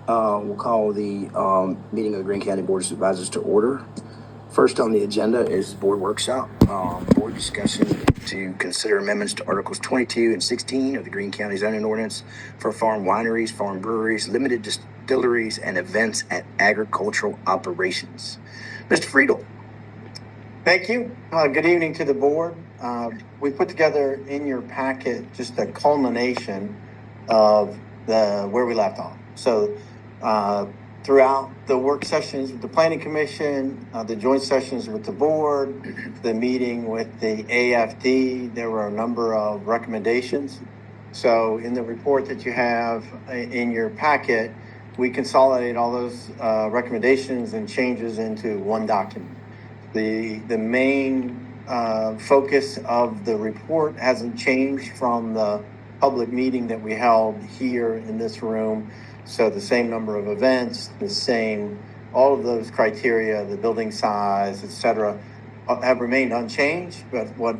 We'll call the meeting of the Greene County Board of Supervisors to order. First on the agenda is board workshop, board discussion to consider amendments to Articles 22 and 16 of the Greene County zoning ordinance for farm wineries, farm breweries, limited distilleries, and events at agricultural operations. Mr. Friedel. Thank you. Good evening to the board. We put together in your packet just a culmination of where we left off. So throughout the work sessions with the Planning Commission, the joint sessions with the board, the meeting with the AFD, there were a number of recommendations. So in the report that you have in your packet, we consolidate all those recommendations and changes into one document. The main focus of the report hasn't changed from the public meeting that we held here in this room. So the same number of events, all of those criteria, the building size, etc., have remained unchanged. But what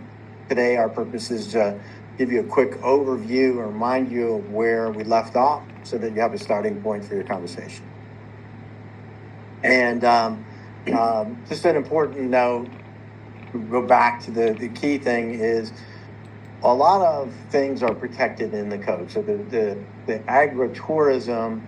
today our purpose is to give you a quick overview or remind you of where we left off so that you have a starting point for your conversation. And just an important note, go back to the key thing is a lot of things are protected in the code. So the agritourism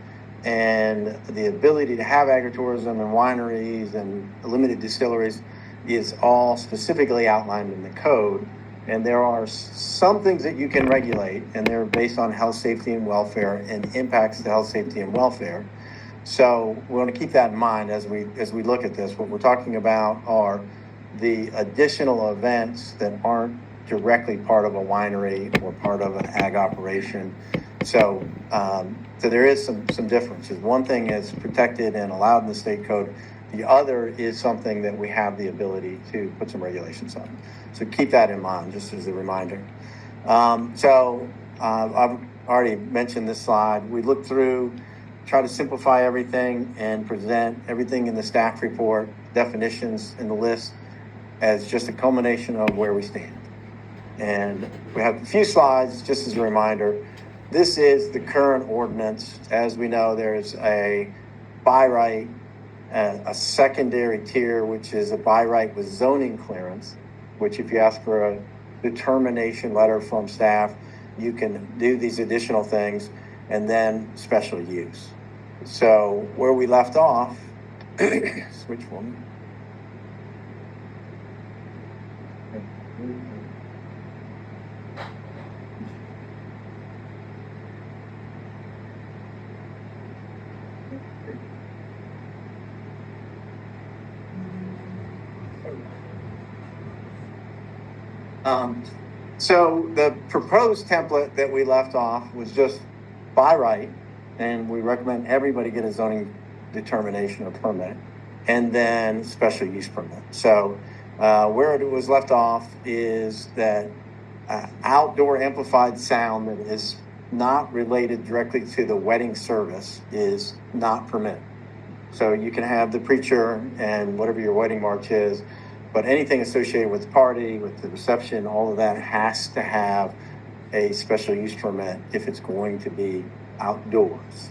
and the ability to have agritourism and wineries and limited distilleries is all specifically outlined in the code. And there are some things that you can regulate, and they're based on health, safety, and welfare and impacts to health, safety, and welfare. So we want to keep that in mind as we look at this. What we're talking about are the additional events that aren't directly part of a winery or part of an ag operation. So there is some differences. One thing is protected and allowed in the state code. The other is something that we have the ability to put some regulations on. So keep that in mind, just as a reminder. I've already mentioned this slide. We looked through, try to simplify everything and present everything in the staff report, definitions in the list, as just a culmination of where we stand. And we have a few slides just as a reminder. This is the current ordinance. As we know, there's a by right, a secondary tier, which is a by right with zoning clearance, which if you ask for a determination letter from staff, you can do these additional things, and then special use. So where we left off, switch one. So the proposed template that we left off was just by right, and we recommend everybody get a zoning determination or permit, and then special use permit. So where it was left off is that outdoor amplified sound that is not related directly to the wedding service is not permitted. So you can have the preacher and whatever your wedding march is, but anything associated with the party, with the reception, all of that has to have a special use permit if it's going to be outdoors.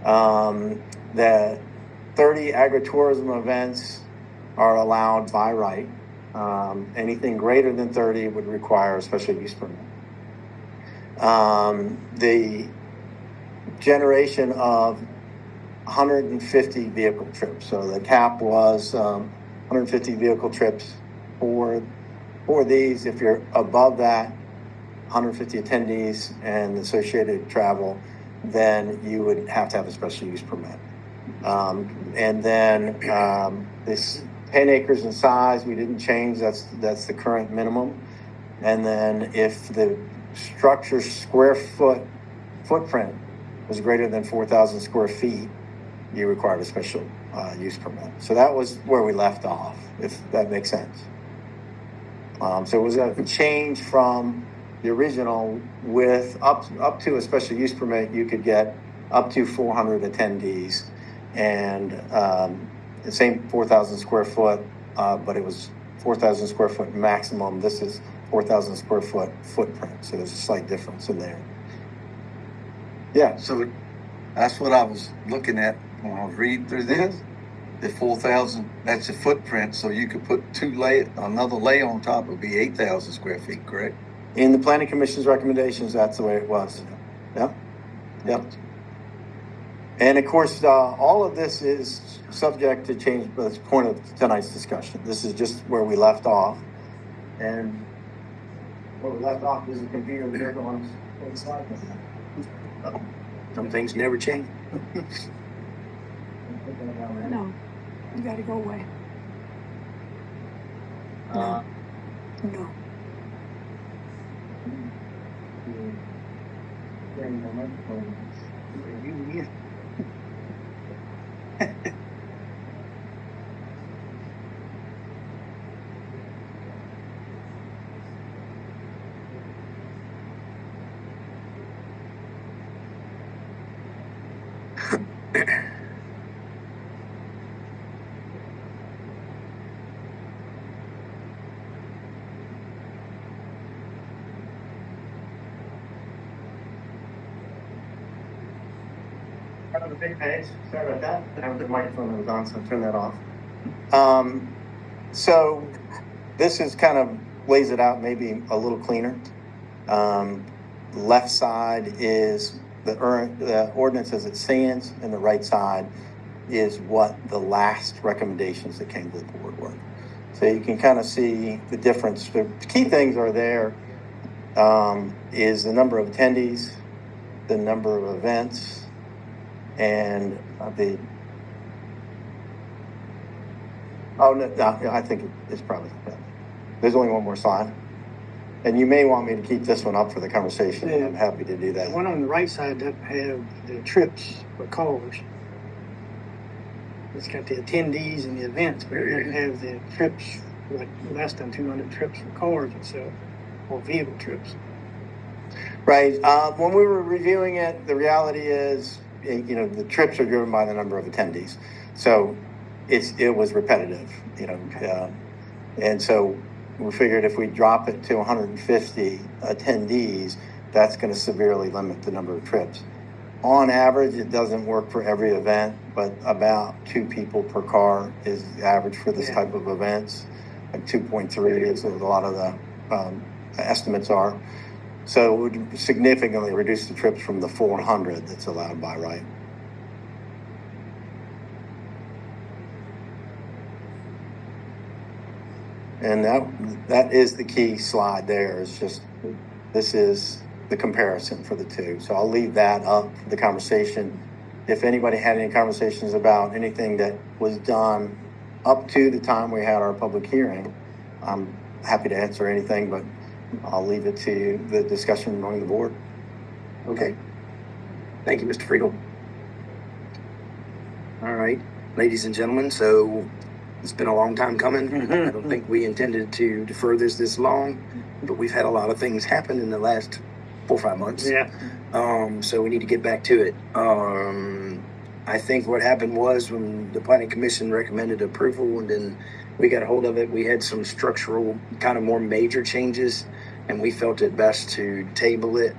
The 30 agritourism events are allowed by right. Anything greater than 30 would require a special use permit. The generation of 150 vehicle trips. So the cap was 150 vehicle trips for these. If you're above that, 150 attendees and associated travel, then you would have to have a special use permit. And then this 10 acres in size, we didn't change. That's the current minimum. And then if the structure's square footprint was greater than 4,000 square feet, you required a special use permit. So that was where we left off, if that makes sense. So it was a change from the original. With up to a special use permit, you could get up to 400 attendees, and the same 4,000 square foot, but it was 4,000 square foot maximum. This is 4,000 square foot footprint. So there's a slight difference in there. Yeah. So That's what I was looking at when I was reading through this. The 4,000, that's a footprint, so you could put another layer on top, would be 8,000 square feet, correct? In the planning commission's recommendations, that's the way it was. Yep. Yep. And of course, all of this is subject to change, but it's the point of tonight's discussion. This is just where we left off. And where we left off is a computer there on slide. Some things never change. No, you gotta go away. No. No. On the big page. Sorry about that. I have the microphone that was on, so I'll turn that off. So this is kind of lays it out maybe a little cleaner. Left side is the ordinance as it stands, and the right side is what the last recommendations that came to the board were. So you can kind of see the difference. The key things are there, is the number of attendees, the number of events, and I think it's probably, there's only one more slide. And you may want me to keep this one up for the conversation. Yeah. I'm happy to do that. The one on the right side doesn't have the trips for cars. It's got the attendees and the events, but it doesn't have the trips, like less than 200 trips for cars itself, or vehicle trips. Right. When we were reviewing it, the reality is, the trips are driven by the number of attendees. So it was repetitive, and so we figured if we drop it to 150 attendees, that's going to severely limit the number of trips. On average, it doesn't work for every event, but about 2 people per car is the average for this type of events. Like 2.3 is what a lot of the estimates are. So it would significantly reduce the trips from the 400 that's allowed by right. And that is the key slide there. Is just, this is the comparison for the two. So I'll leave that up for the conversation. If anybody had any conversations about anything that was done up to the time we had our public hearing, I'm happy to answer anything, but I'll leave it to the discussion among the board. Okay. Thank you, Mr. Friedel. All right, ladies and gentlemen, so it's been a long time coming. I don't think we intended to defer this long, but we've had a lot of things happen in the last 4 or 5 months. Yeah. So we need to get back to it. I think what happened was when the planning commission recommended approval and then we got a hold of it, we had some structural kind of more major changes, and we felt it best to table it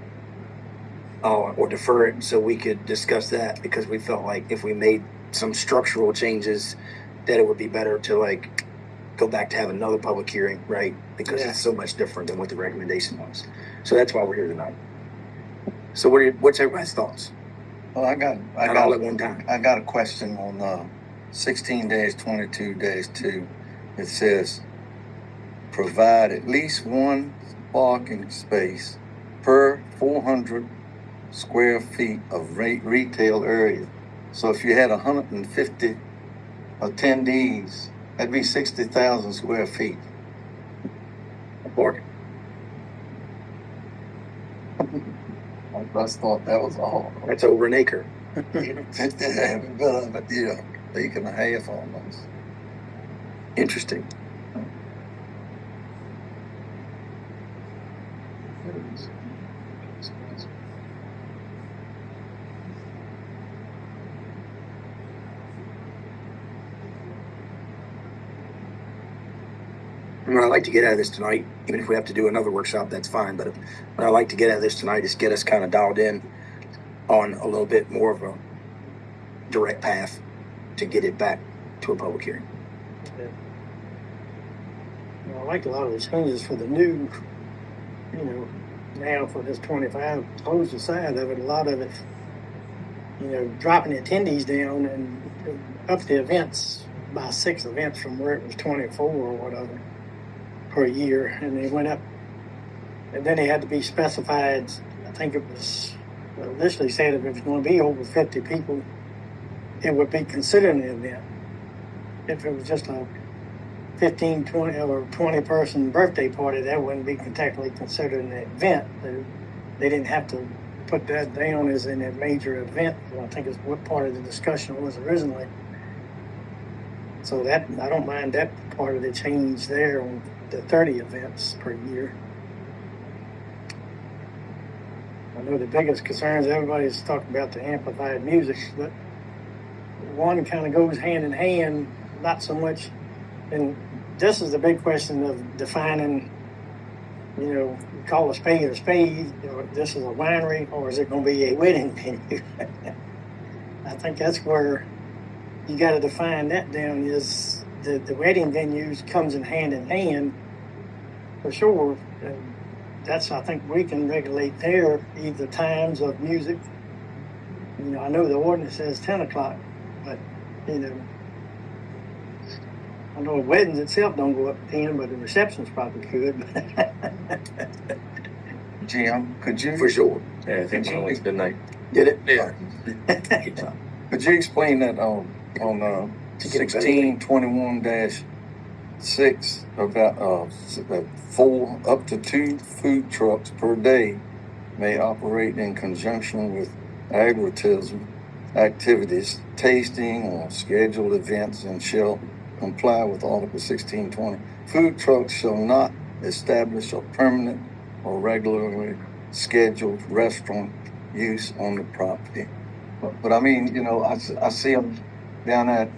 or defer it so we could discuss that, because we felt like if we made some structural changes that it would be better to go back to have another public hearing, right? Because it's so much different than what the recommendation was. So that's why we're here tonight. So what's everybody's thoughts? Well, I got all at one time. I got a question on 16-22-2. It says provide at least one parking space per 400 square feet of retail area. So if you had 150 attendees, that'd be 60,000 square feet. Parking. I just thought that was all. That's over an acre. 50 every bit of it, acre and a half almost. Interesting. What I'd like to get out of this tonight, even if we have to do another workshop, that's fine. But what I'd like to get out of this tonight is get us kind of dialed in on a little bit more of a direct path to get it back to a public hearing. I like a lot of the changes for the new, now for this 25 closed side of it, a lot of it, dropping the attendees down and up the events by 6 events from where it was 24 or whatever per year. And they went up, and then they had to be specified. I think it was initially said if it was going to be over 50 people, it would be considered an event. If it was just a 15, 20, or 20 person birthday party, that wouldn't be technically considered an event. They didn't have to put that down as in a major event. I think is what part of the discussion was originally. So that, I don't mind that part of the change there on the 30 events per year. I know the biggest concerns, everybody's talking about the amplified music, but one kind of goes hand in hand, not so much. And this is the big question of defining, call a spade a spade, or this is a winery, or is it going to be a wedding venue? I think that's where you got to define that down, is the wedding venues comes in hand for sure. And that's, I think we can regulate there, either times of music. I know the ordinance says 10 o'clock, but, I know weddings itself don't go up to 10, but the receptions probably could. Jim, could you? For sure. Yeah, I think it's good night. Did it? Yeah. Could you explain that on 1621-6 about 4 up to 2 food trucks per day may operate in conjunction with agritourism activities, tasting or scheduled events, and shall comply with Article 1620. Food trucks shall not establish a permanent or regularly scheduled restaurant use on the property. But I mean, I see them down at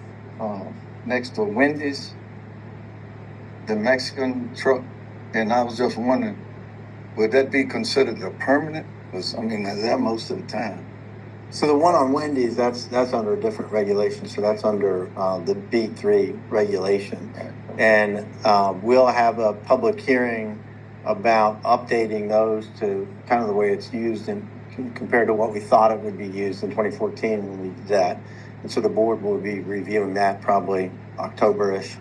next to Wendy's, the Mexican truck, and I was just wondering, would that be considered a permanent? Because I mean, they're there most of the time. So the one on Wendy's, that's under a different regulation. So that's under the B3 regulation. And we'll have a public hearing about updating those to kind of the way it's used in compared to what we thought it would be used in 2014 when we did that. And so the board will be reviewing that probably October-ish.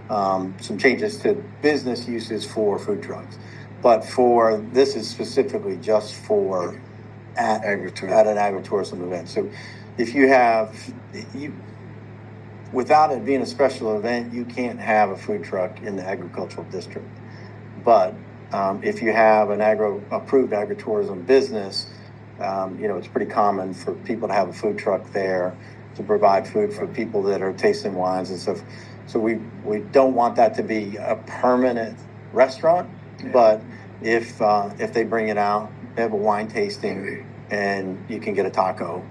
Some changes to business uses for food trucks. But this is specifically just for at an agritourism event. So if without it being a special event, you can't have a food truck in the agricultural district. But if you have an approved agritourism business, it's pretty common for people to have a food truck there to provide food for people that are tasting wines and stuff. So we don't want that to be a permanent restaurant, but if they bring it out, they have a wine tasting, and you can get a taco.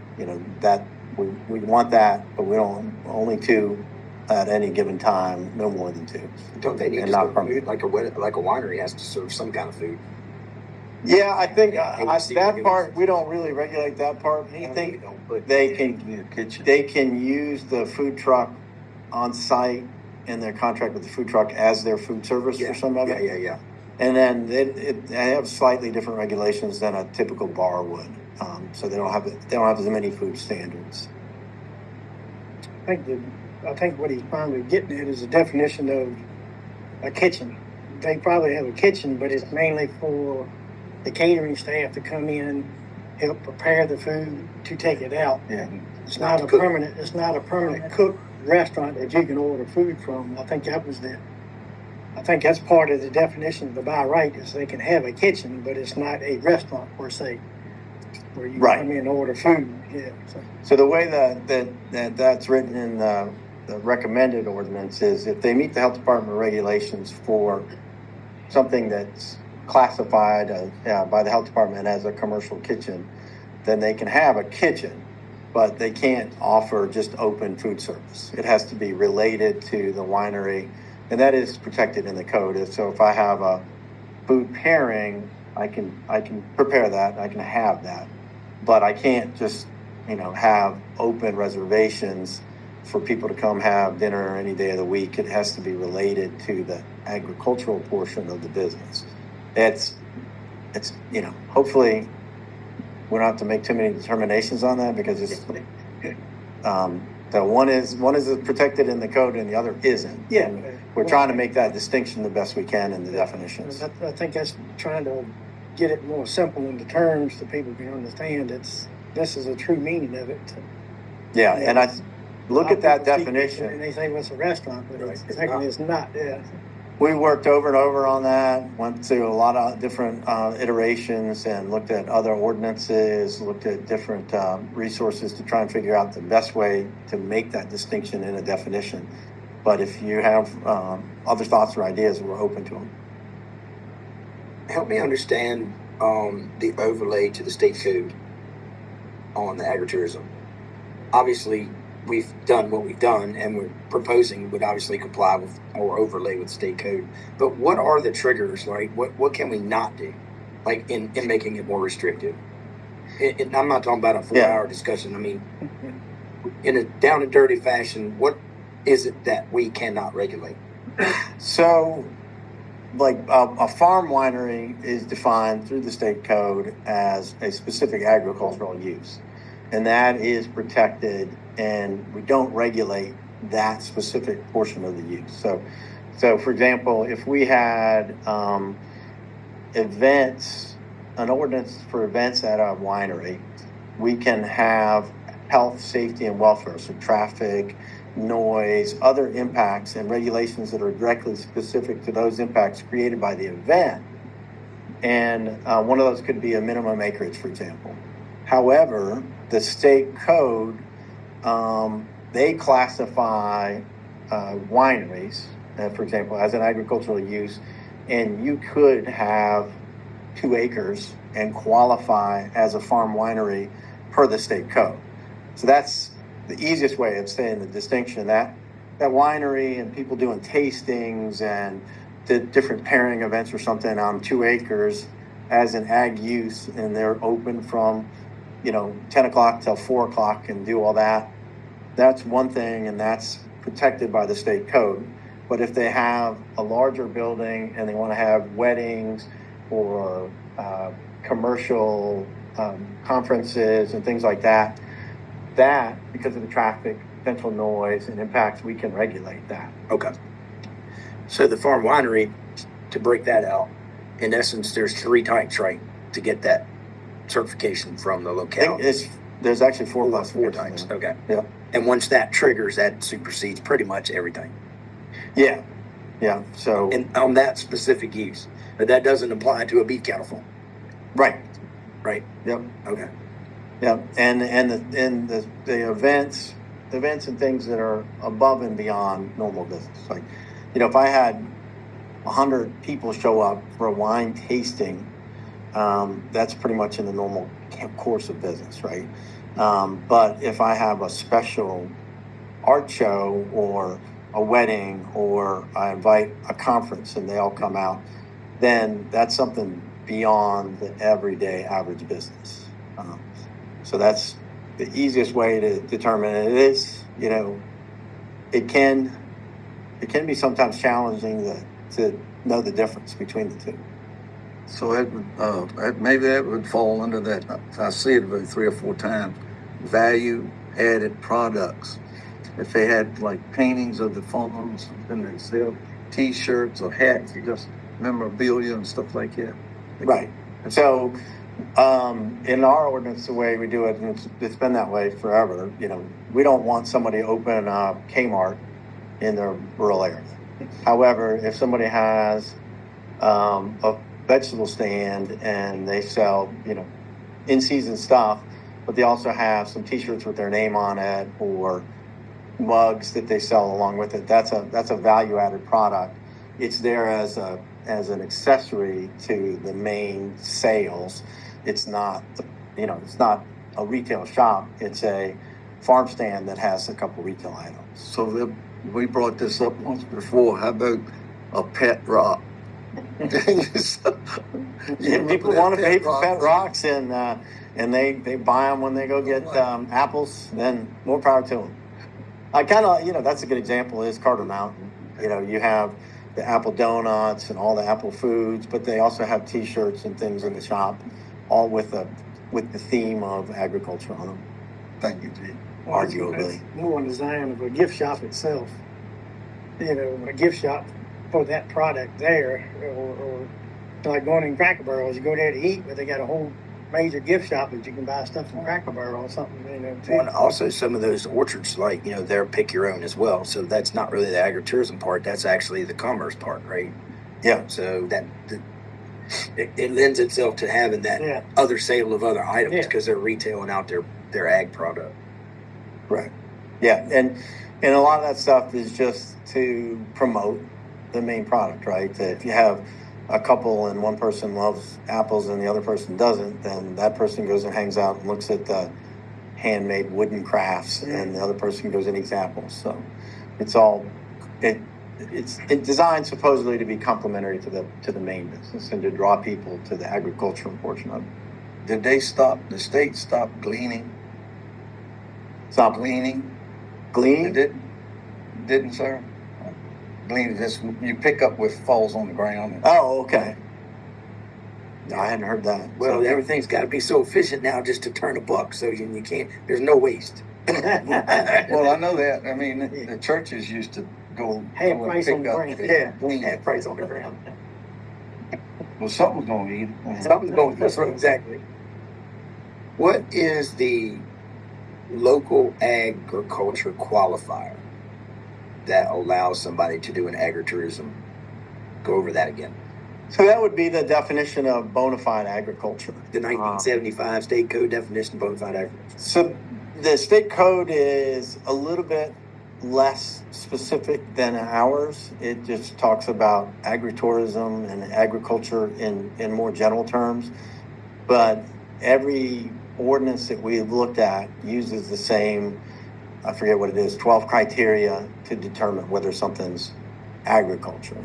That we want that, but we don't, only 2 at any given time, no more than 2. Don't they need to serve food? Like a winery has to serve some kind of food. Yeah, I think that part, we don't really regulate that part. I think they can use the food truck on site in their contract with the food truck as their food service for some of it. Yeah. And then they have slightly different regulations than a typical bar would. So they don't have as many food standards. I think what he's probably getting at is a definition of a kitchen. They probably have a kitchen, but it's mainly for the catering staff to come in, help prepare the food to take it out. Yeah. It's not a permanent cook restaurant that you can order food from. I think that's part of the definition of the by right, is they can have a kitchen, but it's not a restaurant per se, where you come in and order food. Yeah. So the way that's written in the recommended ordinance is if they meet the health department regulations for something that's classified by the health department as a commercial kitchen, then they can have a kitchen, but they can't offer just open food service. It has to be related to the winery, and that is protected in the code. So if I have a food pairing, I can prepare that, I can have that, but I can't just have open reservations for people to come have dinner any day of the week. It has to be related to the agricultural portion of the business. It's hopefully we don't have to make too many determinations on that, because it's the one is protected in the code and the other isn't. Yeah. And we're trying to make that distinction the best we can in the definitions. I think that's trying to get it more simple into terms so people can understand this is a true meaning of it. Yeah, and I look at that definition. And they say, well, it's a restaurant, but Right. it's not. Yeah. We worked over and over on that, went through a lot of different iterations and looked at other ordinances, looked at different resources to try and figure out the best way to make that distinction in a definition. But if you have other thoughts or ideas, we're open to them. Help me understand the overlay to the state code on the agritourism. Obviously, we've done what we've done, and we're proposing would obviously comply with or overlay with state code. But what are the triggers? Like, what can we not do, like in making it more restrictive? And I'm not talking about a 4-hour discussion. I mean, in a down and dirty fashion, what is it that we cannot regulate? So, like a farm winery is defined through the state code as a specific agricultural use, and that is protected, and we don't regulate that specific portion of the use. So for example, if we had events, an ordinance for events at a winery, we can have health, safety, and welfare, so traffic, noise, other impacts and regulations that are directly specific to those impacts created by the event. And one of those could be a minimum acreage, for example. However, the state code, they classify wineries, for example, as an agricultural use, and you could have 2 acres and qualify as a farm winery per the state code. So that's the easiest way of saying the distinction. That winery and people doing tastings and the different pairing events or something on 2 acres as an ag use, and they're open from 10 o'clock till 4 o'clock and do all that. That's one thing, and that's protected by the state code. But if they have a larger building and they want to have weddings or commercial conferences and things like that, because of the traffic, potential noise and impacts, we can regulate that. Okay. So the farm winery, to break that out, in essence, there's 3 types, right, to get that certification from the locale. There's actually 4 plus 4 types. Okay. Yeah. And once that triggers, that supersedes pretty much everything. Yeah. Yeah. So. And on that specific use, but that doesn't apply to a beef cattle farm. Right. Right. Yep. Okay. Yeah, and the events and things that are above and beyond normal business. Like, if I had 100 people show up for a wine tasting, that's pretty much in the normal course of business, right? But if I have a special art show or a wedding, or I invite a conference and they all come out, then that's something beyond the everyday average business. So that's the easiest way to determine it. It is, it can be sometimes challenging to know the difference between the two. So maybe that would fall under that. I see it about 3 or 4 times. Value added products. If they had like paintings of the farms, then they sell T-shirts or hats, just memorabilia and stuff like that. Right. So in our ordinance, the way we do it, and it's been that way forever, we don't want somebody to open a Kmart in their rural area. However, if somebody has a vegetable stand and they sell, in-season stuff, but they also have some T-shirts with their name on it or mugs that they sell along with it, that's a value-added product. It's there as an accessory to the main sales. It's not, it's not a retail shop. It's a farm stand that has a couple retail items. So we brought this up once before. How about a pet rock? Yeah, people want to pay for pet rocks, and they buy them when they go get apples. Then more power to them. I kind of, that's a good example is Carter Mountain. You have the apple donuts and all the apple foods, but they also have T-shirts and things in the shop, all with the theme of agriculture on them. Thank you, G. Arguably, It's more on design of a gift shop itself. A gift shop for that product there, or like going in Cracker Barrel, you go there to eat, but they got a whole major gift shop that you can buy stuff from Cracker Barrel or something. And also some of those orchards, like, they're pick your own as well. So that's not really the agritourism part. That's actually the commerce part, right? Yeah. So it lends itself to having that other sale of other items because they're retailing out their ag product. Right. Yeah. And a lot of that stuff is just to promote the main product, right? That if you have a couple and one person loves apples and the other person doesn't, then that person goes and hangs out and looks at the handmade wooden crafts, and the other person goes and eats apples. So it's designed supposedly to be complementary to the main business and to draw people to the agricultural portion of it. Did the state stop gleaning? Stop Gleaning? gleaning? It didn't, sir? Gleaning, this you pick up what falls on the ground. Oh, okay. No, I hadn't heard that. Well, everything's got to be so efficient now just to turn a buck, so you can't. There's no waste. Well, I know that. I mean, the churches used to go Have and price pick on the up ground. the glean. Have price on the ground. Well, something's going to eat it. Something's going. That's right, exactly. What is the local agriculture qualifier that allows somebody to do an agritourism? Go over that again. So that would be the definition of bona fide agriculture. The 1975 state code definition of bona fide agriculture. So the state code is a little bit less specific than ours. It just talks about agritourism and agriculture in more general terms. But every ordinance that we've looked at uses the same, I forget what it is, 12 criteria to determine whether something's agriculture.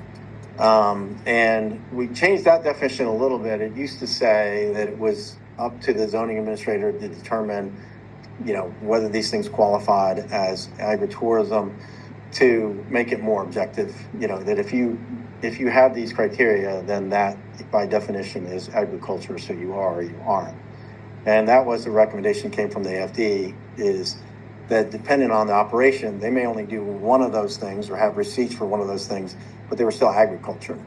And we changed that definition a little bit. It used to say that it was up to the zoning administrator to determine, whether these things qualified as agritourism, to make it more objective. That if you have these criteria, then that by definition is agriculture. So you are or you aren't. And that was the recommendation came from the AFD, is that depending on the operation, they may only do one of those things or have receipts for one of those things, but they were still agriculture.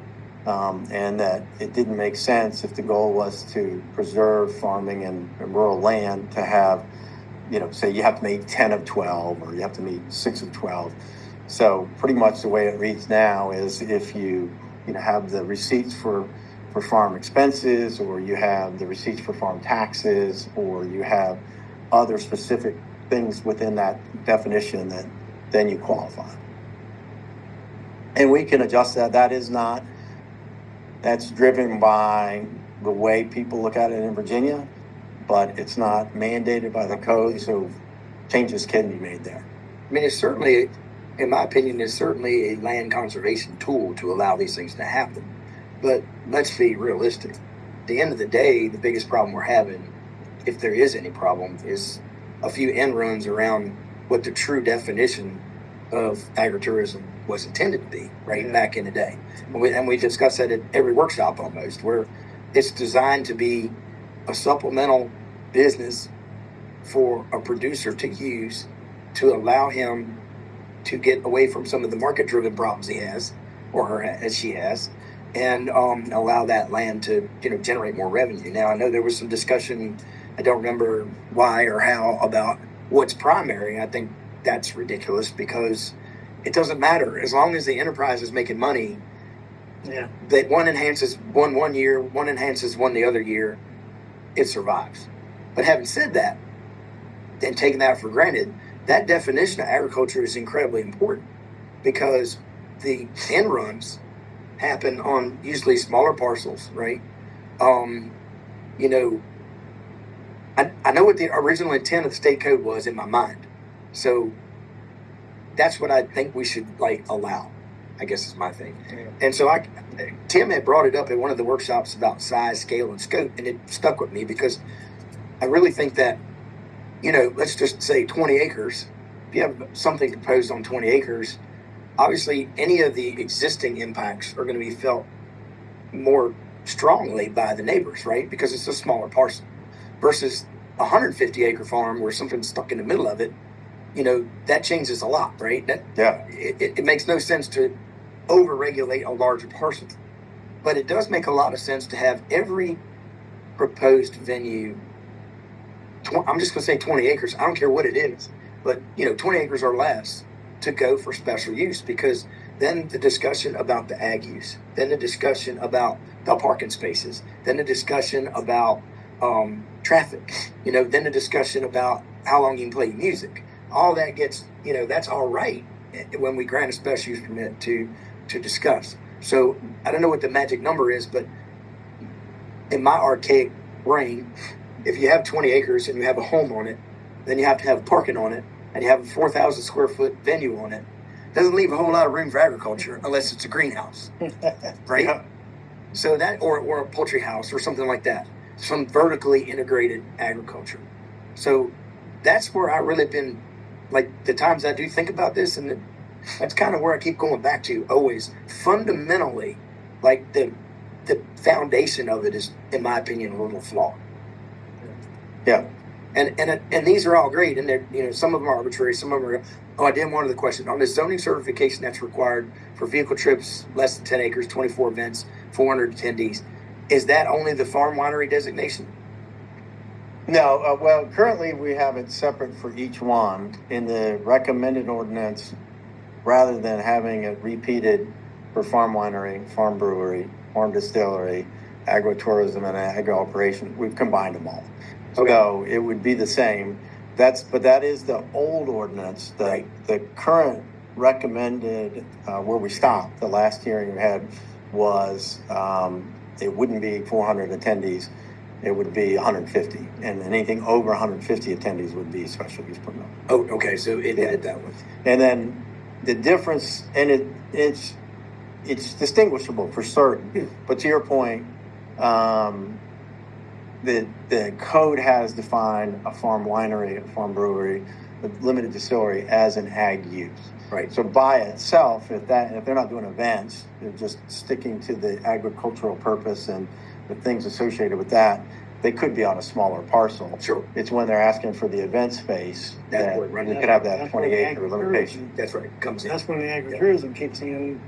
And that it didn't make sense if the goal was to preserve farming and rural land to have, say you have to meet 10 of 12 or you have to meet 6 of 12. So pretty much the way it reads now is if you have the receipts for farm expenses, or you have the receipts for farm taxes, or you have other specific things within that definition, that then you qualify. And we can adjust that. That's driven by the way people look at it in Virginia, but it's not mandated by the code, so changes can be made there. I mean, it's certainly, in my opinion, it's certainly a land conservation tool to allow these things to happen. But let's be realistic. At the end of the day, the biggest problem we're having, if there is any problem, is a few end runs around what the true definition of agritourism was intended to be, right, back in the day. And we discuss that at every workshop almost, where it's designed to be a supplemental business for a producer to use to allow him to get away from some of the market-driven problems he has, or her as she has, and allow that land to generate more revenue. Now, I know there was some discussion, I don't remember why or how, about what's primary. I think that's ridiculous, because it doesn't matter. As long as the enterprise is making money, that one enhances one year, one enhances one the other year, it survives. But having said that, and taking that for granted, that definition of agriculture is incredibly important, because the end runs happen on usually smaller parcels, right? I know what the original intent of the state code was in my mind. So that's what I think we should allow. I guess is my thing. Yeah. And so Tim had brought it up at one of the workshops about size, scale, and scope, and it stuck with me because I really think that, let's just say 20 acres. If you have something proposed on 20 acres, obviously any of the existing impacts are going to be felt more strongly by the neighbors, right? Because it's a smaller parcel versus a 150-acre farm where something's stuck in the middle of it. That changes a lot, right? It makes no sense to over-regulate a larger parcel, but it does make a lot of sense to have every proposed venue. I'm just going to say 20 acres. I don't care what it is, but 20 acres or less to go for special use, because then the discussion about the ag use, then the discussion about the parking spaces, then the discussion about traffic, then the discussion about how long you can play music. All that gets, that's all right when we grant a special use permit to discuss. So I don't know what the magic number is, but in my archaic brain, if you have 20 acres and you have a home on it, then you have to have parking on it, and you have a 4,000 square foot venue on it. Doesn't leave a whole lot of room for agriculture unless it's a greenhouse, right? Yeah. So that, or a poultry house or something like that, some vertically integrated agriculture. So that's where I really been, like, the times I do think about this, and that's kind of where I keep going back to always. Fundamentally, like the foundation of it is, in my opinion, a little flawed. Yeah. And these are all great, and they're, some of them are arbitrary, some of them are. Oh, I did one other question on the zoning certification that's required for vehicle trips less than 10 acres, 24 events, 400 attendees. Is that only the farm winery designation? No, well, currently we have it separate for each one in the recommended ordinance, rather than having it repeated for farm winery, farm brewery, farm distillery, agritourism, and agro operation. We've combined them all. Okay. So it would be the same. But that is the old ordinance. Right. The current recommended, where we stopped, the last hearing we had was, it wouldn't be 400 attendees. It would be 150, and anything over 150 attendees would be special use permit. Oh, okay. So it did that one. And then the difference, and it's distinguishable for certain. But to your point, the code has defined a farm winery, a farm brewery, a limited distillery as an ag use. Right. So by itself, if they're not doing events, they're just sticking to the agricultural purpose and the things associated with that, they could be on a smaller parcel. Sure. It's when they're asking for the event space that we could have that 20-acre limitation. That's right. It comes in. That's when the agritourism kicks in.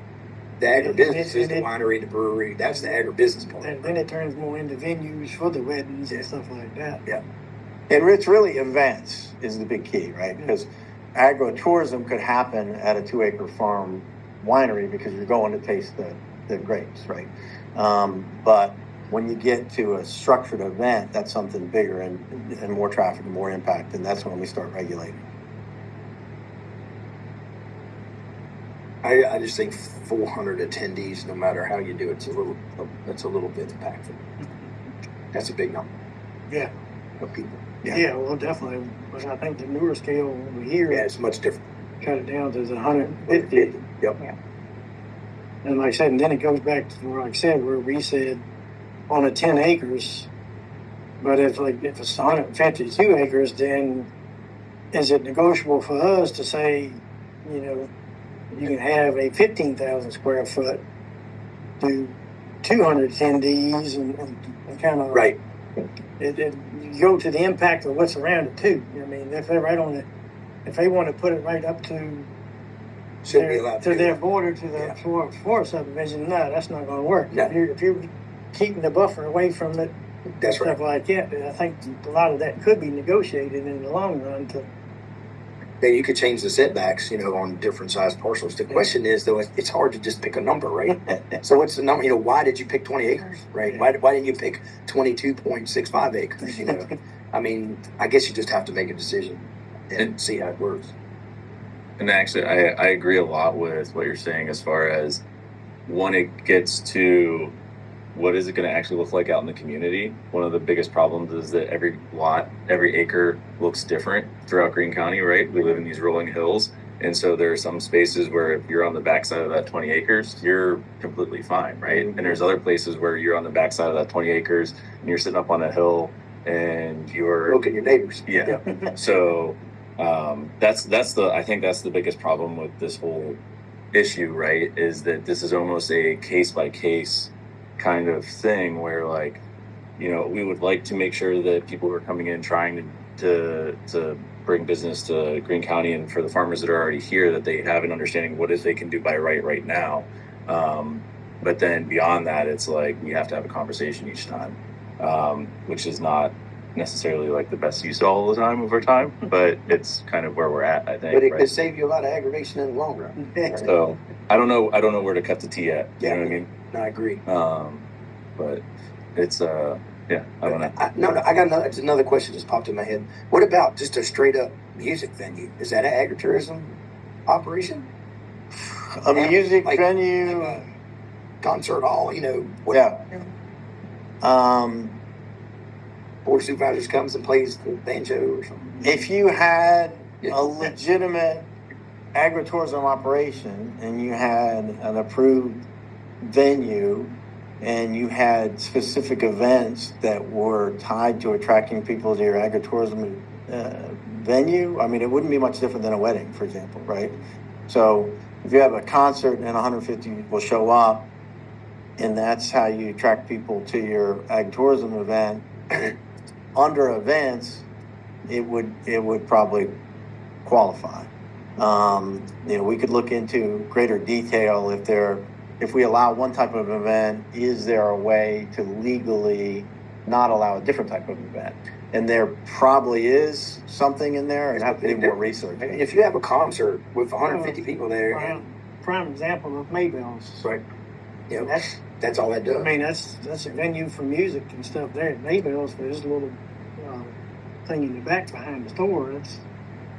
The agribusiness is the winery, the brewery. That's the agribusiness part. And then it turns more into venues for the weddings and stuff like that. Yeah. And it's really events is the big key, right? Because agritourism could happen at a 2-acre farm winery because you're going to taste the grapes, right? But when you get to a structured event, that's something bigger and more traffic and more impact, and that's when we start regulating. I just think 400 attendees, no matter how you do it, it's a little bit impactful. That's a big number. Yeah. Of people. Yeah, well, definitely. But I think the newer scale over here, Yeah, it's much different. cut it down to 150. Yep. Yeah. And like I said, and then it goes back to where, like I said, where we said on a 10 acres, but if it's 152 acres, then is it negotiable for us to say, you can have a 15,000 square foot to 200 attendees and kind of Right. You go to the impact of what's around it too. I mean, if they're right on it, if they want to put it right up to Should be allowed to do their that. border to the for subdivision, no, that's not going to work. No. If you're keeping the buffer away from it, That's right. stuff like that, I think a lot of that could be negotiated in the long run to. Then you could change the setbacks, on different sized parcels. The question is, though, it's hard to just pick a number, right? So what's the number? Why did you pick 20 acres, right? Why didn't you pick 22.65 acres? I mean, I guess you just have to make a decision and see how it works. And actually, I agree a lot with what you're saying as far as when it gets to what is it going to actually look like out in the community. One of the biggest problems is that every lot, every acre looks different throughout Greene County, right? We live in these rolling hills. And so there are some spaces where if you're on the backside of that 20 acres, you're completely fine, right? And there's other places where you're on the backside of that 20 acres and you're sitting up on a hill and you're Look at your neighbors. yeah. So I think that's the biggest problem with this whole issue, right? Is that this is almost a case by case kind of thing where, like, you know, we would like to make sure that people who are coming in trying to bring business to Greene County, and for the farmers that are already here, that they have an understanding of what is they can do by right now. But then beyond that, it's like we have to have a conversation each time, which is not necessarily like the best use all the time over time, but it's kind of where we're at, I think. But it right? could save you a lot of aggravation in the long run. So I don't know where to cut the T at. You know what I mean? No, I agree. But it's yeah, I don't know. I got another question just popped in my head. What about just a straight up music venue? Is that an agritourism operation? A music Like venue. a concert hall, you know? Yeah. Board of Supervisors comes and plays the banjo or something. If you had a legitimate agritourism operation and you had an approved venue and you had specific events that were tied to attracting people to your agritourism venue, I mean, it wouldn't be much different than a wedding, for example, right? So if you have a concert and 150 people show up, and that's how you attract people to your agritourism event, under events, it would probably qualify. You know, we could look into greater detail if we allow one type of event, is there a way to legally not allow a different type of event? And there probably is something in there. I'd have to do more research. I mean, if you have a concert with 150 people there, prime example of Maybell's. right? You know, that's all that does. I mean, that's a venue for music and stuff there at Maybell's. There's a little thing in the back behind the store.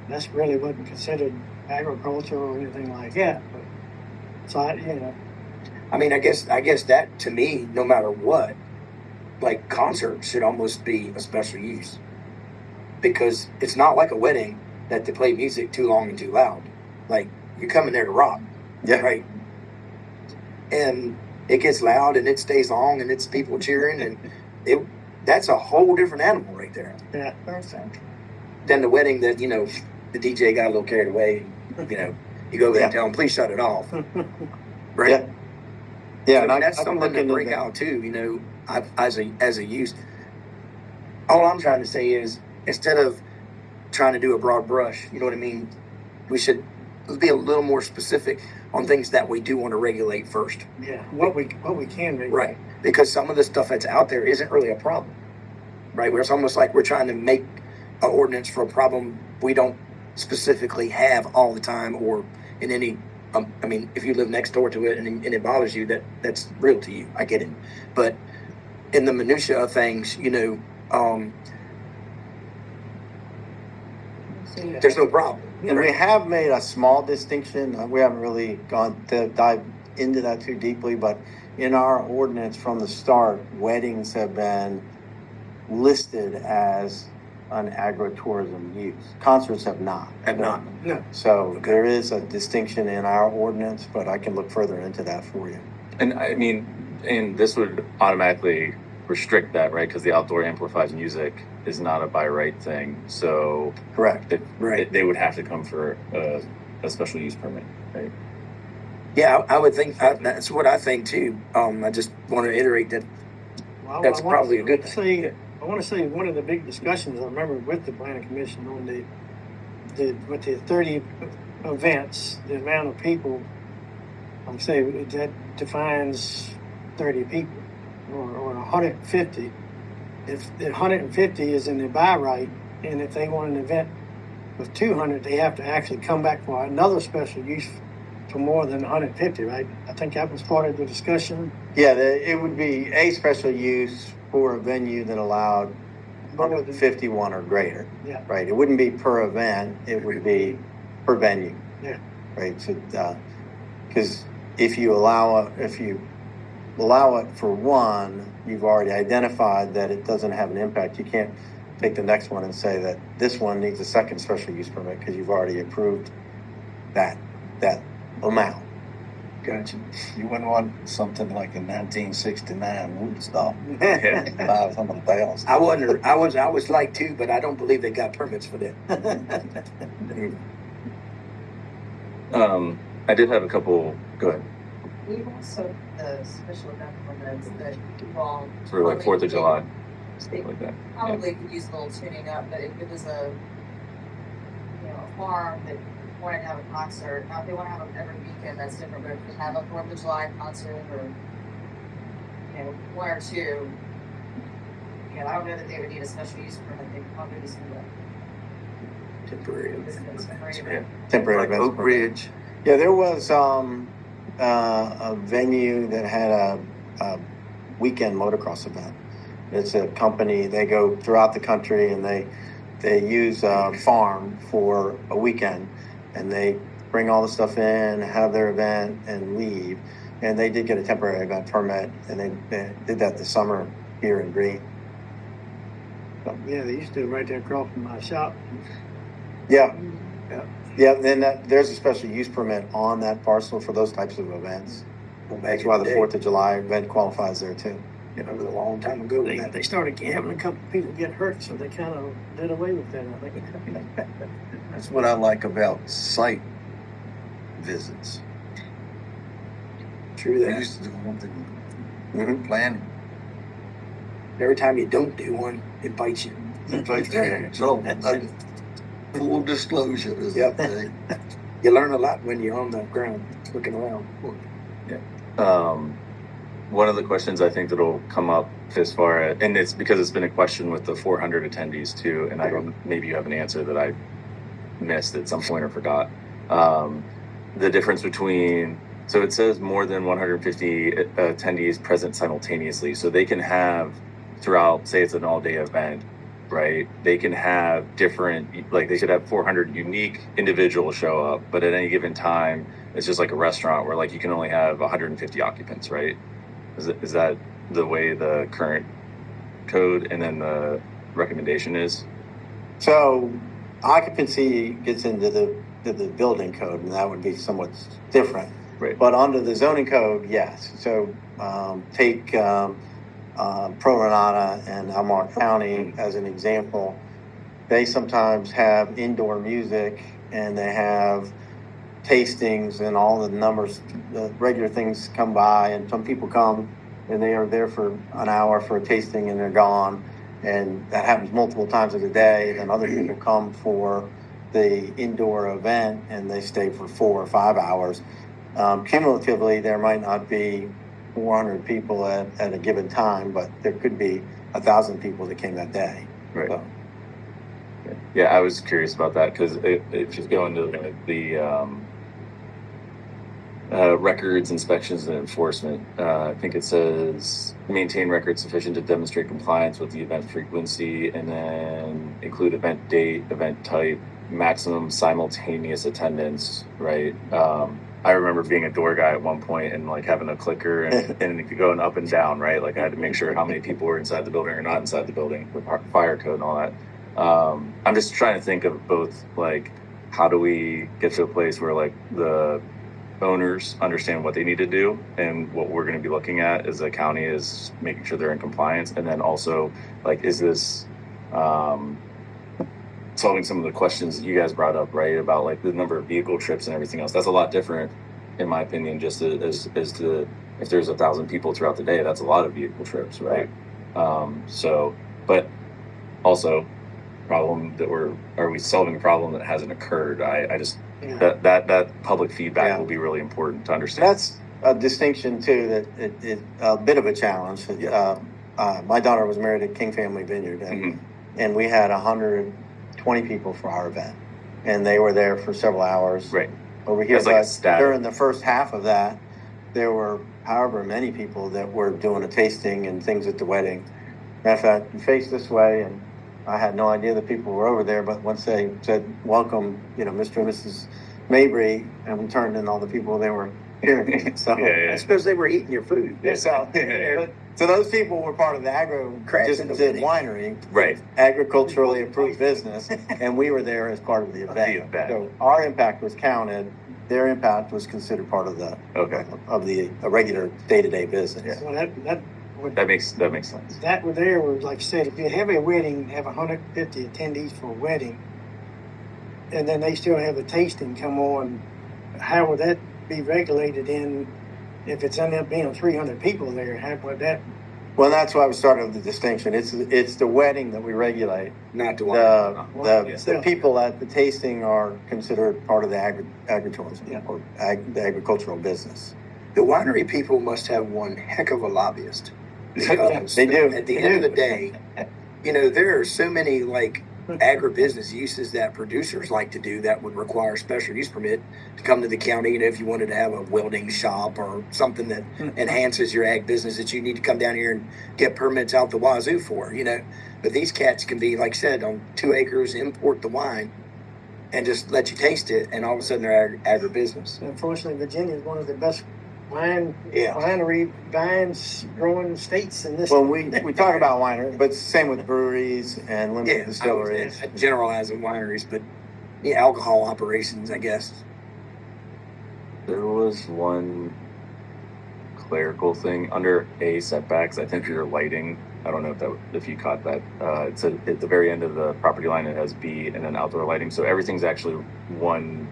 That's really wasn't considered agriculture or anything like that. But so I mean, I guess that to me, no matter what, like concerts should almost be a special use, because it's not like a wedding that they play music too long and too loud. Like, you're coming there to rock, right? And it gets loud and it stays long and it's people cheering, and that's a whole different animal right there. Yeah. Than the wedding that, you know, the DJ got a little carried away. You know, you go there and tell them, please shut it off. Right? Yeah. So, And that's something to break out too, you know, as a use. All I'm trying to say is, instead of trying to do a broad brush, you know what I mean? We should be a little more specific on things that we do want to regulate first. Yeah. What we can regulate. Right. Because some of the stuff that's out there isn't really a problem. Right? Where it's almost like we're trying to make an ordinance for a problem we don't specifically have all the time, or in any I mean, if you live next door to it and it bothers you, that's real to you. I get it. But in the minutia of things, you know, there's no problem. And we have made a small distinction. We haven't really gone to dive into that too deeply, but in our ordinance from the start, weddings have been listed as an agritourism use. Concerts have not. No. So there is a distinction in our ordinance, but I can look further into that for you. And I mean, and this would automatically restrict that, right? Because the outdoor amplified music is not a by right thing. So Correct. They would have to come for a special use permit, right? Yeah, I would think that's what I think too. I just want to iterate that that's probably a good thing. I want to say one of the big discussions I remember with the planning commission on with the 30 events, the amount of people, I'm saying that defines 30 people or 150. If the 150 is in the by right, and if they want an event with 200, they have to actually come back for another special use for more than 150, right? I think that was part of the discussion. Yeah, it would be a special use for a venue that allowed 151 or greater. Yeah. Right. It wouldn't be per event. It would be per venue. Yeah. Right. So, because if you allow it for one, you've already identified that it doesn't have an impact. You can't take the next one and say that this one needs a second special use permit because you've already approved that amount. Gotcha. You wouldn't want something like in 1969 Woodstock, Yeah. 500,000. I was like two, but I don't believe they got permits for that. I did have a couple. Go ahead. We've also the special event permits that involve For like 4th of July, They stuff like that. probably could use a little tuning up, but if it was a a farm that wanted to have a concert, now if they want to have them every weekend, that's different. But if they have a 4th of July concert or one or two, I don't know that they would need a special use permit. They could probably just do a Temporary. temporary Yeah. event. Temporary Like events Oak permit. Ridge. Yeah, there was a venue that had a weekend motocross event. It's a company, they go throughout the country and they use a farm for a weekend, and they bring all the stuff in, have their event, and leave. And they did get a temporary event permit, and they did that this summer here in Greene. Yeah, they used to right there across from my shop. Yeah, Yeah. yeah. Then there's a special use permit on that parcel for those types of events. That's why the 4th of July event qualifies there too. It was a long time ago. They started having a couple people get hurt, so they kind of did away with that, I think. That's what I like about site visits. True I that. used to do one thing, Mhm. planning. Every time you don't do one, it bites you. So, full disclosure is Yep. the thing. You learn a lot when you're on the ground looking around. One of the questions I think that'll come up as far as, and it's because it's been a question with the 400 attendees too, and I don't, maybe you have an answer that I missed at some point or forgot. The difference between, so it says more than 150 attendees present simultaneously, so they can have throughout, say it's an all-day event, right? They can have different, like they should have 400 unique individuals show up, but at any given time, it's just like a restaurant where like you can only have 150 occupants, right? Is that the way the current code and then the recommendation is? So occupancy gets into the building code, and that would be somewhat different. Right. But under the zoning code, yes. So take Pro Renata and Almar County as an example. They sometimes have indoor music, and they have tastings, and all the numbers, the regular things come by, and some people come and they are there for an hour for a tasting and they're gone. And that happens multiple times of the day. Then other people come for the indoor event and they stay for 4 or 5 hours. Cumulatively, there might not be 400 people at a given time, but there could be 1,000 people that came that day. Right. So, Yeah, I was curious about that because if you go into the records, inspections, and enforcement, I think it says maintain records sufficient to demonstrate compliance with the event frequency, and then include event date, event type, maximum simultaneous attendance, right? I remember being a door guy at one point and like having a clicker and going up and down, right? Like I had to make sure how many people were inside the building or not inside the building with fire code and all that. I'm just trying to think of both, like, how do we get to a place where like the owners understand what they need to do, and what we're going to be looking at as a county is making sure they're in compliance, and then also like, is this solving some of the questions that you guys brought up, right, about like the number of vehicle trips and everything else? That's a lot different, in my opinion, just as to if there's 1,000 people throughout the day, that's a lot of vehicle trips, right? So, but also problem that are we solving a problem that hasn't occurred? I just, that public feedback will be really important to understand. that's a distinction too, that it a bit of a challenge. My daughter was married at King Family Vineyard, and we had 120 people for our event, and they were there for several hours. Right. Over here, That's like a but static. during the first half of that, there were however many people that were doing a tasting and things at the wedding. Matter of fact, you face this way, and I had no idea the people were over there, but once they said, welcome, Mr. and Mrs. Mabry, and we turned in all the people they were here. So, I suppose they were eating your food. So those people were part of the winery, Right. agriculturally approved business, and we were there as part of the event. So our impact was counted, their impact was considered part of the Okay. of the regular day-to-day business. So That makes sense. that would there was, like I said, if you have a wedding, have 150 attendees for a wedding, and then they still have a tasting come on, how would that be regulated in, if it's ended up being 300 people there, how would that? Well, that's why we started with the distinction. It's the wedding that we regulate. Not to The people at the tasting are considered part of the agritourism or the agricultural business. The winery people must have one heck of a lobbyist. Because They do. At the end of the day, there are so many like agribusiness uses that producers like to do that would require a special use permit to come to the county. If you wanted to have a welding shop or something that enhances your ag business, that you need to come down here and get permits out the wazoo for, But these cats can be, like I said, on 2 acres, import the wine and just let you taste it, and all of a sudden they're agribusiness. Unfortunately, Virginia is one of the best Yeah. winery vines growing states in this. Well, we talk about winery, but it's the same with breweries and limited distilleries. I generalize in wineries, but alcohol operations, I guess. There was one clerical thing under A, setbacks. I think your lighting. I don't know if you caught that. It's at the very end of the property line. It has B and then outdoor lighting. So everything's actually one.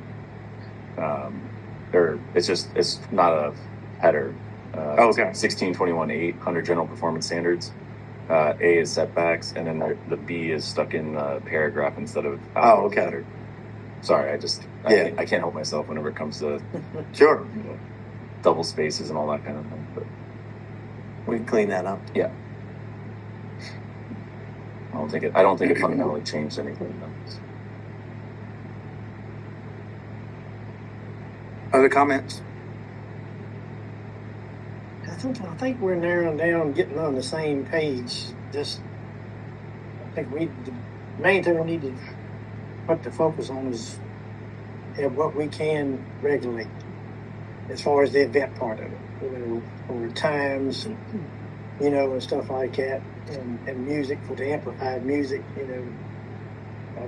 Or it's not a header. Okay. 1621.8 under general performance standards. A is setbacks, and then the B is stuck in a paragraph instead of Oh, okay. header. Sorry, I can't help myself whenever it comes to Sure. double spaces and all that kind of thing. But We can clean that up. yeah, I don't think it fundamentally changed anything. Other comments? I think we're narrowing down, getting on the same page. Just, I think the main thing we need to put the focus on is what we can regulate as far as the event part of it, over times, and stuff like that, and music, for the amplified music,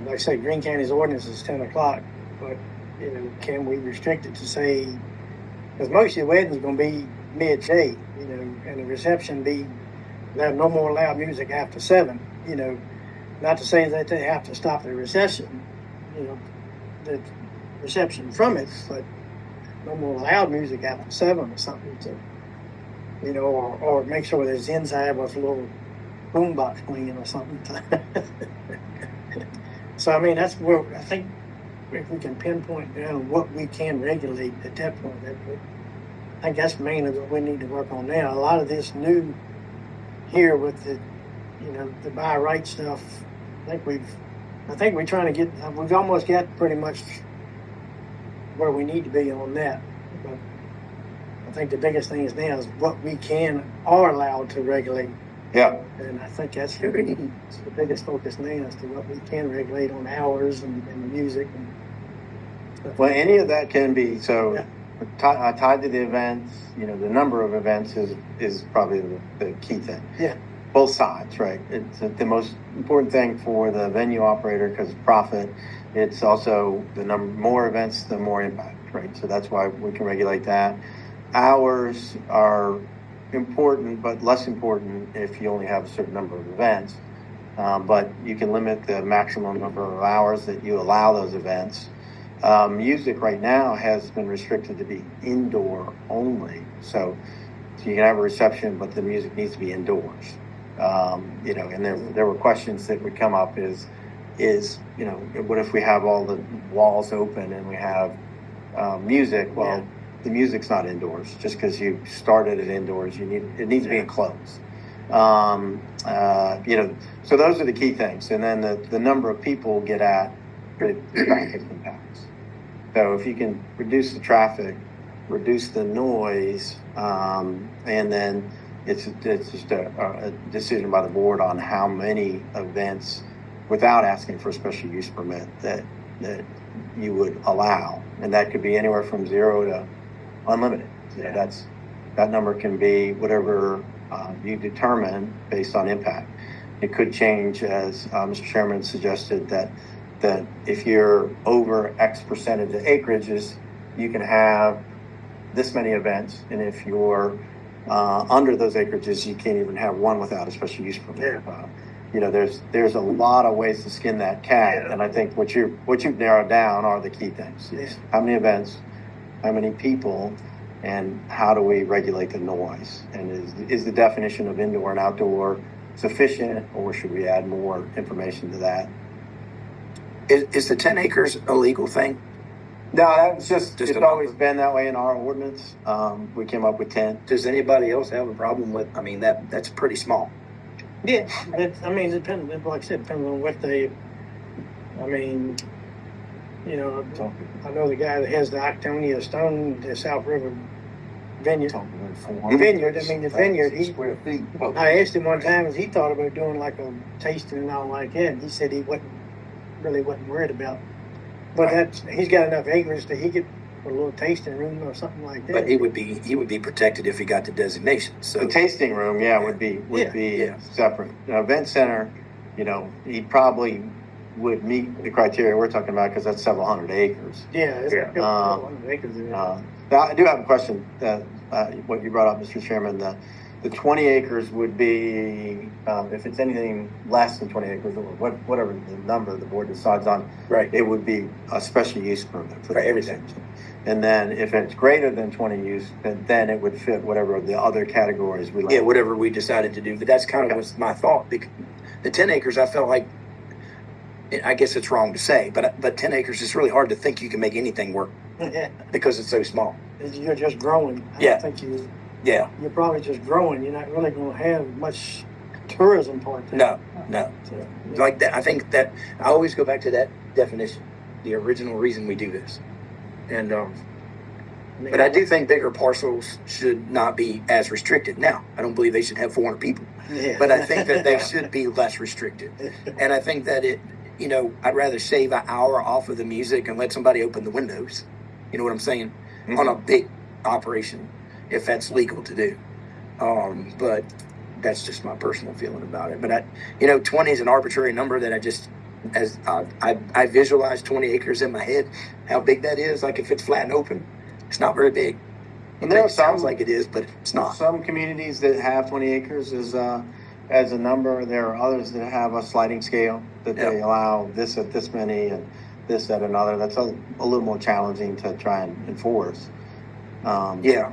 like I say, Greene County's ordinance is 10 o'clock, but, can we restrict it to say, because most of your weddings are going to be midday, and the reception be no more loud music after 7, not to say that they have to stop the reception, the reception from it, but no more loud music after 7 or something to, or make sure there's inside with a little boombox playing or something. So, I mean, that's where I think if we can pinpoint down what we can regulate at that point, I think that's mainly what we need to work on now. A lot of this new here with the, the buy right stuff, I think we're trying to we've almost got pretty much where we need to be on that. But I think the biggest thing is now is what we are allowed to regulate. Yeah. And I think that's the biggest focus now as to what we can regulate on hours and music and stuff. Well, any of that can be, tied to the events, the number of events is probably the key thing. Yeah. Both sides, right? It's the most important thing for the venue operator because of profit. It's also the more events, the more impact, right? So that's why we can regulate that. Hours are important, but less important if you only have a certain number of events. But you can limit the maximum number of hours that you allow those events. Music right now has been restricted to be indoor only. So you can have a reception, but the music needs to be indoors. And there were questions that would come up is, what if we have all the walls open and we have music? Well, the music's not indoors. Just because you started it indoors, it needs to be enclosed. So those are the key things. And then the number of people get at the traffic impacts. So if you can reduce the traffic, reduce the noise, and then it's just a decision by the board on how many events, without asking for a special use permit, that you would allow. And that could be anywhere from 0 to unlimited. That number can be whatever you determine based on impact. It could change, as Mr. Chairman suggested, that if you're over X percentage of acreages, you can have this many events, and if you're under those acreages, you can't even have one without a special use permit. You know, there's a lot of ways to skin that cat, and I think what you've narrowed down are the key things. It's how many events, how many people, and how do we regulate the noise? And is the definition of indoor and outdoor sufficient, or should we add more information to that? Is the 10 acres a legal thing? No, that's just Just it's a always number. been that way in our ordinance. We came up with 10. Does anybody else have a problem with, I mean, that's pretty small. Yeah, I mean, depends, like I said, depends on what they, I mean, you know, I know the guy that has the Octonia Stone, the South River Vineyard. Vineyard, I mean, the vineyard, Square feet. I asked him one time if he thought about doing like a tasting and all like that. And he said he really wasn't worried about. But he's got enough acres that he could put a little tasting room or something like that. But he would be protected if he got the designation. So The tasting room, would be Yeah. separate. The event center, you know, he probably would meet the criteria we're talking about because that's several hundred acres. Yeah, it's Yeah. a couple hundred acres in there. Now, I do have a question. What you brought up, Mr. Chairman, the 20 acres would be if it's anything less than 20 acres or whatever the number the board decides on. Right. It would be a special use permit for Right, everything. And then if it's greater than 20 use, then it would fit whatever the other categories we like. Yeah, whatever we decided to do. But that's kind of was my thought. Because the 10 acres, I felt like, I guess it's wrong to say, but 10 acres is really hard to think you can make anything work Yeah, because it's so small. you're just growing. I Yeah. don't think Yeah. you're probably just growing. You're not really going to have much tourism part there. No. So, Like that, I think that I always go back to that definition, the original reason we do this. And but I do think bigger parcels should not be as restricted. Now, I don't believe they should have 400 people, Yeah. but I think that they should be less restricted. And I think that I'd rather shave an hour off of the music and let somebody open the windows. You know what I'm saying? Mhm. On a big operation, if that's legal to do. But that's just my personal feeling about it. But 20 is an arbitrary number that I visualize 20 acres in my head, how big that is. Like if it's flat and open, it's not very big. And there are It sounds some- like it is, but it's not. Some communities that have 20 acres as a number. There are others that have a sliding scale that they allow this at this many and this at another. That's a little more challenging to try and enforce. Yeah.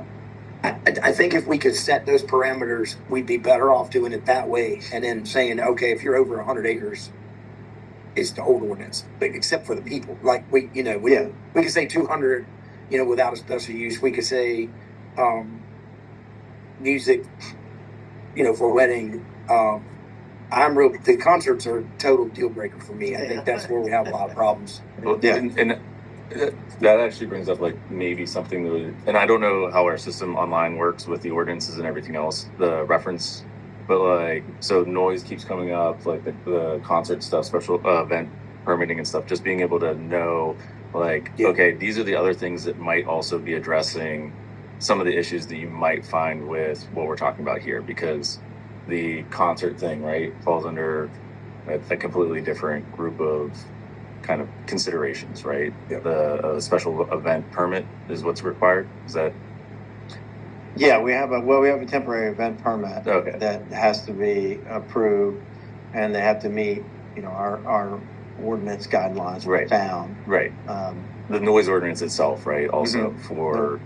I think if we could set those parameters, we'd be better off doing it that way and then saying, okay, if you're over 100 acres, it's the old ordinance, but except for the people. Like we could say 200, without a special use. We could say music, for wedding. The concerts are a total deal breaker for me. I think that's where we have a lot of problems. Well, Yeah. and that actually brings up like maybe something that would, and I don't know how our system online works with the ordinances and everything else, the reference, but like, so noise keeps coming up, like the concert stuff, special event permitting and stuff, just being able to know like, okay, these are the other things that might also be addressing some of the issues that you might find with what we're talking about here, because the concert thing, right, falls under a completely different group of kind of considerations, right? The special event permit is what's required. Is that? Yeah, we have a temporary event permit Okay. that has to be approved, and they have to meet, our ordinance guidelines for Right. town. Right. The noise ordinance itself, right? Also Mhm. for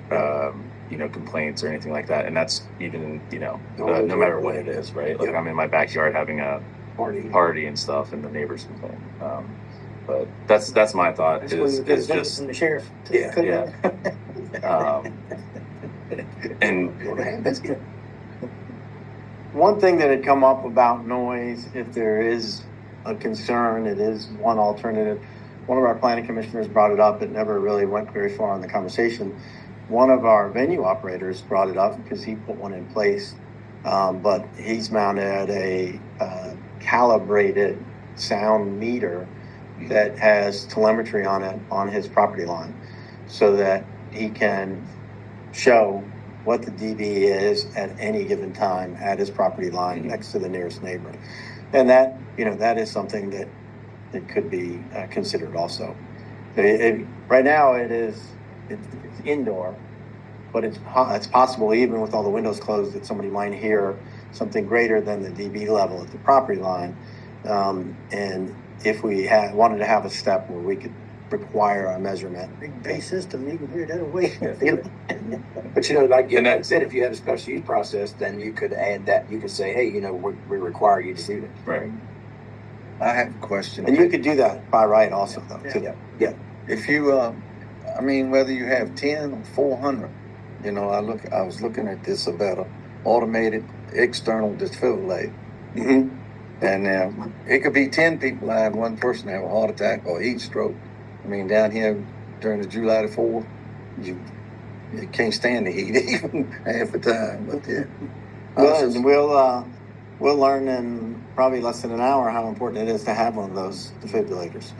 complaints or anything like that, and that's even no matter what it is, right? Like I'm in my backyard having a party and stuff, and the neighbors complain. But that's my thought. That's where you get Is a visit just from the sheriff. Yeah. And That's good. One thing that had come up about noise, if there is a concern, it is one alternative. One of our planning commissioners brought it up. It never really went very far in the conversation. One of our venue operators brought it up because he put one in place, but he's mounted a calibrated sound meter that has telemetry on it on his property line, so that he can show what the dB is at any given time at his property line next to the nearest neighbor. And that is something that could be considered also. Right now it is it's indoor, but it's possible, even with all the windows closed, that somebody might hear something greater than the dB level at the property line. And if we wanted to have a step where we could require a measurement. Big bass system, you can hear that away. But you know, like you said, if you had a special use process, then you could add that. You could say, hey, you know, we require you to do that. Right. I have a question. And you could do that by right also, though, too. Yeah. If you, I mean, whether you have 10 or 400, you know, I was looking at this about a automated external defibrillator. Mm-hmm. And it could be 10 people. I had one person have a heart attack or heat stroke. I mean, down here during the July the 4th, you can't stand the heat even half the time. But yeah, We'll learn in probably less than an hour how important it is to have one of those defibrillators.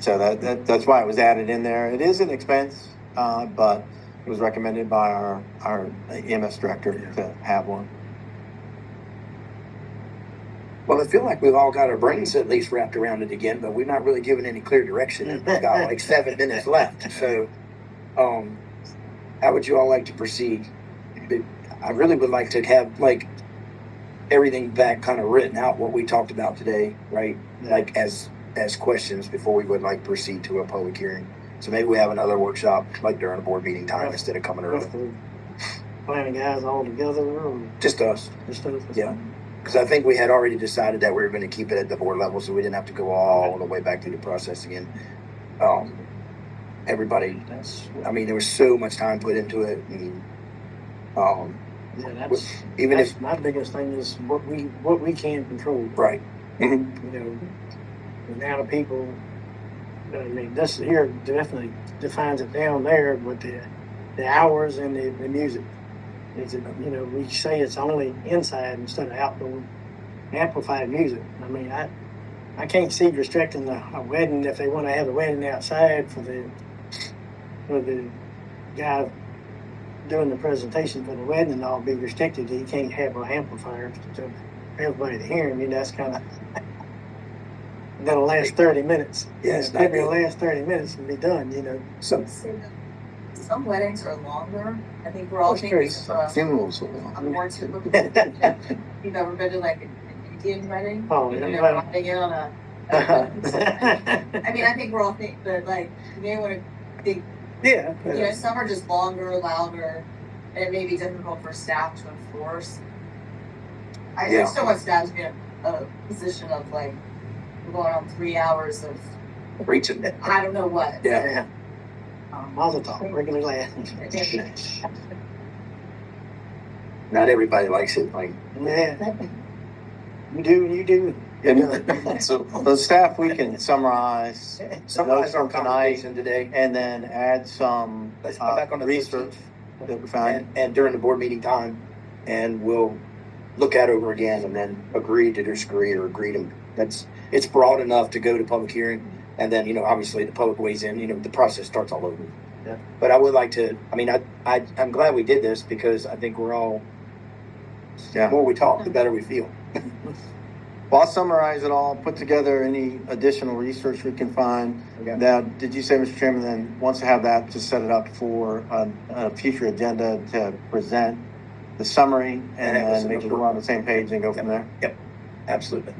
So that's why it was added in there. It is an expense, but it was recommended by our EMS director to have one. Well, I feel like we've all got our brains at least wrapped around it again, but we're not really given any clear direction. And we've got like 7 minutes left. So, how would you all like to proceed? I really would like to have like everything back kind of written out, what we talked about today, right? Like as questions before we would like proceed to a public hearing. So maybe we have another workshop like during a board meeting time instead of coming early. Planning guys all together or Just us. just us? Yeah. Because I think we had already decided that we were going to keep it at the board level, so we didn't have to go all the way back through the process again. Everybody, I mean, there was so much time put into it. And, Yeah, if my biggest thing is what we can control. right, Mm-hmm. You know, the amount of people. I mean, this here definitely defines it down there, but the hours and the music. Is it, you know, we say it's only inside instead of outdoor amplified music. I mean, I can't see restricting a wedding if they want to have the wedding outside for the guy doing the presentation for the wedding and all be restricted. He can't have an amplifier to everybody to hear him. I mean, that's kind of that'll last 30 minutes. Yeah, it's not maybe good. it'll last 30 minutes and be done. You know. Some weddings are longer. I think we're all That's true. thinking funerals. I'm more typical. You've ever been to like an Indian wedding? Oh, You yeah. know, riding in on a. I mean, I think we're all thinking, but like, you may want to think, Yeah. you know, some are just longer, louder, and it may be difficult for staff to enforce. I just don't want staff to be in a position of like, we're going on 3 hours of, reaching it. I don't know what. Yeah. Mazel tov, regular last. Not everybody likes it. Like, Yeah. You do. And so the staff, we can summarize summarize our notes from conversation today, and then add some let's come back on the research that we found. and during the board meeting time, and we'll look at it over again and then agree to disagree or agree to. It's broad enough to go to public hearing, and then, you know, obviously the public weighs in. You know, the process starts all over. Yeah. But I would like to. I mean, I'm glad we did this because I think we're all. Yeah. The more we talk, the better we feel. Well, I'll summarize it all, put together any additional research we can find. Okay. Now, did you say, Mr. Chairman, then once I have that, to set it up for a future agenda to present the summary and have us then make in sure the we're on the same page and go from there? Yep. Absolutely.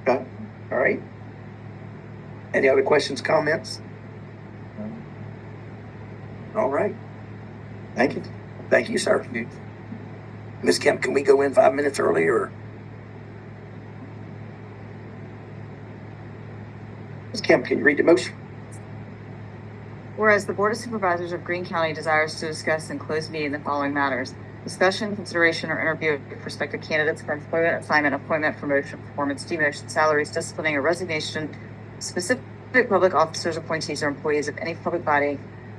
Okay. All right. Any other questions, comments? All right. Thank you. Thank you, sir. Ms. Kemp, can we go in 5 minutes early or? Ms. Kemp, can you read the motion? Whereas the Board of Supervisors of Greene County desires to discuss in closed meeting the following matters: discussion, consideration, or interview of prospective candidates for employment, assignment, appointment, promotion, performance, demotion, salaries, disciplining, or resignation, specific public officers, appointees, or employees of any public body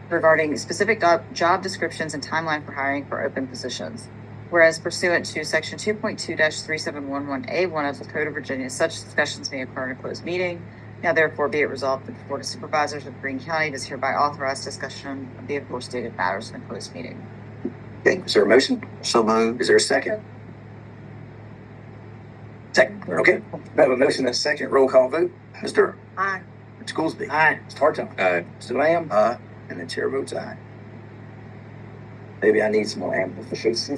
regarding specific job descriptions and timeline for hiring for open positions. Whereas pursuant to Section 2.2-3711A1 of the Code of Virginia, such discussions may occur in a closed meeting. Now therefore be it resolved that the Board of Supervisors of Greene County does hereby authorize discussion of the aforestated matters in a closed meeting. Okay, is there a motion? So moved. Is there a second? Second, okay. We have a motion and a second. Roll call vote. Mr. Aye. Mr. Goolsby. Aye. Mr. Hartung. Aye. Mr. Lamb. Aye. And the chair votes aye. Maybe I need some more amplification.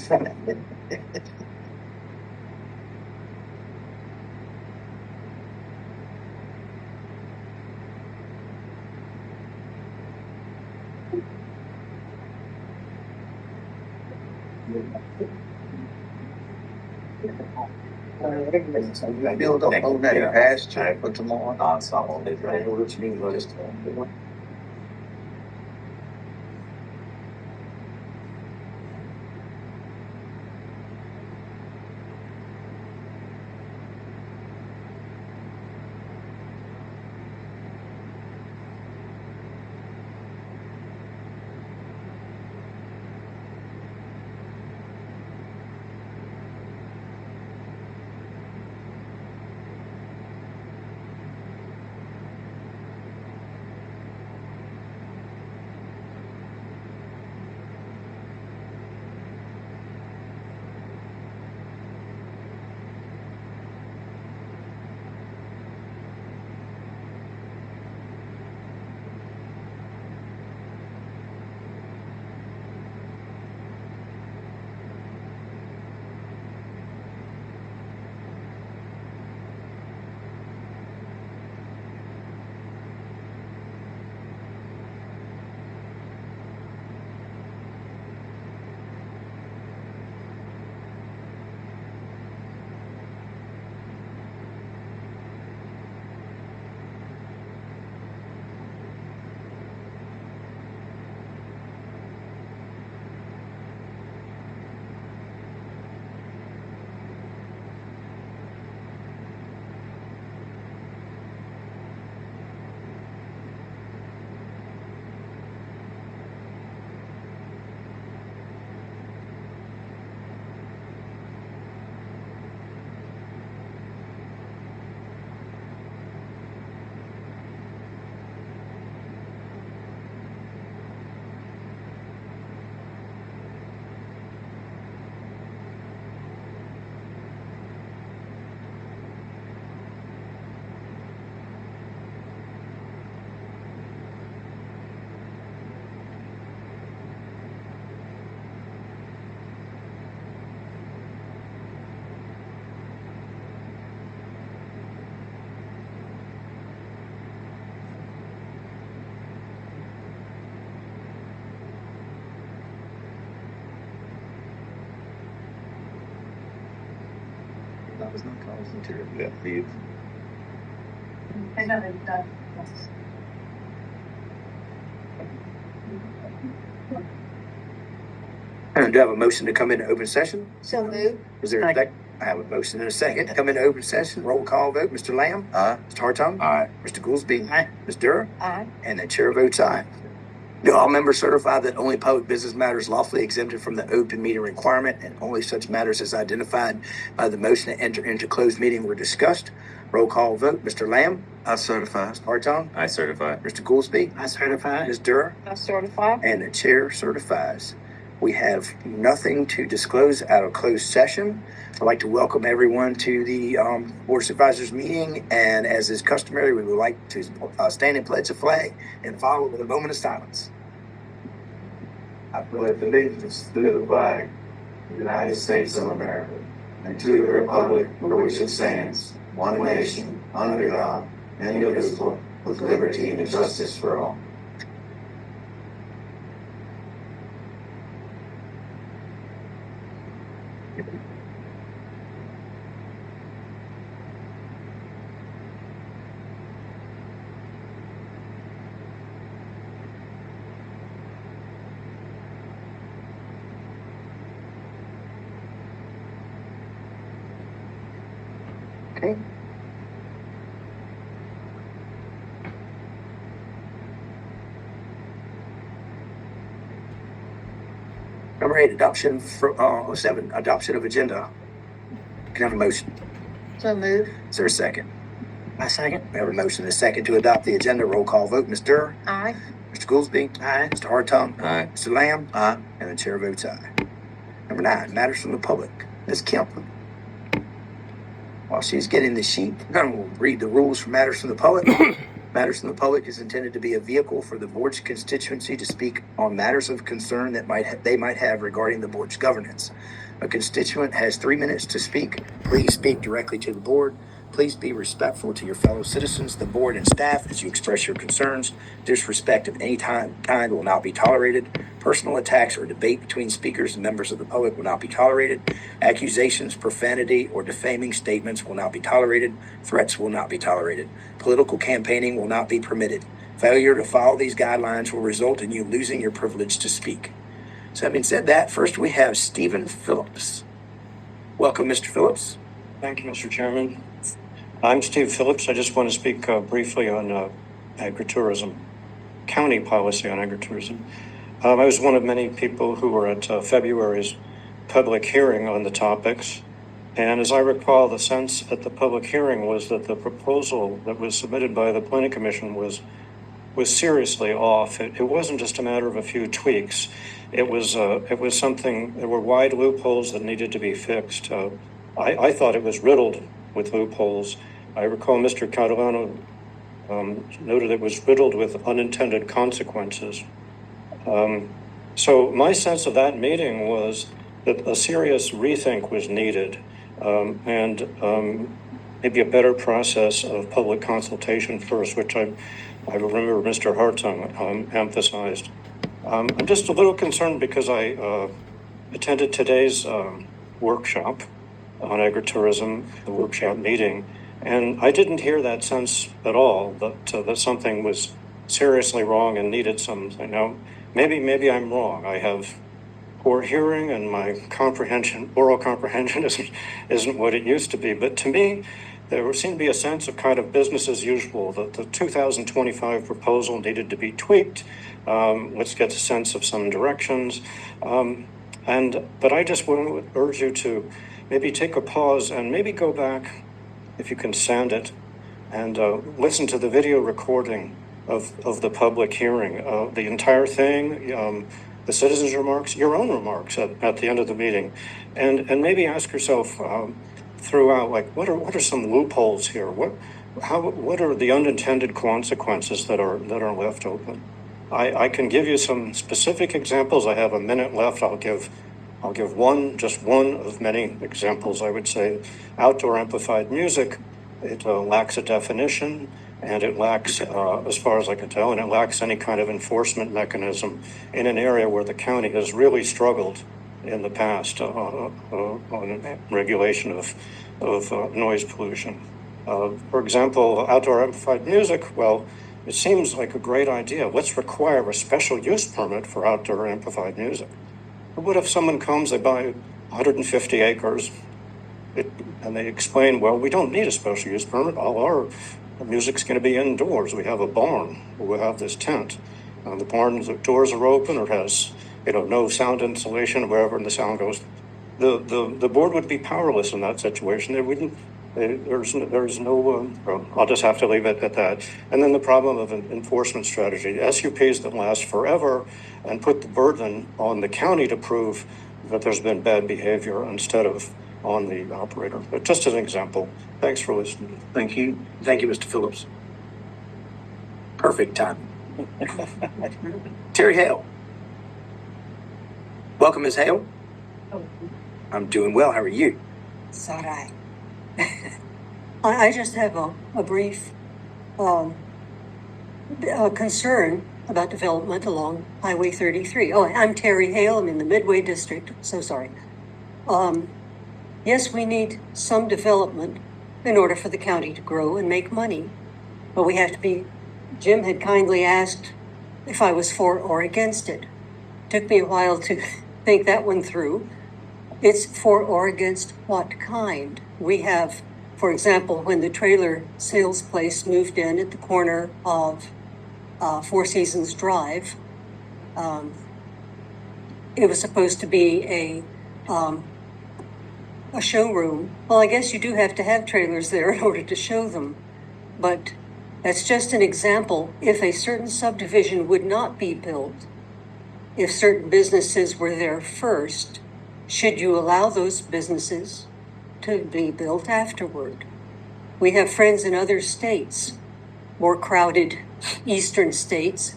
Build up on that pasture for tomorrow. Nonstop all day, right? Which means just. That was not college material. Yeah, leave. I got it done. And do I have a motion to come into open session? So move. Is there a second? I have a motion and a second to come into open session. Roll call vote. Mr. Lamb? Aye. Mr. Hartung? Aye. Mr. Goolsby? Aye. Ms. Durr? Aye. And the chair votes aye. Do all members certify that only public business matters lawfully exempted from the open meeting requirement and only such matters as identified by the motion to enter into closed meeting were discussed? Roll call vote. Mr. Lamb? I certify. Mr. Hartung? I certify. Mr. Goolsby? I certify. Ms. Durr? I certify. And the chair certifies. We have nothing to disclose out of closed session. I'd like to welcome everyone to the Board of Supervisors meeting. And as is customary, we would like to stand and pledge the flag and follow with a moment of silence. I pledge allegiance to the flag of the United States of America and to the republic for which it stands, one nation, under God, indivisible, with liberty and justice for all. Okay. Number 8, adoption for 7, adoption of agenda. Can I have a motion? So move. Is there a second? I second. We have a motion and a second to adopt the agenda. Roll call vote. Ms. Durr? Aye. Mr. Goolsby? Aye. Mr. Hartung? Aye. Mr. Lamb? Aye. And the chair votes aye. Number 9, matters from the public. Ms. Kemp. While she's getting the sheet, I'm going to read the rules for matters from the public. Matters from the public is intended to be a vehicle for the board's constituency to speak on matters of concern that they might have regarding the board's governance. A constituent has 3 minutes to speak. Please speak directly to the board. Please be respectful to your fellow citizens, the board, and staff as you express your concerns. Disrespect of any kind will not be tolerated. Personal attacks or debate between speakers and members of the public will not be tolerated. Accusations, profanity, or defaming statements will not be tolerated. Threats will not be tolerated. Political campaigning will not be permitted. Failure to follow these guidelines will result in you losing your privilege to speak. So having said that, first we have Stephen Phillips. Welcome, Mr. Phillips. Thank you, Mr. Chairman. I'm Steve Phillips. I just want to speak briefly on agritourism, county policy on agritourism. I was one of many people who were at February's public hearing on the topics. And as I recall, the sense at the public hearing was that the proposal that was submitted by the Planning Commission was seriously off. It wasn't just a matter of a few tweaks. It was something, there were wide loopholes that needed to be fixed. I thought it was riddled with loopholes. I recall Mr. Catalano noted it was riddled with unintended consequences. So my sense of that meeting was that a serious rethink was needed, and maybe a better process of public consultation first, which I remember Mr. Hartung emphasized. I'm just a little concerned because I attended today's workshop on agritourism, the workshop meeting, and I didn't hear that sense at all that something was seriously wrong and needed something. Now, maybe I'm wrong. I have poor hearing and my oral comprehension isn't what it used to be. But to me, there seemed to be a sense of kind of business as usual, that the 2025 proposal needed to be tweaked. Let's get a sense of some directions. But I just would urge you to maybe take a pause and maybe go back, if you can stand it, and listen to the video recording of the public hearing, the entire thing, the citizens' remarks, your own remarks at the end of the meeting, and maybe ask yourself throughout, like, what are some loopholes here? What are the unintended consequences that are left open? I can give you some specific examples. I have a minute left. I'll give just one of many examples. I would say outdoor amplified music, it lacks a definition, and it lacks, as far as I can tell, and it lacks any kind of enforcement mechanism in an area where the county has really struggled in the past on regulation of noise pollution. For example, outdoor amplified music, well, it seems like a great idea. Let's require a special use permit for outdoor amplified music. But what if someone comes, they buy 150 acres, and they explain, well, we don't need a special use permit. All our music's going to be indoors. We have a barn. We'll have this tent. The barn, the doors are open, or has, no sound insulation, wherever the sound goes. The board would be powerless in that situation. There's no. I'll just have to leave it at that. And then the problem of an enforcement strategy, SUPs that last forever, and put the burden on the county to prove that there's been bad behavior instead of on the operator. But just as an example. Thanks for listening. Thank you, Mr. Phillips. Perfect time. Terry Hale. Welcome, Ms. Hale. I'm doing well. How are you? It's all right. I just have a brief concern about development along Highway 33. Oh, I'm Terry Hale. I'm in the Midway District. So sorry. Yes, we need some development in order for the county to grow and make money. But we have to be, Jim had kindly asked if I was for or against it. Took me a while to think that one through. It's for or against what kind? We have, for example, when the trailer sales place moved in at the corner of Four Seasons Drive, it was supposed to be a showroom. Well, I guess you do have to have trailers there in order to show them. But that's just an example. If a certain subdivision would not be built, if certain businesses were there first, should you allow those businesses to be built afterward? We have friends in other states more crowded eastern states,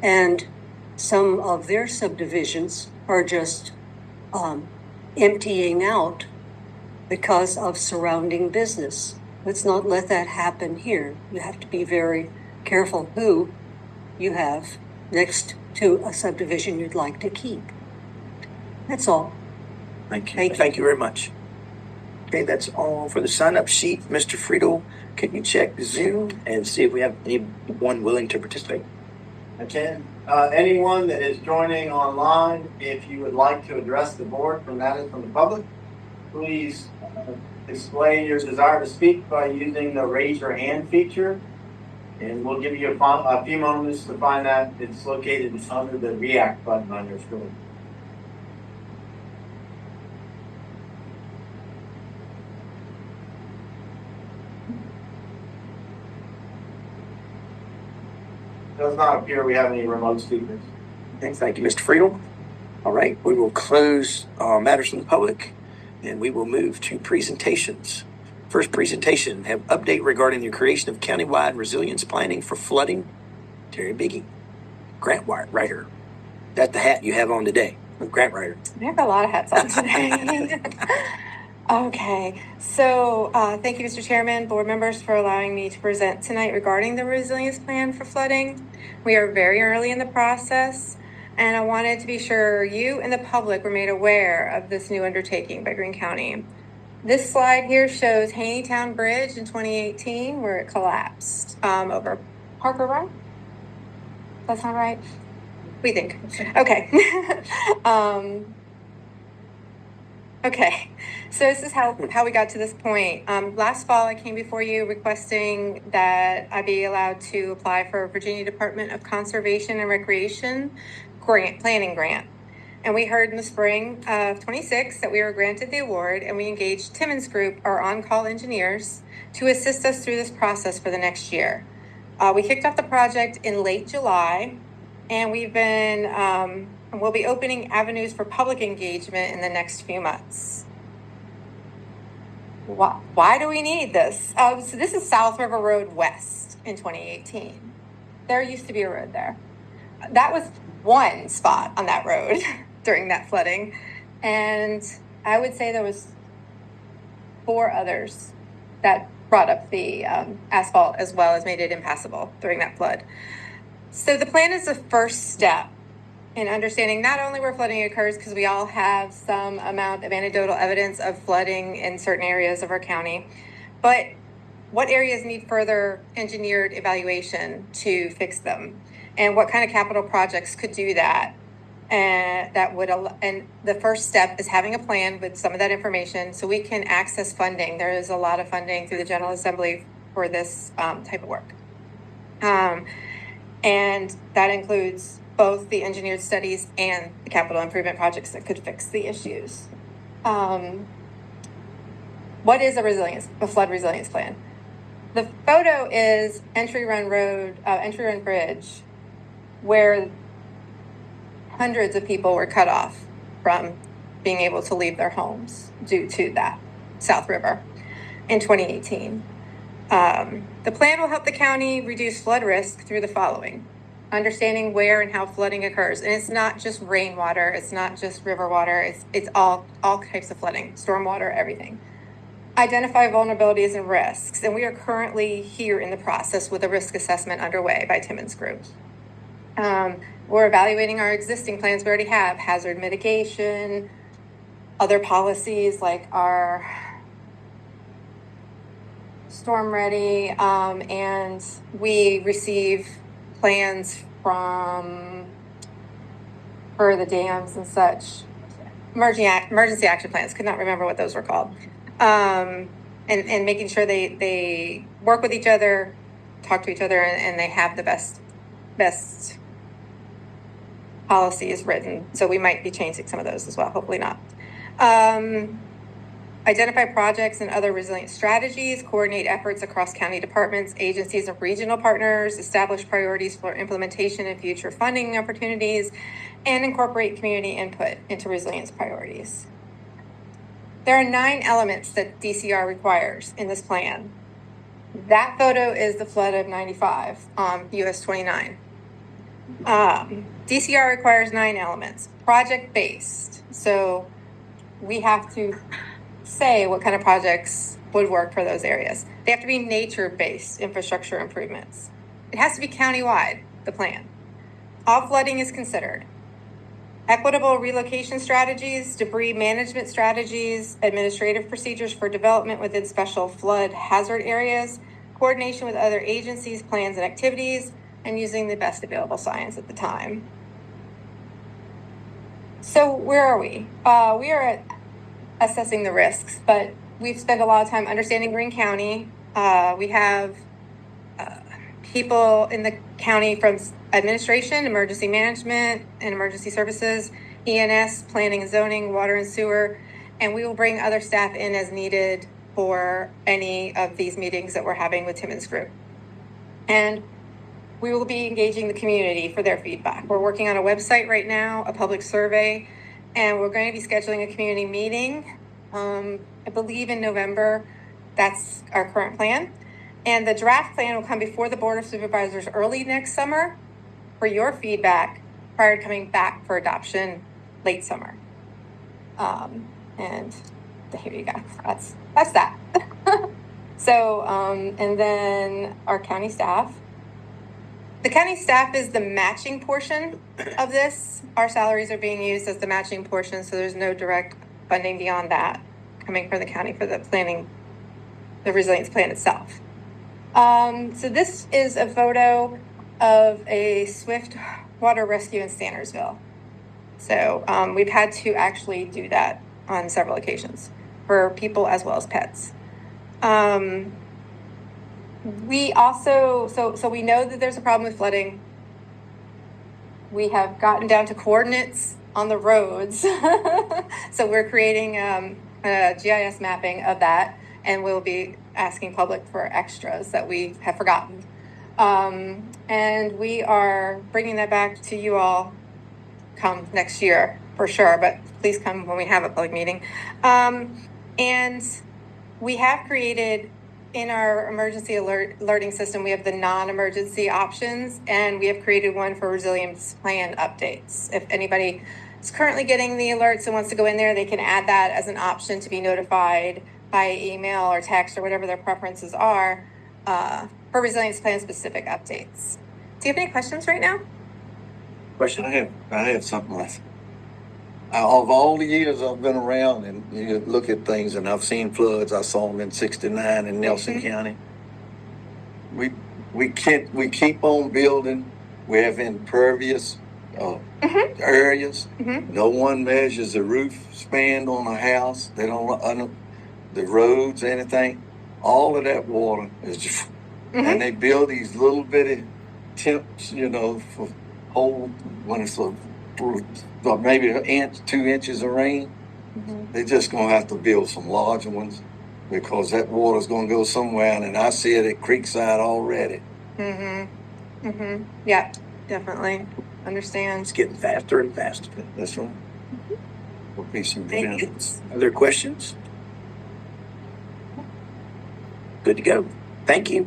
and some of their subdivisions are just emptying out because of surrounding business. Let's not let that happen here. You have to be very careful who you have next to a subdivision you'd like to keep. That's all. Thank you. Thank you. Thank you very much. Okay, that's all for the sign-up sheet. Mr. Friedel, can you check Zoom and see if we have anyone willing to participate? I can. Anyone that is joining online, if you would like to address the board from the public, please display your desire to speak by using the raise your hand feature. And we'll give you a few moments to find that. It's located under the react button on your screen. Does not appear we have any remote speakers. Okay, thank you, Mr. Friedel. All right, we will close matters from the public, and we will move to presentations. First presentation, have update regarding the creation of countywide resilience planning for flooding. Terry Biggie, grant writer. That's the hat you have on today, grant writer. I have a lot of hats on today. Okay, so thank you, Mr. Chairman, board members, for allowing me to present tonight regarding the resilience plan for flooding. We are very early in the process, and I wanted to be sure you and the public were made aware of this new undertaking by Greene County. This slide here shows Haneytown Bridge in 2018, where it collapsed over Parker Road. That's not right? We think. Okay. Okay, so this is how we got to this point. Last fall, I came before you requesting that I be allowed to apply for a Virginia Department of Conservation and Recreation planning grant. And we heard in the spring of 26 that we were granted the award, and we engaged Timmons Group, our on-call engineers, to assist us through this process for the next year. We kicked off the project in late July, and we've been we'll be opening avenues for public engagement in the next few months. Why do we need this? So this is South River Road West in 2018. There used to be a road there. That was one spot on that road during that flooding. And I would say there was 4 others that brought up the asphalt as well as made it impassable during that flood. So the plan is the first step in understanding not only where flooding occurs, because we all have some amount of anecdotal evidence of flooding in certain areas of our county, but what areas need further engineered evaluation to fix them, and what kind of capital projects could do that. And the first step is having a plan with some of that information so we can access funding. There is a lot of funding through the General Assembly for this type of work. And that includes both the engineered studies and the capital improvement projects that could fix the issues. What is a flood resilience plan? The photo is Entry Run Bridge, where hundreds of people were cut off from being able to leave their homes due to that South River in 2018. The plan will help the county reduce flood risk through the following: understanding where and how flooding occurs. And it's not just rainwater, it's not just river water, it's all types of flooding, stormwater, everything. Identify vulnerabilities and risks. And we are currently here in the process with a risk assessment underway by Timmons Group. We're evaluating our existing plans we already have, hazard mitigation, other policies like our Storm Ready, and we receive plans for the dams and such, emergency action plans. Could not remember what those were called. And making sure they work with each other, talk to each other, and they have the best policies written. So we might be changing some of those as well. Hopefully not. Identify projects and other resilient strategies, coordinate efforts across county departments, agencies, and regional partners, establish priorities for implementation and future funding opportunities, and incorporate community input into resilience priorities. There are 9 elements that DCR requires in this plan. That photo is the flood of 95 on US 29. DCR requires 9 elements, project-based. So we have to say what kind of projects would work for those areas. They have to be nature-based infrastructure improvements. It has to be countywide, the plan. All flooding is considered. Equitable relocation strategies, debris management strategies, administrative procedures for development within special flood hazard areas, coordination with other agencies, plans, and activities, and using the best available science at the time. So where are we? We are at assessing the risks, but we've spent a lot of time understanding Greene County. We have people in the county from administration, emergency management, and emergency services, ENS, planning and zoning, water and sewer, and we will bring other staff in as needed for any of these meetings that we're having with Timmons Group. And we will be engaging the community for their feedback. We're working on a website right now, a public survey, and we're going to be scheduling a community meeting, I believe in November. That's our current plan. And the draft plan will come before the Board of Supervisors early next summer for your feedback prior to coming back for adoption late summer. And here you go. That's that. So, and then our county staff. The county staff is the matching portion of this. Our salaries are being used as the matching portion, so there's no direct funding beyond that coming from the county for the planning, the resilience plan itself. So this is a photo of a swift water rescue in Sandersville. So we've had to actually do that on several occasions for people as well as pets. We also, so we know that there's a problem with flooding. We have gotten down to coordinates on the roads. So we're creating a GIS mapping of that, and we'll be asking public for extras that we have forgotten. And we are bringing that back to you all come next year for sure, but please come when we have a public meeting. And we have created in our emergency alerting system, we have the non-emergency options, and we have created one for resilience plan updates. If anybody is currently getting the alerts and wants to go in there, they can add that as an option to be notified by email or text or whatever their preferences are for resilience plan specific updates. Do you have any questions right now? Question? I have something like of all the years I've been around and you look at things, and I've seen floods. I saw them in '69 in Nelson County. We keep on building. We have impervious areas. No one measures the roof span on a house. They don't the roads, anything. All of that water is just, and they build these little bitty temps, for hold when it's maybe an inch, 2 inches of rain. They're just going to have to build some larger ones because that water's going to go somewhere. And I see it at Creekside already. Yeah, definitely. Understand. It's getting faster and faster. That's right. Will be some Thank you. benefits. Other questions? Good to go. Thank you.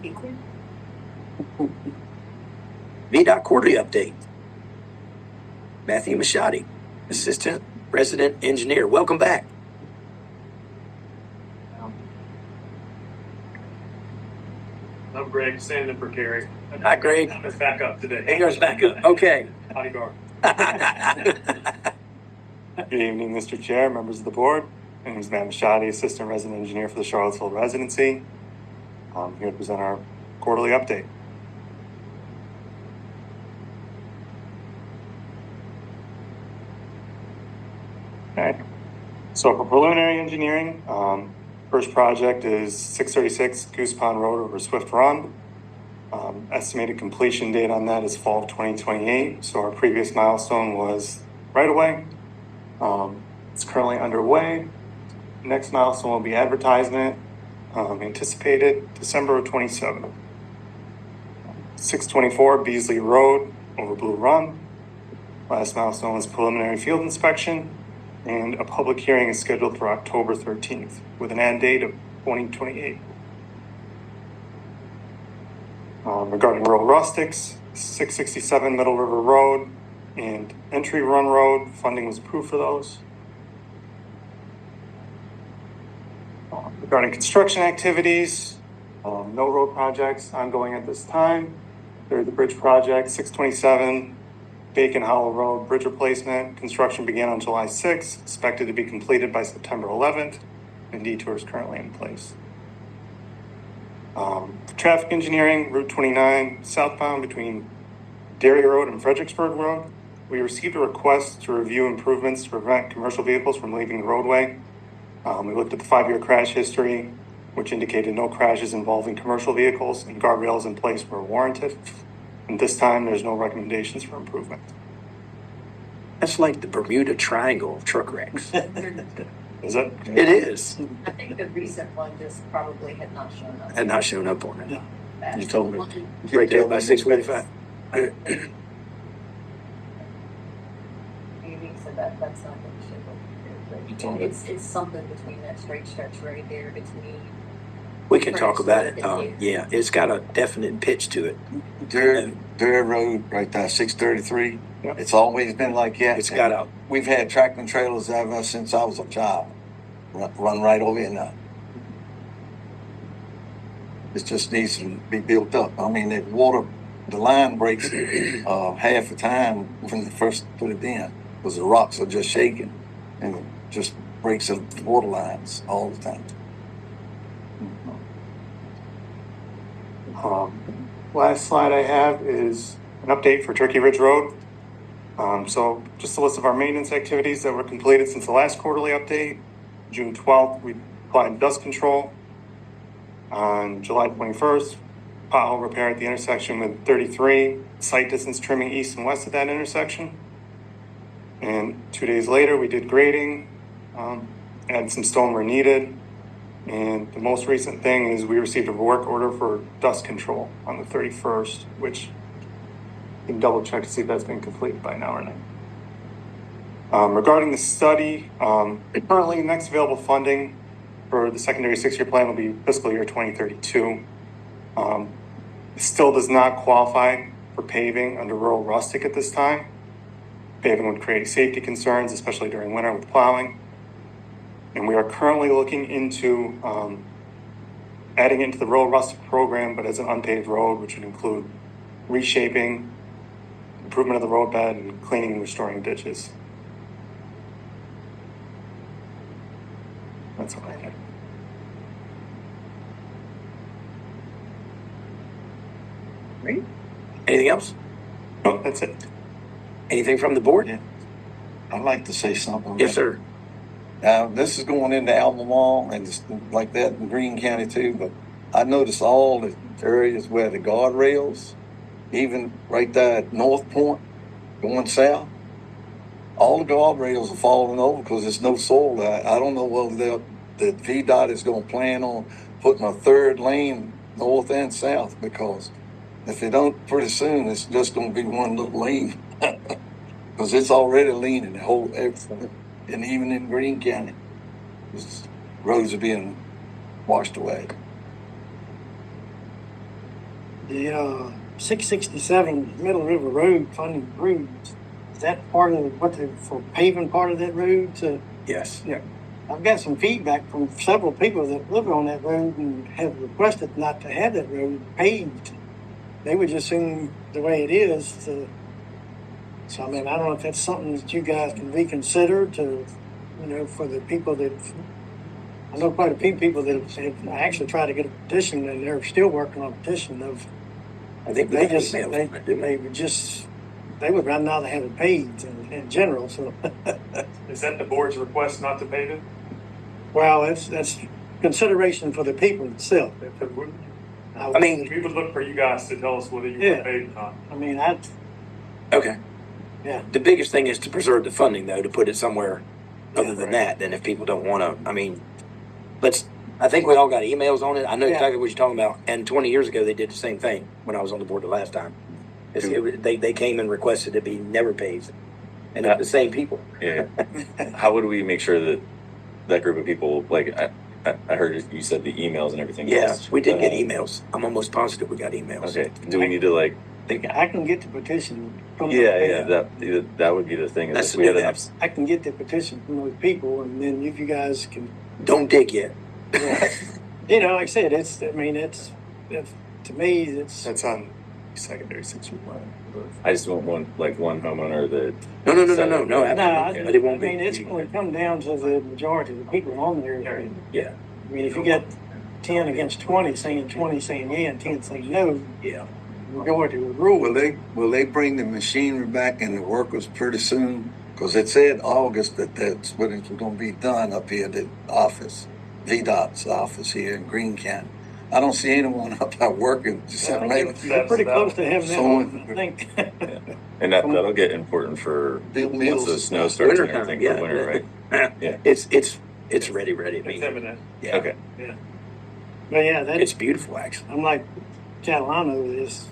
VDOT quarterly update. Matthew Machadi, Assistant Resident Engineer. Welcome back. I'm Greg, standing for Carrie. Hi, Greg. It's back up today. Hey, yours back up. Okay. Howdy, Gar. Good evening, Mr. Chair, members of the board. My name is Matt Machadi, Assistant Resident Engineer for the Charlottesville Residency. I'm here to present our quarterly update. Okay, so for preliminary engineering, first project is 636 Goose Pond Road over Swift Run. Estimated completion date on that is fall of 2028. So our previous milestone was right away. It's currently underway. Next milestone will be advertisement, anticipated December of 27. 624 Beasley Road over Blue Run. Last milestone is preliminary field inspection, and a public hearing is scheduled for October 13th with an end date of 2028. Regarding rural rustics, 667 Middle River Road and Entry Run Road, funding was approved for those. Regarding construction activities, no road projects ongoing at this time. There's the bridge project, 627 Bacon Hollow Road bridge replacement. Construction began on July 6th, expected to be completed by September 11th, and detour is currently in place. Traffic engineering, Route 29 southbound between Dairy Road and Fredericksburg Road. We received a request to review improvements to prevent commercial vehicles from leaving the roadway. We looked at the 5-year crash history, which indicated no crashes involving commercial vehicles, and guardrails in place were warranted. And this time, there's no recommendations for improvement. That's like the Bermuda Triangle of truck wrecks. Is it? It is. I think the recent one just probably had not shown up. Had not shown up on it. Fast. You told me. Right there by 645. Amy said that's not going to show You up. told me. It's something between that straight stretch right there between. We can talk about it. Yeah, it's got a definite pitch to it. Dirt Road right there, 633. Yep. It's always been like that. It's got a, We've had tractor and trailers ever since I was a child. Run right over here now. It just needs to be built up. I mean, the line breaks half the time when they first put it in, because the rocks are just shaking and it just breaks the water lines all the time. Last slide I have is an update for Turkey Ridge Road. So just a list of our maintenance activities that were completed since the last quarterly update. June 12th, we applied dust control. On July 21st, pothole repair at the intersection with 33, site distance trimming east and west of that intersection. And 2 days later, we did grading, added some stone where needed. And the most recent thing is we received a work order for dust control on the 31st, which you can double check to see if that's been completed by now or not. Regarding the study, currently next available funding for the secondary 6-year plan will be fiscal year 2032. It still does not qualify for paving under rural rustic at this time. Paving would create safety concerns, especially during winter with plowing. And we are currently looking into adding it into the rural rustic program, but as an unpaved road, which would include reshaping, improvement of the road bed, and cleaning and restoring ditches. That's all I have. Great. Anything else? No, that's it. Anything from the board? Yeah. I'd like to say something. Yes, sir. This is going into Albemarle and just like that in Greene County too, but I noticed all the areas where the guardrails, even right there at North Point, going south, all the guardrails are falling over because there's no soil there. I don't know whether the VDOT is going to plan on putting a third lane north and south, because if they don't pretty soon, it's just going to be one little lane because it's already leaning the whole everything. And even in Greene County, roads are being washed away. The 667 Middle River Road funding roads, is that part of for paving part of that road? Yes. Yeah. I've got some feedback from several people that live on that road and have requested not to have that road paved. They would just assume the way it is so I mean, I don't know if that's something that you guys can reconsider to, for the people that, I know quite a few people that have actually tried to get a petition and they're still working on a petition of, I think they would rather not have it paved in general, so. Is that the board's request not to pave it? Well, that's consideration for the people itself. I mean, We would look for you guys to tell us whether you Yeah. want to pave it or not. I mean, okay. Yeah. The biggest thing is to preserve the funding, though, to put it somewhere other than that. Then if people don't want to, I mean, I think we all got emails on it. I know exactly what you're talking about. And 20 years ago, they did the same thing when I was on the board the last time. They came and requested it be never paved. And the same people. Yeah. How would we make sure that that group of people, like, I heard you said the emails and everything Yeah, else. we did get emails. I'm almost positive we got emails. Okay. Do we need to like? I can get the petition from Yeah, the that would be the thing. Is That's if the we had new enough. apps. I can get the petition from those people, and then if you guys can, Don't dig yet. you know, like I said, it's. I mean, it's to me, it's. That's on secondary section plan. I just want one homeowner that. No. No, Absolutely. But it won't I mean, be. it's going to come down to the majority of the people on there. Yeah. I mean, if you get 10 against 20 saying yeah and 10 saying no, Yeah. majority would rule. Will they bring the machinery back and the workers pretty soon? Because it said August that's when it was going to be done up here at the office, VDOT's office here in Greene County. I don't see anyone up there working. They're pretty close to having that one, I think. And that'll get important for Big once meals. the snow starts and Winter time, everything for winter, right? Yeah. It's ready. I It's mean, imminent. yeah. Okay. But yeah, It's beautiful, actually. I'm like Catalano is,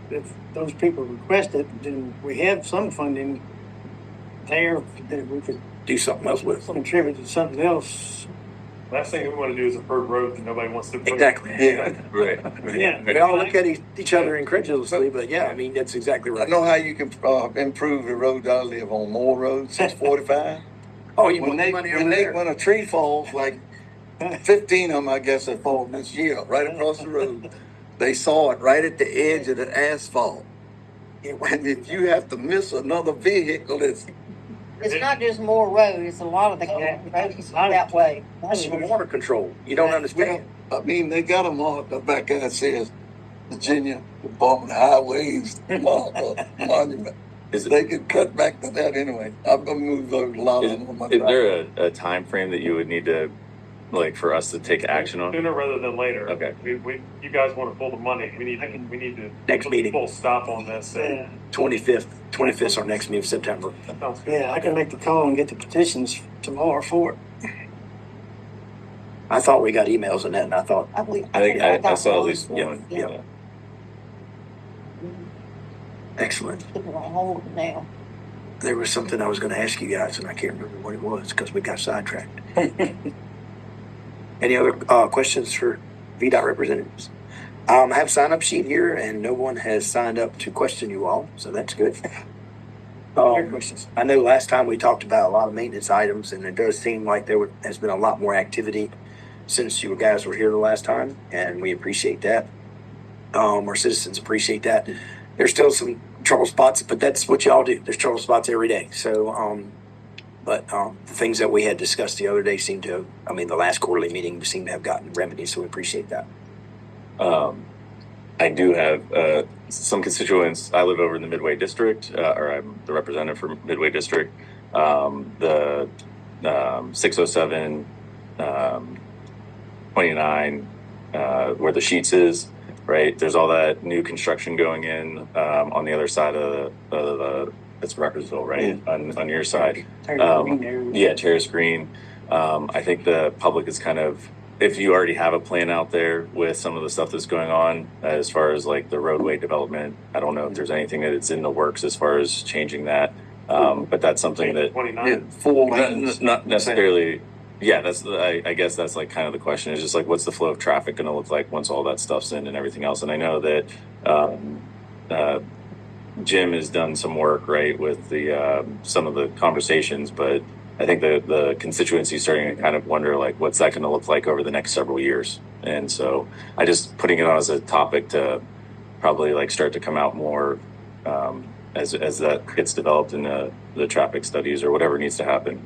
if those people request it, then we have some funding there that we could Do something else with. contribute to something else. Last thing we want to do is approve road that nobody wants to approve. Exactly. Yeah. Right. Yeah. We all look at each other incredulously, but yeah, I mean, that's exactly I right. know how you can improve the road I live on, Moore Road, 645. Oh, you When put they money over there. when a tree falls, like 15 of them, I guess, have fallen this year, right across the road. They saw it right at the edge of the asphalt. And if you have to miss another vehicle, It's not just more road, it's a lot of the roads that way. That's for water control. You don't understand. I mean, they got a mark up back there that says Virginia Department of Highways monument. They could cut back to that anyway. I've moved a lot of them on my Is drive. there a time frame that you would need to, like, for us to take action on? Sooner rather than later. Okay. You guys want to pull the money. We need to Next meeting. full stop on this. Yeah, 25th is our next meeting of September. That sounds good. yeah, I can make the call and get the petitions tomorrow for it. I thought we got emails on that, and I thought, I think I saw at least yeah, one. yeah. Excellent. Keep it on hold now. There was something I was going to ask you guys, and I can't remember what it was because we got sidetracked. Any other questions for VDOT representatives? I have a sign-up sheet here, and no one has signed up to question you all, so that's good. Questions? I know last time we talked about a lot of maintenance items, and it does seem like has been a lot more activity since you guys were here the last time, and we appreciate that. Our citizens appreciate that. There's still some trouble spots, but that's what y'all do. There's trouble spots every day. So, but the things that we had discussed the other day the last quarterly meeting seemed to have gotten remedies, so we appreciate that. I do have some constituents. I live over in the Midway District, or I'm the representative for Midway District. The 607, 29, where the Sheets is, right? There's all that new construction going in on the other side of the it's Ruckersville, right? On your side. Yeah, Terrace Green. I think the public is kind of, if you already have a plan out there with some of the stuff that's going on as far as like the roadway development, I don't know if there's anything that it's in the works as far as changing that. But that's something that 29. Full lanes. not necessarily. Yeah, I guess that's like kind of the question is just like, what's the flow of traffic going to look like once all that stuff's in and everything else? And I know that Jim has done some work, right, with the some of the conversations, but I think the constituency is starting to kind of wonder, like, what's that going to look like over the next several years? And so I just putting it on as a topic to probably like start to come out more as that gets developed in the traffic studies or whatever needs to happen.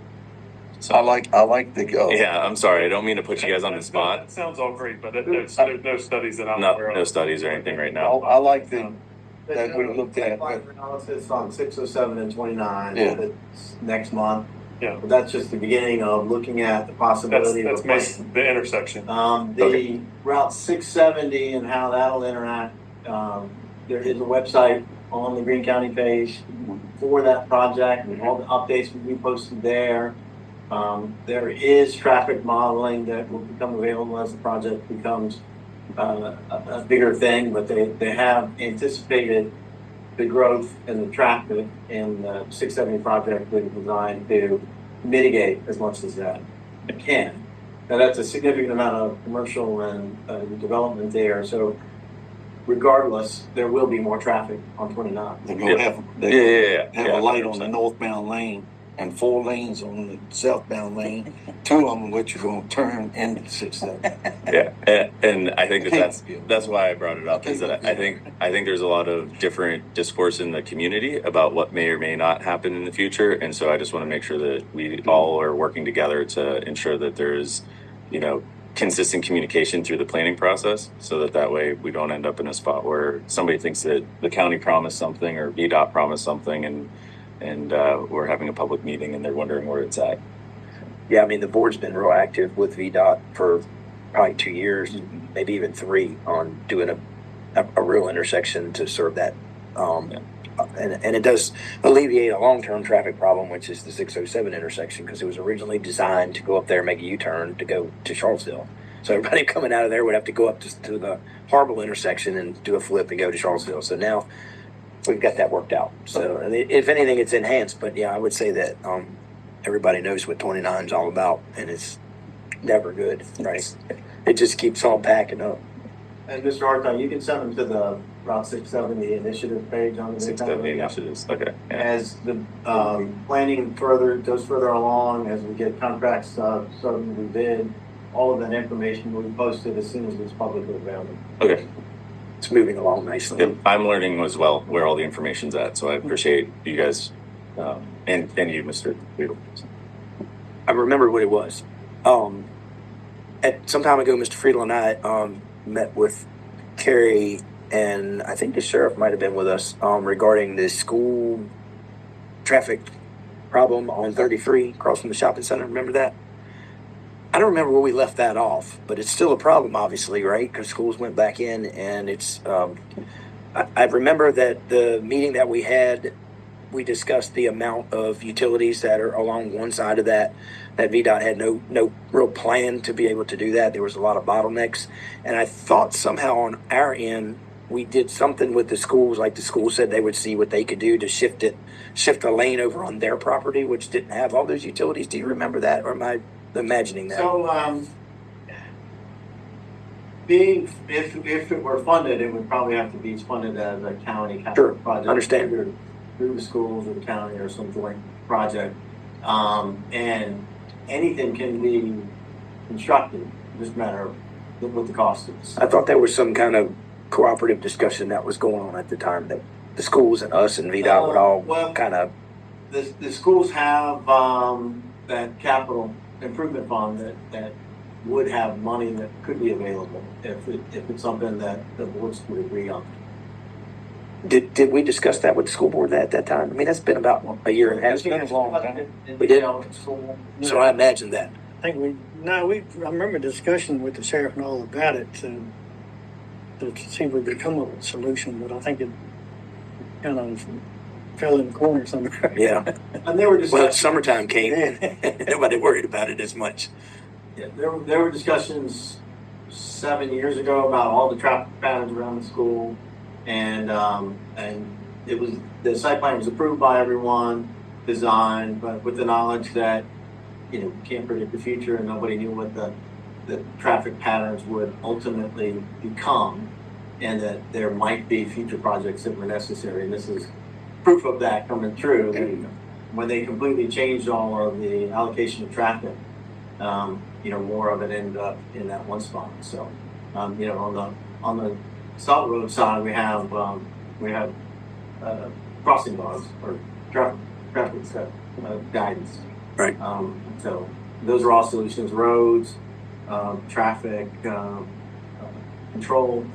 So I like the go. yeah, I'm sorry. I don't mean to put you guys on the spot. That sounds all great, but there's no studies that I'm aware of. No studies or anything right now. I like that we looked at. Analysis on 607 and 29. Yeah. That's next month. Yeah. But that's just the beginning of looking at the possibility That's of the intersection. the Route 670 and how that'll interact. There is a website on the Greene County page for that project, and all the updates will be posted there. There is traffic modeling that will become available as the project becomes a bigger thing, but they have anticipated the growth in the traffic in the 670 project that is designed to mitigate as much as that it can. And that's a significant amount of commercial and development there. So regardless, there will be more traffic on 29. They're gonna have, have a light on the northbound lane and 4 lanes on the southbound lane. 2 of them which are gonna turn into 670. Yeah, and I think that's why I brought it up, is that I think there's a lot of different discourse in the community about what may or may not happen in the future, and so I just want to make sure that we all are working together to ensure that there's, you know, consistent communication through the planning process, so that way we don't end up in a spot where somebody thinks that the county promised something or VDOT promised something, and we're having a public meeting and they're wondering where it's at. Yeah, I mean, the board's been real active with VDOT for probably 2 years, maybe even 3, on doing a real intersection to serve that. And it does alleviate a long-term traffic problem, which is the 607 intersection, because it was originally designed to go up there and make a U-turn to go to Charlottesville. So everybody coming out of there would have to go up to the Harville intersection and do a flip and go to Charlottesville. So now we've got that worked out. So if anything, it's enhanced. But yeah, I would say that everybody knows what 29 is all about, and it's never good, right? It just keeps on packing up. And Mr. Harton, you can send them to the Route 670 initiative page on the 670 initiatives. Okay. Yeah. As the planning goes further along, as we get contracts starting to be bid, all of that information will be posted as soon as it's publicly available. Okay. It's moving along nicely. Yep. I'm learning as well where all the information's at, so I appreciate you guys and you, Mr. Weedle. I remember what it was. At some time ago, Mr. Friedel and I met with Carrie, and I think the sheriff might have been with us regarding the school traffic problem on 33 across from the shopping center. Remember that? I don't remember where we left that off, but it's still a problem, obviously, right? Because schools went back in, and it's. I remember that the meeting that we had, we discussed the amount of utilities that are along one side of that. That VDOT had no real plan to be able to do that. There was a lot of bottlenecks, and I thought somehow on our end we did something with the schools. Like the school said they would see what they could do to shift a lane over on their property, which didn't have all those utilities. Do you remember that, or am I imagining that? So, if it were funded, it would probably have to be funded as a county capital project. Understand. Either through the schools or the county or some joint project. And anything can be constructed, just a matter of what the cost is. I thought there was some kind of cooperative discussion that was going on at the time, that the schools and us and VDOT would all kind of. The schools have that capital improvement fund that would have money that could be available if it's something that the boards would agree on. Did we discuss that with the school board at that time? I mean, that's been about a year and a half. It's been a long time. We did. So I imagine that. I think I remember discussion with the sheriff and all about it to see if we could come up with a solution, but I think it kind of fell in the corner somewhere. Yeah. And there were discussions. Well, summertime came in. Nobody worried about it as much. Yeah, there were discussions 7 years ago about all the traffic patterns around the school, and it was, the site plan was approved by everyone, designed, but with the knowledge that, you know, you can't predict the future, and nobody knew what the traffic patterns would ultimately become, and that there might be future projects that were necessary. And this is proof of that coming through. When they completely changed all of the allocation of traffic, you know, more of it ended up in that one spot. So, you know, on the Salt Road side, we have crossing laws or traffic guidance. Right. So those are all solutions: roads, traffic control.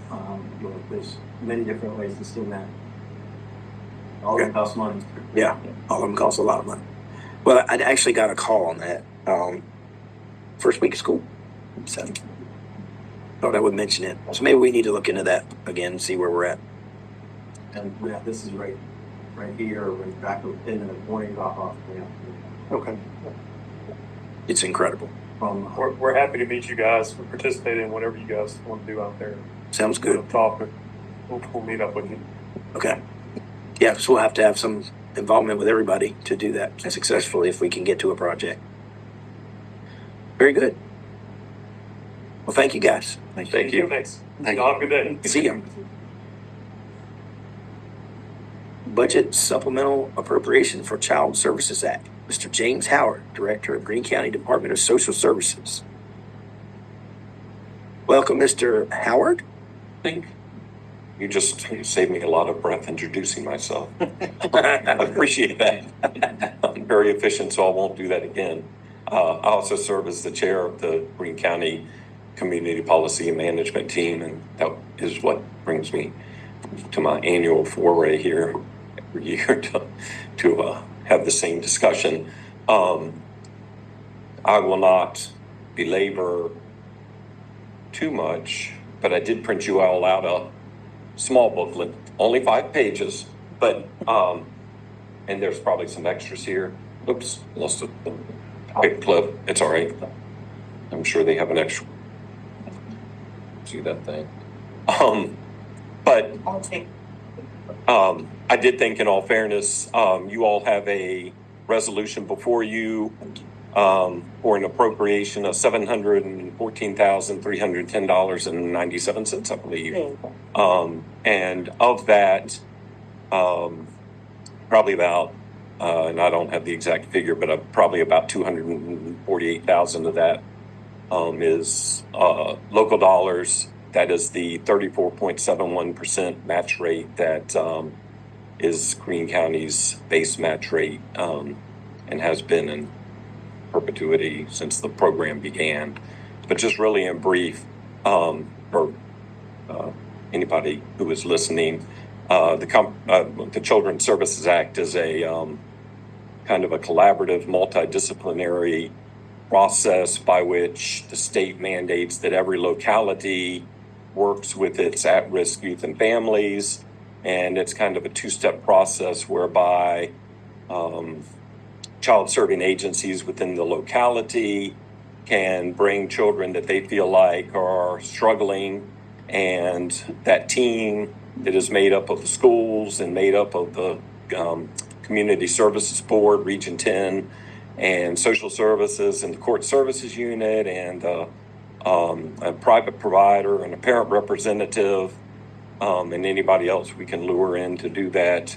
You know, there's many different ways to skin that. All of them cost money. Yeah, all of them cost a lot of money. Well, I actually got a call on that first week of school. So thought I would mention it. So maybe we need to look into that again and see where we're at. And yeah, this is right here, right back in the morning drop off. Yeah. Okay. It's incredible. We're happy to meet you guys for participating in whatever you guys want to do out there. Sounds good. We'll meet up with you. Okay. Yeah, so we'll have to have some involvement with everybody to do that successfully if we can get to a project. Very good. Well, thank you, guys. Thank you. Thanks. Thank Y'all have a good day. See you. Budget Supplemental Appropriation for Child Services Act. Mr. James Howard, Director of Greene County Department of Social Services. Welcome, Mr. Howard. Think you just saved me a lot of breath introducing myself. I appreciate that. I'm very efficient, so I won't do that again. I also serve as the chair of the Greene County Community Policy and Management Team, and that is what brings me to my annual foray here every year to have the same discussion. I will not belabor too much, but I did print you all out a small booklet, only 5 pages, but and there's probably some extras here. Oops, lost the paper clip. It's all right. I'm sure they have an extra. See that thing? But I'll take. I did think, in all fairness, you all have a resolution before you for an appropriation of $714,310.97, I believe. And of that, probably about, and I don't have the exact figure, but probably about 248,000 of that is local dollars. That is the 34.71% match rate that is Greene County's base match rate and has been in perpetuity since the program began. But just really in brief, for anybody who is listening, the Children's Services Act is a kind of a collaborative, multidisciplinary process by which the state mandates that every locality works with its at-risk youth and families, and it's kind of a 2-step process whereby child-serving agencies within the locality can bring children that they feel like are struggling, and that team that is made up of the schools and made up of the Community Services Board, Region 10, and Social Services and the Court Services Unit, and a private provider and a parent representative, and anybody else we can lure in to do that.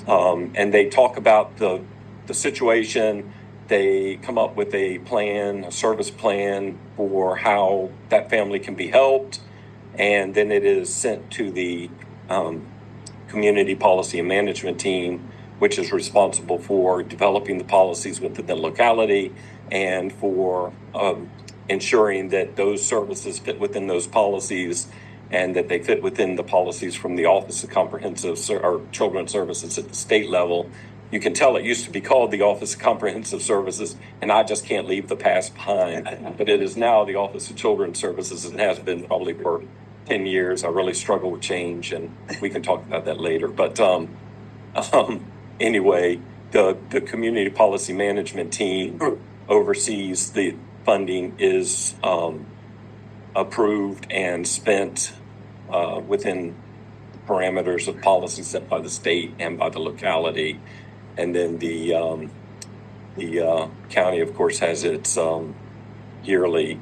And they talk about the situation. They come up with a plan, a service plan for how that family can be helped. And then it is sent to the Community Policy and Management Team, which is responsible for developing the policies within the locality and for ensuring that those services fit within those policies and that they fit within the policies from the Office of Comprehensive or Children's Services at the state level. You can tell it used to be called the Office of Comprehensive Services, and I just can't leave the past behind. But it is now the Office of Children's Services and has been probably for 10 years. I really struggle with change, and we can talk about that later. But anyway, the Community Policy Management Team oversees the funding is approved and spent within parameters of policy set by the state and by the locality. And then the county, of course, has its yearly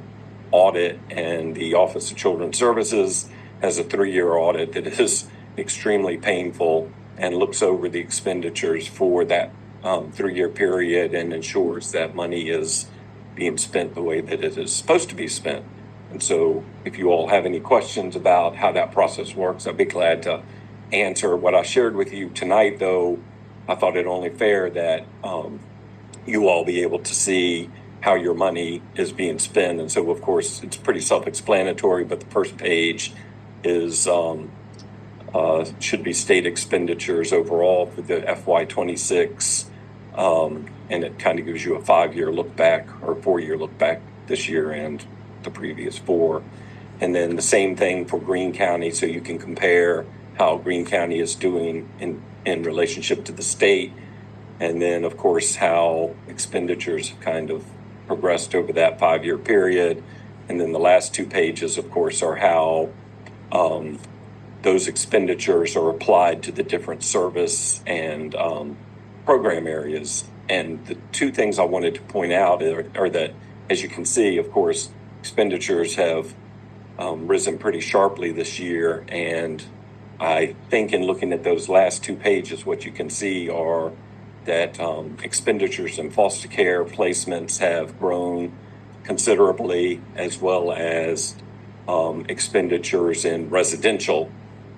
audit, and the Office of Children's Services has a 3-year audit that is extremely painful and looks over the expenditures for that 3-year period and ensures that money is being spent the way that it is supposed to be spent. And so if you all have any questions about how that process works, I'd be glad to answer. What I shared with you tonight, though, I thought it only fair that you all be able to see how your money is being spent. And so, of course, it's pretty self-explanatory, but the first page is should be state expenditures overall for the FY26. And it kind of gives you a 5-year look back or 4-year look back this year and the previous 4. And then the same thing for Greene County, so you can compare how Greene County is doing in relationship to the state. And then, of course, how expenditures have kind of progressed over that 5-year period. And then the last 2 pages, of course, are how those expenditures are applied to the different service and program areas. And the 2 things I wanted to point out are that, as you can see, of course, expenditures have risen pretty sharply this year. And I think in looking at those last 2 pages, what you can see are that expenditures in foster care placements have grown considerably, as well as expenditures in residential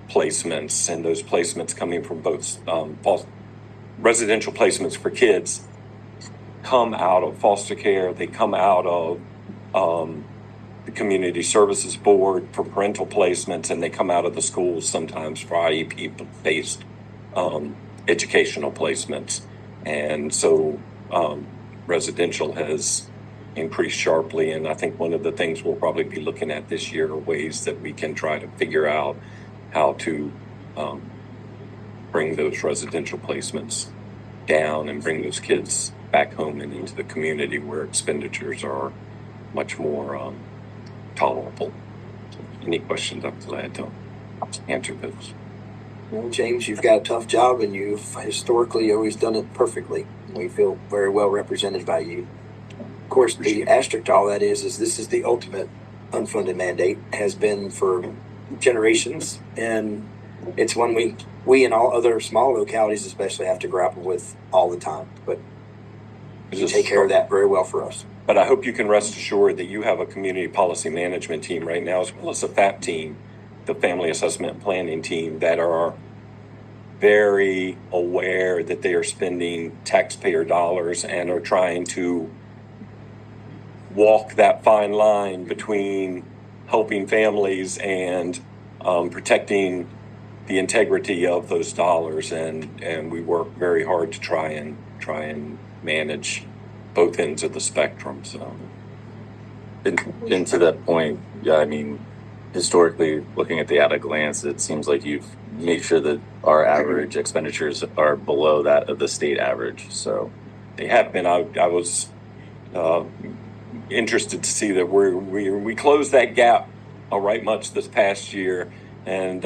placements, and those placements coming from both residential placements for kids come out of foster care. They come out of the Community Services Board for parental placements, and they come out of the schools sometimes for IEP-based educational placements. And so residential has increased sharply, and I think one of the things we'll probably be looking at this year are ways that we can try to figure out how to bring those residential placements down and bring those kids back home and into the community where expenditures are much more tolerable. Any questions? I'm glad to answer those. Well, James, you've got a tough job, and you've historically always done it perfectly. We feel very well represented by you. Of course, the asterisk to all that is this is the ultimate unfunded mandate, has been for generations, and it's one we and all other small localities especially have to grapple with all the time. But you take care of that very well for us. But I hope you can rest assured that you have a community policy management team right now, as well as a FAP team, the Family Assessment and Planning team, that are very aware that they are spending taxpayer dollars and are trying to walk that fine line between helping families and protecting the integrity of those dollars. And we work very hard to try and manage both ends of the spectrum. So, and to that point, yeah, I mean, historically, looking at the at a glance, it seems like you've made sure that our average expenditures are below that of the state average. So they have been. I was interested to see that we closed that gap right much this past year, and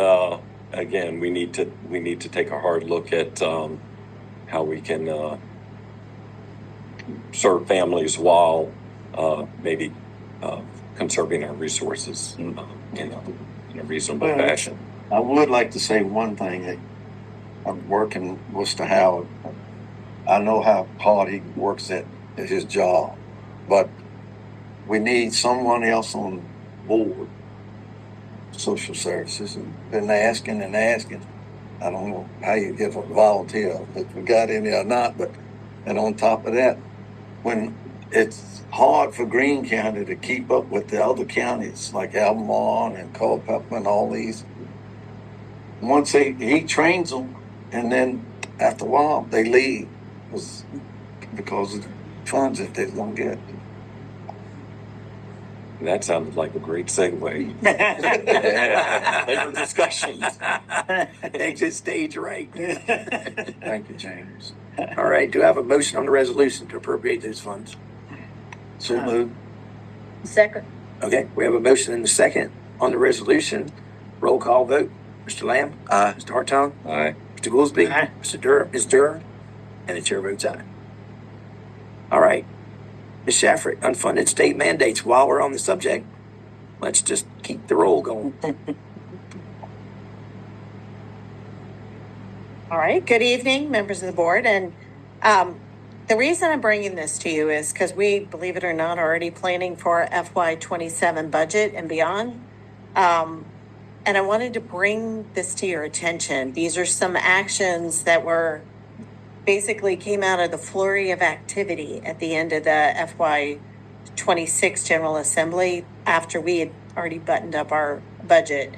again, we need to take a hard look at how we can serve families while maybe conserving our resources in a reasonable fashion. I would like to say one thing that I'm working with Mr. Howard. I know how hard he works at his job, but we need someone else on board social services. And been asking and asking. I don't know how you get a volunteer, if we got any or not, and on top of that, when it's hard for Greene County to keep up with the other counties like Albemarle and Culpeper and all these, once he trains them, and then after a while they leave because of the funds that they don't get. That sounded like a great segue. Later discussions. Exit stage right. Thank you, James. All right. Do I have a motion on the resolution to appropriate those funds? So moved. Second. Okay. We have a motion and a second on the resolution. Roll call vote. Mr. Lamb? Aye. Mr. Hartung? Aye. Mr. Goolsby? Aye. Mr. Durham? Ms. Durham? And the chair votes aye. All right. Ms. Shaffrick, unfunded state mandates. While we're on the subject, let's just keep the roll going. All right. Good evening, members of the board. And the reason I'm bringing this to you is because we, believe it or not, are already planning for FY27 budget and beyond. And I wanted to bring this to your attention. These are some actions that basically came out of the flurry of activity at the end of the FY26 General Assembly after we had already buttoned up our budget.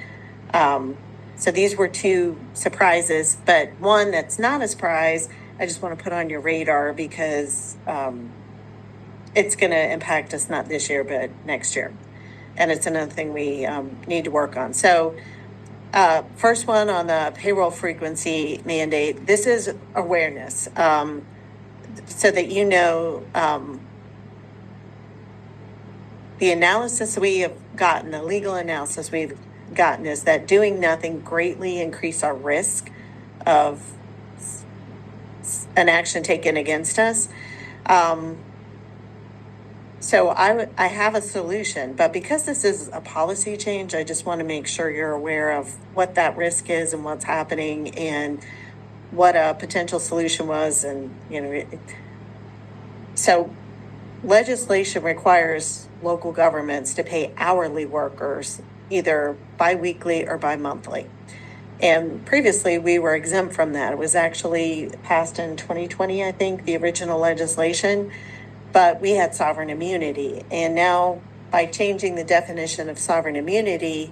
So these were two surprises, but one that's not a surprise, I just want to put on your radar because it's going to impact us not this year, but next year. And it's another thing we need to work on. So first one on the payroll frequency mandate, this is awareness. So that you know, the analysis we have gotten, the legal analysis we've gotten is that doing nothing greatly increase our risk of an action taken against us. So I have a solution, but because this is a policy change, I just want to make sure you're aware of what that risk is and what's happening and what a potential solution was. And, so legislation requires local governments to pay hourly workers either biweekly or bi-monthly. And previously, we were exempt from that. It was actually passed in 2020, I think, the original legislation, but we had sovereign immunity. And now, by changing the definition of sovereign immunity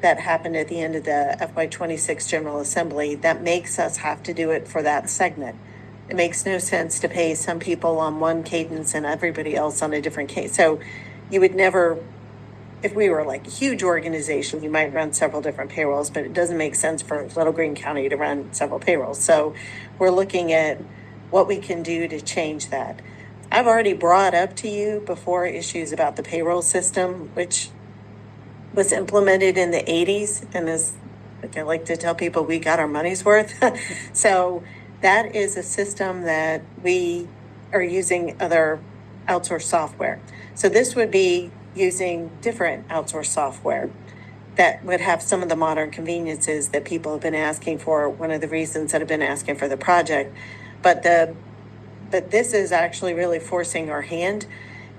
that happened at the end of the FY26 General Assembly, that makes us have to do it for that segment. It makes no sense to pay some people on one cadence and everybody else on a different cadence. So you would never, if we were like a huge organization, you might run several different payrolls, but it doesn't make sense for Little Greene County to run several payrolls. So we're looking at what we can do to change that. I've already brought up to you before issues about the payroll system, which was implemented in the 80s and is, like I like to tell people, we got our money's worth. So that is a system that we are using other outsourced software. So this would be using different outsourced software that would have some of the modern conveniences that people have been asking for, one of the reasons that have been asking for the project. But this is actually really forcing our hand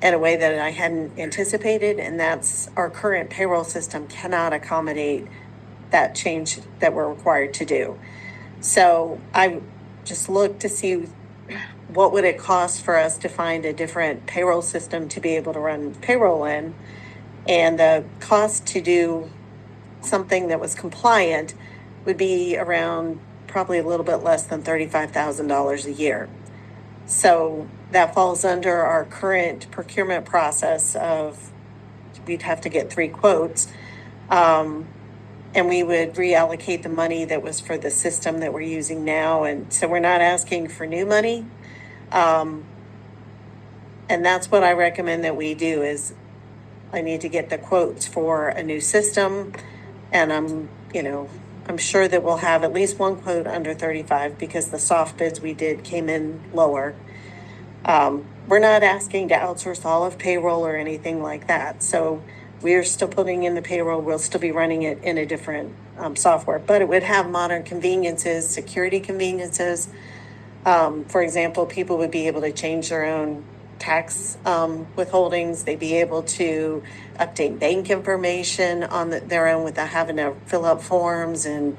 in a way that I hadn't anticipated, and that's our current payroll system cannot accommodate that change that we're required to do. So I just looked to see what would it cost for us to find a different payroll system to be able to run payroll in, and the cost to do something that was compliant would be around probably a little bit less than $35,000 a year. So that falls under our current procurement process of, we'd have to get 3 quotes. And we would reallocate the money that was for the system that we're using now. And so we're not asking for new money. And that's what I recommend that we do is I need to get the quotes for a new system. And I'm sure that we'll have at least one quote under 35 because the soft bids we did came in lower. We're not asking to outsource all of payroll or anything like that. So we are still putting in the payroll. We'll still be running it in a different software, but it would have modern conveniences, security conveniences. For example, people would be able to change their own tax withholdings. They'd be able to update bank information on their own without having to fill out forms. And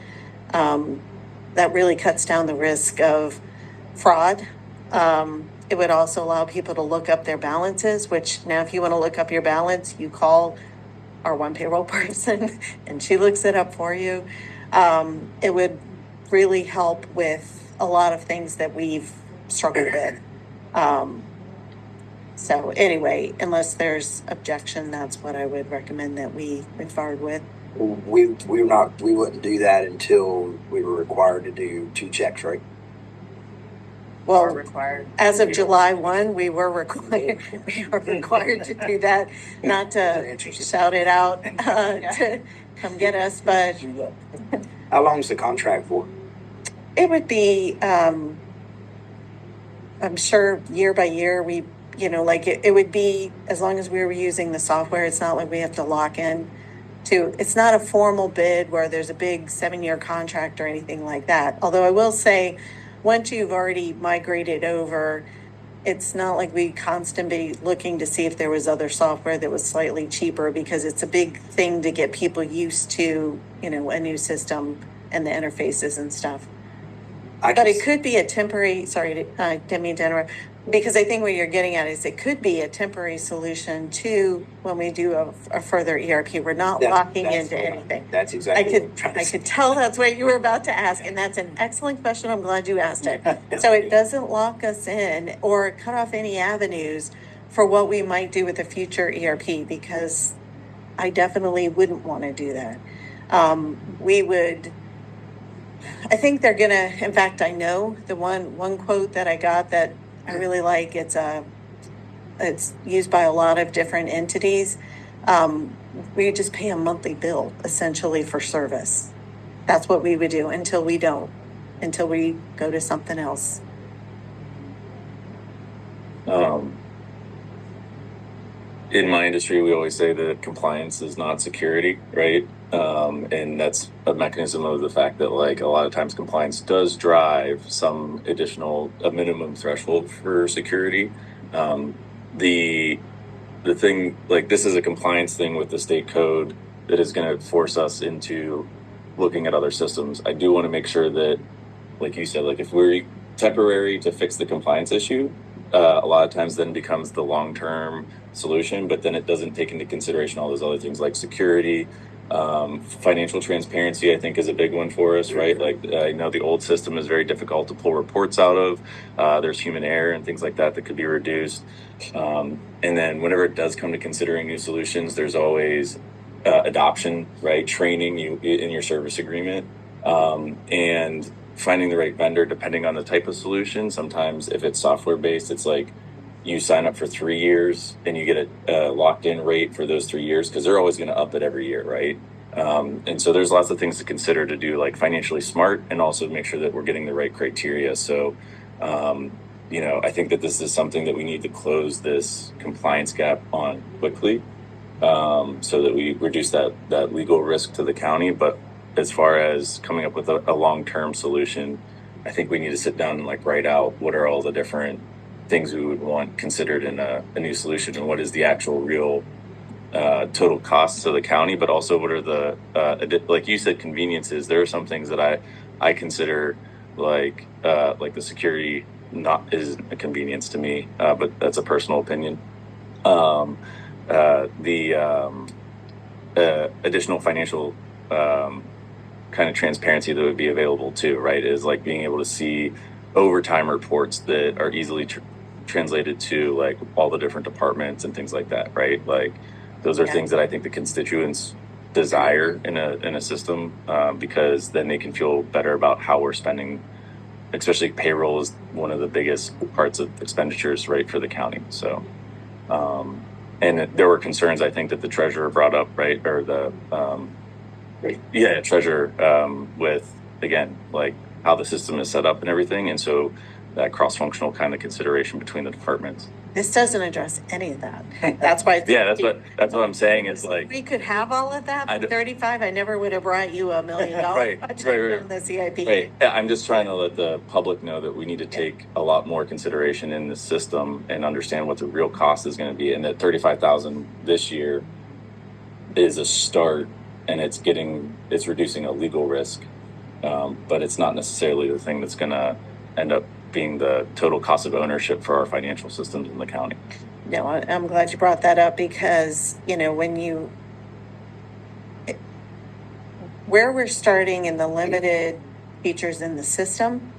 that really cuts down the risk of fraud. It would also allow people to look up their balances, which now if you want to look up your balance, you call our one payroll person and she looks it up for you. It would really help with a lot of things that we've struggled with. So anyway, unless there's objection, that's what I would recommend that we move forward with. We wouldn't do that until we were required to do 2 checks, right? Well, required. As of July 1, we are required to do that, not to shout it out to come get us, but How long is the contract for? it would be, I'm sure year by year, it would be as long as we were using the software. It's not like we have to lock in to, it's not a formal bid where there's a big 7-year contract or anything like that. Although I will say, once you've already migrated over, it's not like we constantly looking to see if there was other software that was slightly cheaper, because it's a big thing to get people used to, a new system and the interfaces and stuff. But it could be a temporary, sorry, didn't mean to interrupt, because I think what you're getting at is it could be a temporary solution to when we do a further ERP. We're not locking into anything. That's exactly I could tell that's what you were about to ask, and that's an excellent question. I'm glad you asked it. So it doesn't lock us in or cut off any avenues for what we might do with a future ERP, because I definitely wouldn't want to do that. I think they're gonna, in fact, I know the one quote that I got that I really like, it's used by a lot of different entities. We just pay a monthly bill essentially for service. That's what we would do until we go to something else. in my industry, we always say that compliance is not security, right? And that's a mechanism of the fact that, like, a lot of times compliance does drive some a minimum threshold for security. The thing, like, this is a compliance thing with the state code that is going to force us into looking at other systems. I do want to make sure that, like you said, like, if we're temporary to fix the compliance issue, a lot of times then becomes the long-term solution, but then it doesn't take into consideration all those other things like security. Financial transparency, I think, is a big one for us, right? Like, I know the old system is very difficult to pull reports out of. There's human error and things like that could be reduced. And then whenever it does come to considering new solutions, there's always adoption, right? Training you in your service agreement, and finding the right vendor depending on the type of solution. Sometimes if it's software based, it's like you sign up for 3 years and you get a locked in rate for those 3 years because they're always going to up it every year, right? And so there's lots of things to consider to do, like financially smart, and also make sure that we're getting the right criteria. So I think that this is something that we need to close this compliance gap on quickly, so that we reduce that legal risk to the county. But as far as coming up with a long-term solution, I think we need to sit down and like write out what are all the different things we would want considered in a new solution, and what is the actual real total costs to the county, but also what are the like you said, conveniences. There are some things that I consider like the security not is a convenience to me, but that's a personal opinion. The additional financial kind of transparency that would be available too, right, is like being able to see overtime reports that are easily translated to like all the different departments and things like that, right? Like those are things that I think the constituents desire in a system, because then they can feel better about how we're spending. Especially payroll is one of the biggest parts of expenditures, right, for the county. So, and there were concerns, I think, that the treasurer brought up, right, or the treasurer, with, again, like how the system is set up and everything, and so that cross-functional kind of consideration between the departments. This doesn't address any of that. That's why. That's what I'm saying is like, we could have all of that for 35. I never would have brought you $1 million right, from the CIP. Right. Yeah, I'm just trying to let the public know that we need to take a lot more consideration in the system and understand what the real cost is going to be, and that $35,000 this year is a start, and it's reducing a legal risk, but it's not necessarily the thing that's going to end up being the total cost of ownership for our financial systems in the county. No, I'm glad you brought that up, because, where we're starting in the limited features in the system,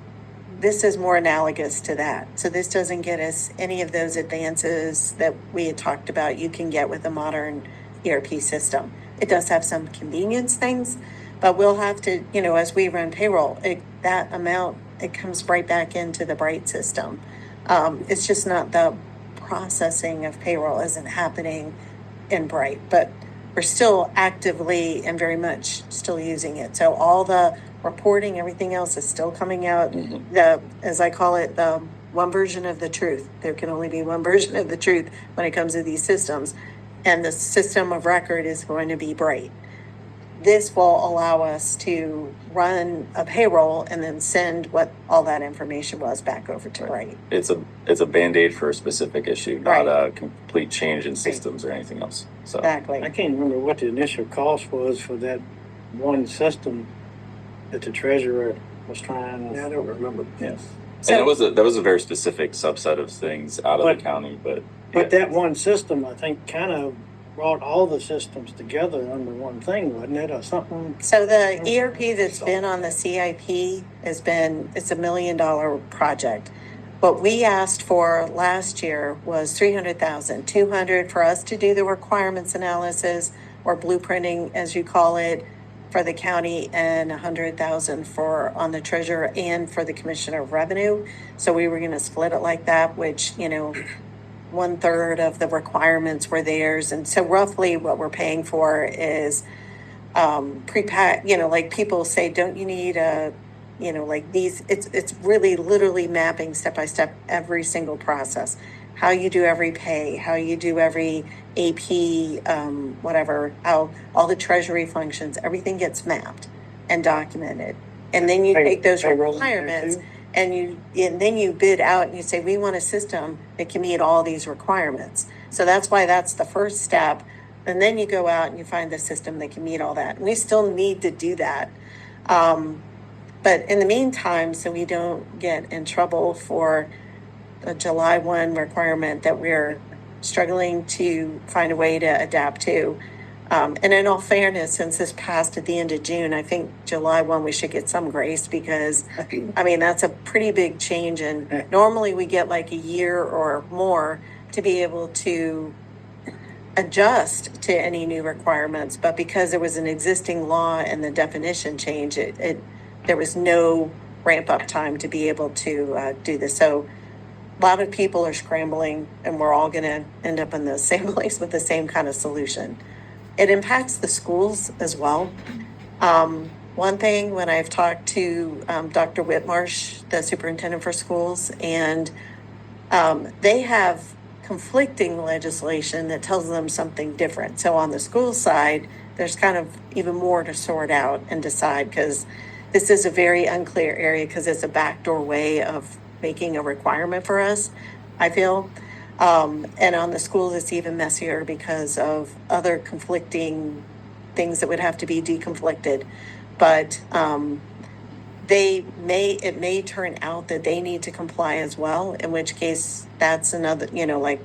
this is more analogous to that. So this doesn't get us any of those advances that we had talked about you can get with a modern ERP system. It does have some convenience things, but we'll have to, as we run payroll, that amount, it comes right back into the Bright system. It's just not the processing of payroll isn't happening in Bright, but we're still actively and very much still using it. So all the reporting, everything else is still coming out. As I call it, the one version of the truth. There can only be one version of the truth when it comes to these systems. And the system of record is going to be Bright. This will allow us to run a payroll and then send what all that information was back over to Bright. It's a Band-Aid for a specific issue, not a complete change in systems or anything else. So exactly. I can't remember what the initial cost was for that one system that the treasurer was trying. Yeah, I don't remember. Yes. And that was a very specific subset of things out of the county, but that one system, I think, kind of brought all the systems together under one thing, wasn't it, or something? So the ERP that's been on the CIP it's a $1 million project. What we asked for last year was $300,000, $200 for us to do the requirements analysis, or blueprinting, as you call it, for the county, and $100,000 for on the treasurer and for the commissioner of revenue. So we were going to split it like that, which 1/3 of the requirements were theirs. And so roughly what we're paying for is pre-pack, like people say, don't you need like these, it's really literally mapping step by step every single process, how you do every pay, how you do every AP, whatever, how all the treasury functions, everything gets mapped and documented. And then you take those Payroll in there requirements too? and then you bid out and you say, we want a system that can meet all these requirements. So that's why that's the first step. And then you go out and you find the system that can meet all that. And we still need to do that. But in the meantime, so we don't get in trouble for a July 1 requirement that we're struggling to find a way to adapt to. And in all fairness, since this passed at the end of June, I think July 1 we should get some grace because, I mean, that's a pretty big change. And normally we get like a year or more to be able to adjust to any new requirements. But because there was an existing law and the definition change, there was no ramp up time to be able to do this. So a lot of people are scrambling and we're all going to end up in the same place with the same kind of solution. It impacts the schools as well. One thing, when I've talked to Dr. Whitmarsh, the superintendent for schools, and they have conflicting legislation that tells them something different. So on the school side, there's kind of even more to sort out and decide because this is a very unclear area because it's a backdoor way of making a requirement for us, I feel. And on the schools, it's even messier because of other conflicting things that would have to be deconflicted. But it may turn out that they need to comply as well, in which case that's another, like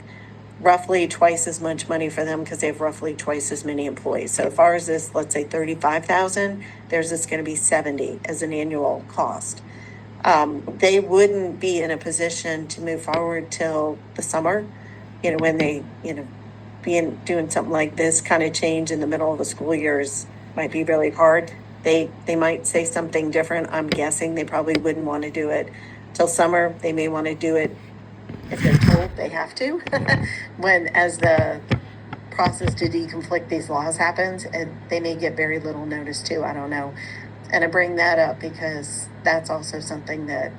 roughly twice as much money for them because they have roughly twice as many employees. So if ours is, let's say 35,000, theirs is going to be 70 as an annual cost. They wouldn't be in a position to move forward till the summer, when they, doing something like this kind of change in the middle of the school years might be really hard. They might say something different. I'm guessing they probably wouldn't want to do it till summer. They may want to do it if they're told they have to, as the process to deconflict these laws happens, and they may get very little notice too. I don't know. And I bring that up because that's also something that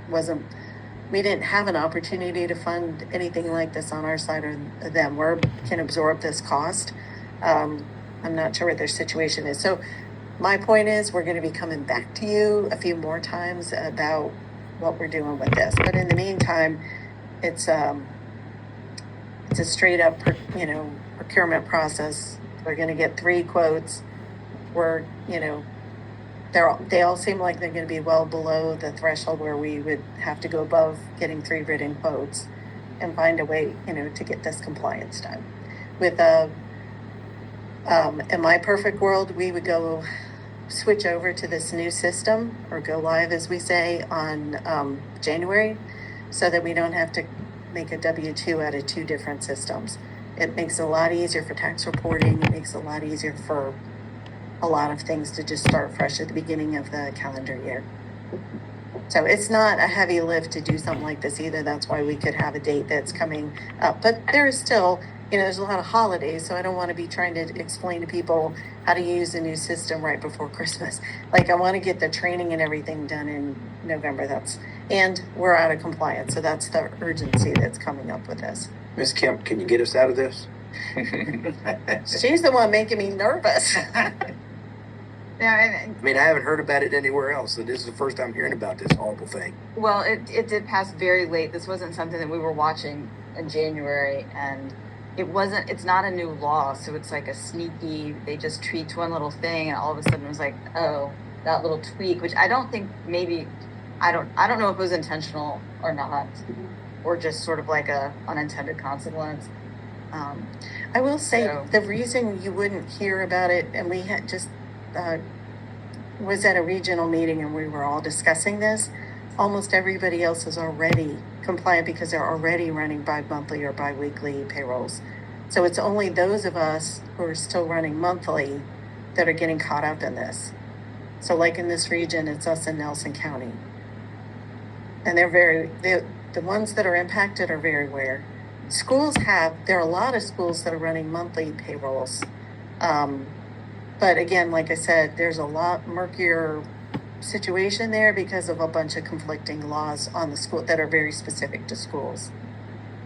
we didn't have an opportunity to fund anything like this on our side or them. We can absorb this cost. I'm not sure what their situation is. So my point is we're going to be coming back to you a few more times about what we're doing with this. But in the meantime, it's a straight up, procurement process. We're going to get 3 quotes. We're, they all seem like they're going to be well below the threshold where we would have to go above getting 3 written quotes and find a way, to get this compliance done. With in my perfect world, we would go switch over to this new system or go live, as we say, on January, so that we don't have to make a W-2 out of 2 different systems. It makes it a lot easier for tax reporting. It makes it a lot easier for a lot of things to just start fresh at the beginning of the calendar year. So it's not a heavy lift to do something like this either. That's why we could have a date that's coming up. But there is still, there's a lot of holidays, so I don't want to be trying to explain to people how to use a new system right before Christmas. Like, I want to get the training and everything done in November. And we're out of compliance, so that's the urgency that's coming up with this. Ms. Kemp, can you get us out of this? She's the one making me nervous. Yeah, I mean, I haven't heard about it anywhere else, so this is the first time hearing about this horrible thing. well, it did pass very late. This wasn't something that we were watching in January, and it's not a new law, so it's like a sneaky, they just tweaked one little thing, and all of a sudden it was like, oh, that little tweak, which I don't think I don't know if it was intentional or not, or just sort of like a unintended consequence. I will say the reason you wouldn't hear about it, and we had just was at a regional meeting and we were all discussing this. Almost everybody else is already compliant because they're already running bi-monthly or bi-weekly payrolls. So it's only those of us who are still running monthly that are getting caught up in this. So like in this region, it's us in Nelson County. And the ones that are impacted are very rare. There are a lot of schools that are running monthly payrolls. But again, like I said, there's a lot murkier situation there because of a bunch of conflicting laws on the school that are very specific to schools.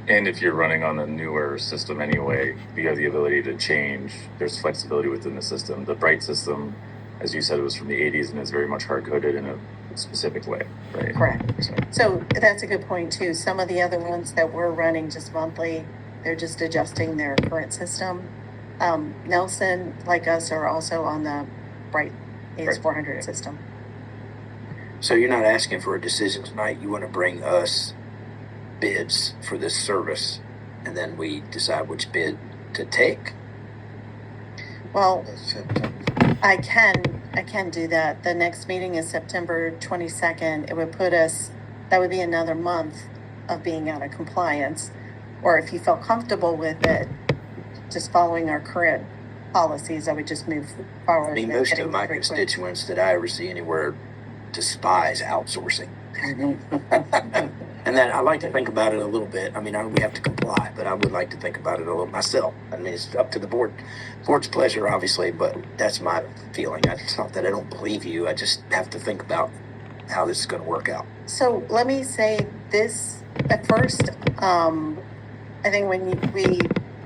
And if you're running on a newer system anyway, you have the ability to change. There's flexibility within the system. The Bright system, as you said, it was from the 80s and is very much hard coded in a specific way, right? Correct. So that's a good point too. Some of the other ones that we're running just monthly, they're just adjusting their current system. Nelson, like us, are also on the Bright AS400 system. So you're not asking for a decision tonight. You want to bring us bids for this service, and then we decide which bid to take? Well, I can do that. The next meeting is September 22nd. It would put us, that would be another month of being out of compliance. Or if you felt comfortable with it, just following our current policies, I would just move forward. I mean, most of my constituents that I ever see anywhere despise outsourcing. And then I like to think about it a little bit. I mean, we have to comply, but I would like to think about it a little myself. I mean, it's up to the board's pleasure, obviously, but that's my feeling. It's not that I don't believe you. I just have to think about how this is going to work out. So let me say this at first. I think when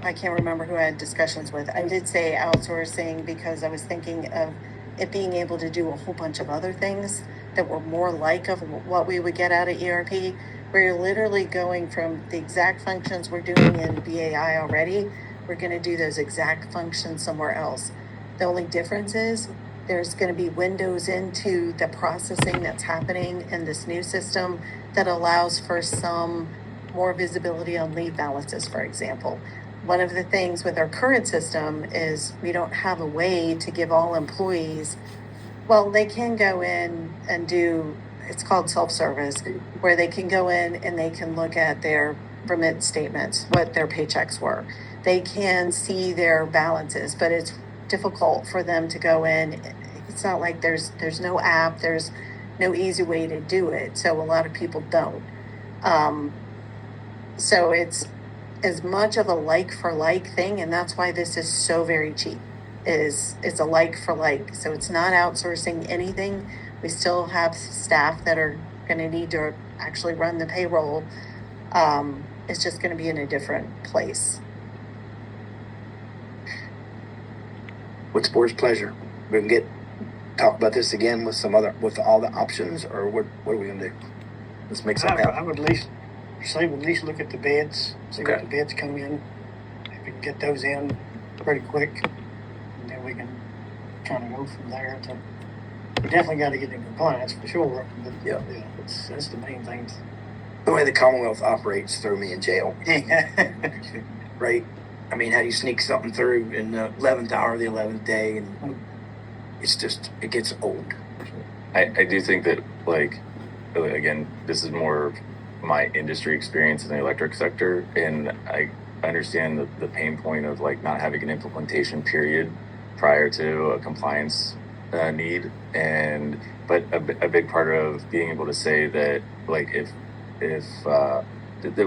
I can't remember who I had discussions with. I did say outsourcing because I was thinking of it being able to do a whole bunch of other things that were more like of what we would get out of ERP, where you're literally going from the exact functions we're doing in BAI already. We're going to do those exact functions somewhere else. The only difference is there's going to be windows into the processing that's happening in this new system that allows for some more visibility on leave balances, for example. One of the things with our current system is we don't have a way to give all employees, well, they can go in and do, it's called self-service, where they can go in and they can look at their remit statements, what their paychecks were. They can see their balances, but it's difficult for them to go in. It's not like there's no app, there's no easy way to do it. So a lot of people don't. So it's as much of a like for like thing, and that's why this is so very cheap. It's a like for like. So it's not outsourcing anything. We still have staff that are going to need to actually run the payroll. It's just going to be in a different place. What's the board's pleasure? We can talk about this again with all the options, or what are we going to do? Let's make something happen. I would at least look at the bids, see Okay. what the bids come in. If we can get those in pretty quick, and then we can kind of go from there. We definitely got to get in compliance for sure. But Yeah. That's the main thing. The way the Commonwealth operates, throw me in jail. Right? I mean, how do you sneak something through in the 11th hour, the 11th day, and it gets old. I do think that, like, again, this is more my industry experience in the electric sector, and I understand the pain point of like not having an implementation period prior to a compliance need, but a big part of being able to say that, like, if that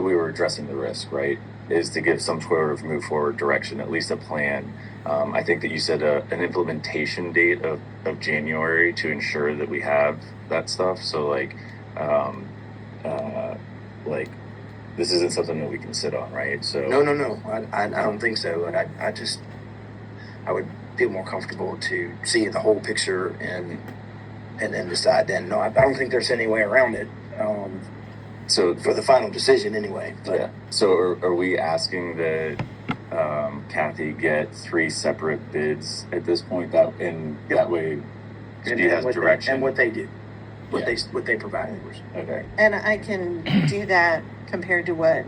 we were addressing the risk, right, is to give some sort of move forward direction, at least a plan. I think that you said an implementation date of January to ensure that we have that stuff. So like this isn't something that we can sit on, right? So No. I don't think so. And I would feel more comfortable to see the whole picture and then decide then. No, I don't think there's any way around it. So for the final decision anyway. But. Yeah. So are we asking that Kathy get 3 separate bids at this point? That way she has direction And what they do. What they provide. Okay. And I can do that compared to what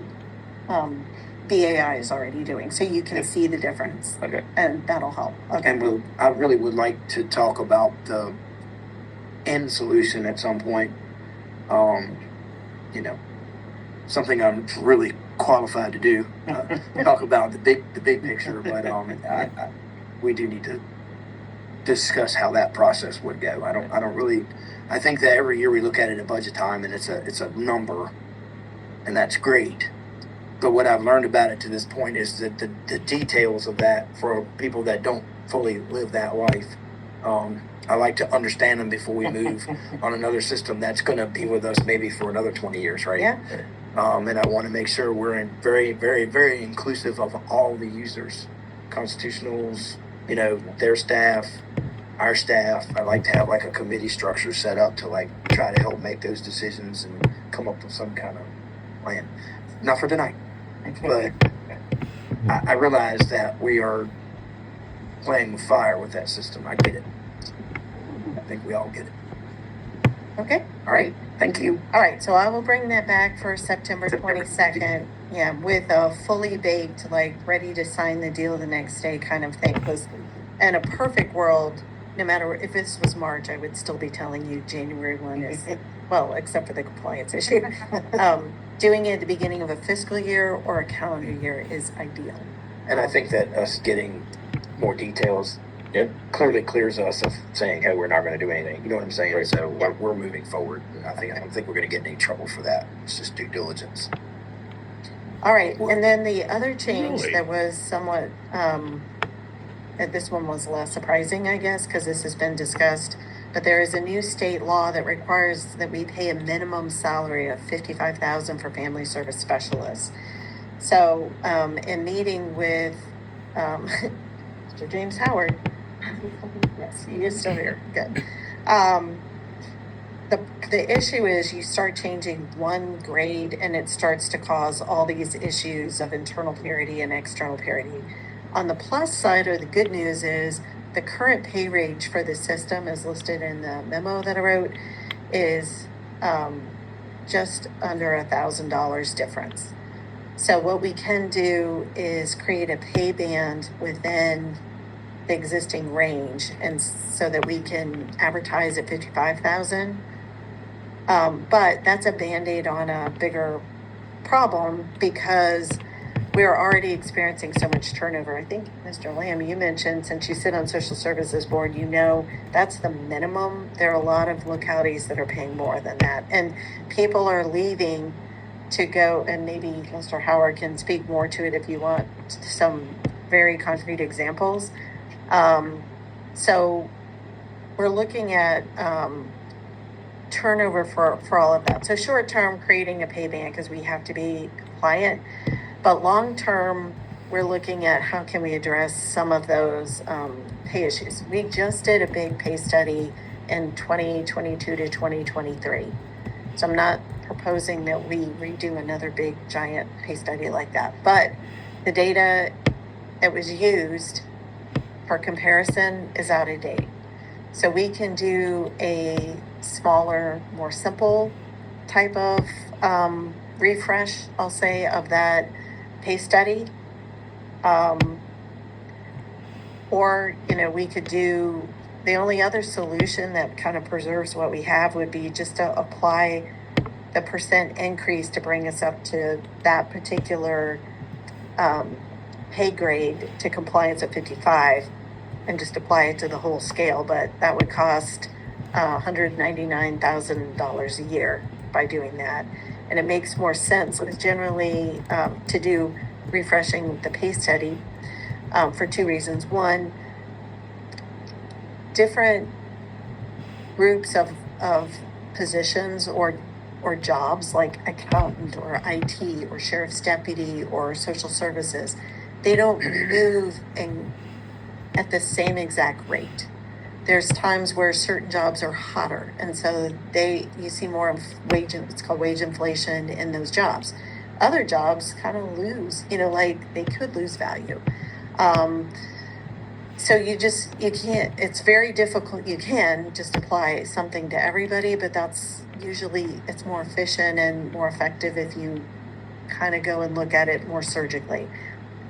BAI is already doing, so you can see the difference. Okay. And that'll help. Okay. And I really would like to talk about the end solution at some point. Something I'm really qualified to do. Talk about the big picture, but we do need to discuss how that process would go. I think that every year we look at it at budget time and it's a number, and that's great. But what I've learned about it to this point is that the details of that, for people that don't fully live that life, I like to understand them before we move on another system that's going to be with us maybe for another 20 years, right? Yeah. And I want to make sure we're very, very, very inclusive of all the users, constitutionals, their staff, our staff. I like to have like a committee structure set up to like try to help make those decisions and come up with some kind of plan. Not for tonight, but I realize that we are playing with fire with that system. I get it. I think we all get it. Okay. All right. Thank you. All right, so I will bring that back for September 22nd. Yeah, with a fully baked, like ready to sign the deal the next day kind of thing. Because in a perfect world, no matter if this was March, I would still be telling you January 1 is, well, except for the compliance issue. Doing it at the beginning of a fiscal year or a calendar year is ideal. And I think that us getting more details, it clearly clears us of saying, hey, we're not going to do anything. You know what I'm saying? Right. So we're moving forward. I don't think we're going to get in any trouble for that. It's just due diligence. All right. And then the other change that was somewhat, this one was less surprising, I guess, because this has been discussed. But there is a new state law that requires that we pay a minimum salary of $55,000 for family service specialists. So, in meeting with Mr. James Howard, yes, he is still here. Good. The issue is you start changing one grade and it starts to cause all these issues of internal parity and external parity. On the plus side, or the good news, is the current pay range for the system, as listed in the memo that I wrote, is just under $1,000 difference. So what we can do is create a pay band within the existing range, and so that we can advertise at 55,000. But that's a Band-Aid on a bigger problem, because we're already experiencing so much turnover. I think, Mr. Lamb, you mentioned, since you sit on Social Services Board, that's the minimum. There are a lot of localities that are paying more than that. And people are leaving to go, and maybe Mr. Howard can speak more to it if you want some very concrete examples. So we're looking at turnover for all of that. So short term, creating a pay band because we have to be compliant. But long term, we're looking at how can we address some of those pay issues. We just did a big pay study in 2022 to 2023. So I'm not proposing that we redo another big giant pay study like that. But the data that was used for comparison is out of date. So we can do a smaller, more simple type of refresh, I'll say, of that pay study. Or, we could do, the only other solution that kind of preserves what we have would be just to apply the percent increase to bring us up to that particular pay grade to compliance at 55, and just apply it to the whole scale. But that would cost $199,000 a year by doing that. And it makes more sense because generally to do refreshing the pay study for two reasons. One, different groups of positions or jobs like accountant or IT or sheriff's deputy or social services, they don't move at the same exact rate. There's times where certain jobs are hotter, and so you see more of it's called wage inflation in those jobs. Other jobs kind of lose, like they could lose value. So you can't, it's very difficult. You can just apply something to everybody, but it's more efficient and more effective if you kind of go and look at it more surgically.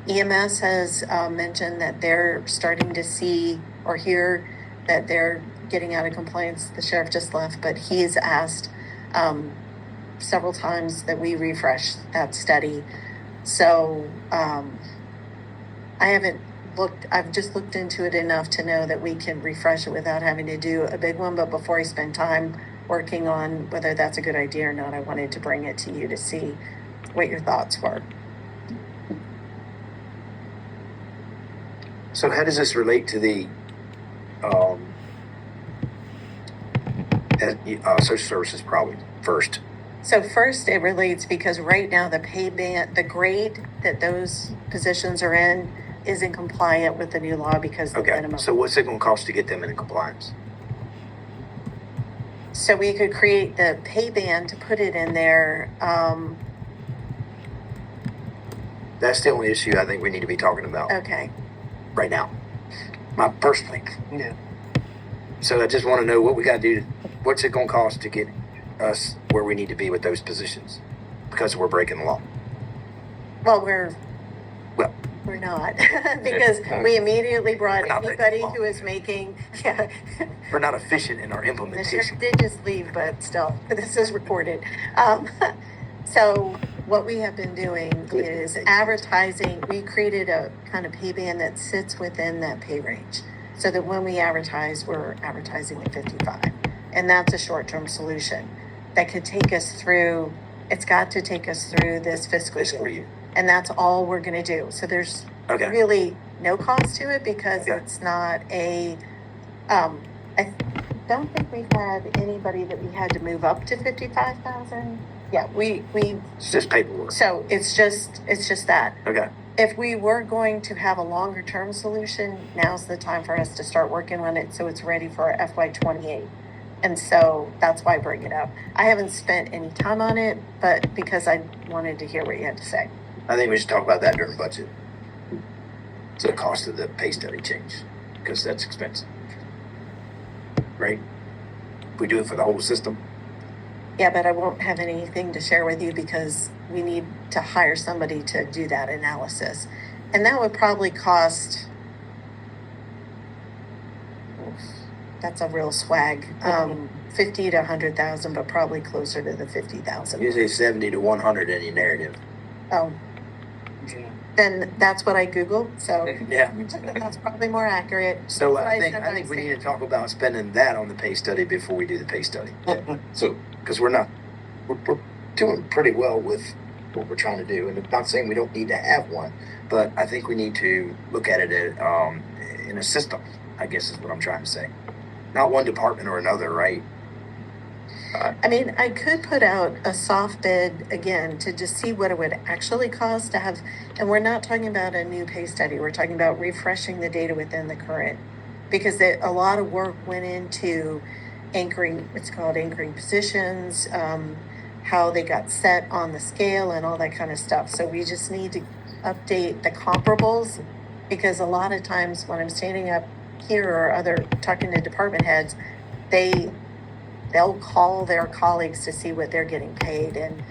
EMS has mentioned that they're starting to see or hear that they're getting out of compliance. The sheriff just left, but he's asked several times that we refresh that study. So I've just looked into it enough to know that we can refresh it without having to do a big one. But before I spend time working on whether that's a good idea or not, I wanted to bring it to you to see what your thoughts were. So how does this relate to the social services? Probably first. So first, it relates because right now the pay band, the grade that those positions are in isn't compliant with the new law because of the Okay, minimum. so what's it gonna cost to get them in compliance? So we could create the pay band to put it in there. That's the only issue I think we need to be talking about Okay. right now. My personally. Yeah. So I just want to know what we got to do. What's it going to cost to get us where we need to be with those positions? Because we're breaking the law. Well, Well, we're not because we immediately brought We're not breaking anybody the law. who is making, yeah. we're not efficient in our The sheriff implementation. did just leave, but still, this is recorded. So what we have been doing is advertising. We created a kind of pay band that sits within that pay range, so that when we advertise, we're advertising at 55, and that's a short-term solution that could take us through. It's got to take us through this fiscal year, and that's all we're going to do. So there's Okay. really no cost to it because Okay. it's not a. I don't think we've had anybody that we had to move up to 55,000. Yeah, we. It's just paperwork. So it's just that. Okay. If we were going to have a longer term solution, now's the time for us to start working on it so it's ready for our FY28. And so that's why I bring it up. I haven't spent any time on it, but because I wanted to hear what you had to say. I think we should talk about that during budget. So the cost of the pay study change, because that's expensive. Right? If we do it for the whole system. Yeah, but I won't have anything to share with you because we need to hire somebody to do that analysis. And that would probably cost, that's a real swag, 50 to 100,000, but probably closer to the 50,000. You say 70 to 100 in your narrative. Oh, Yeah. then that's what I Googled, so Yeah. that's probably more accurate. So That's what I think sometimes we need to talk about spending that on the pay study before we do the pay study. So Because we're doing pretty well with what we're trying to do. And I'm not saying we don't need to have one, but I think we need to look at it in a system, I guess is what I'm trying to say. Not one department or another, right? I mean, I could put out a soft bid again to just see what it would actually cost to have, and we're not talking about a new pay study. We're talking about refreshing the data within the current, because a lot of work went into anchoring, it's called anchoring positions, how they got set on the scale and all that kind of stuff. So we just need to update the comparables, because a lot of times when I'm standing up here or talking to department heads, they'll call their colleagues to see what they're getting paid. And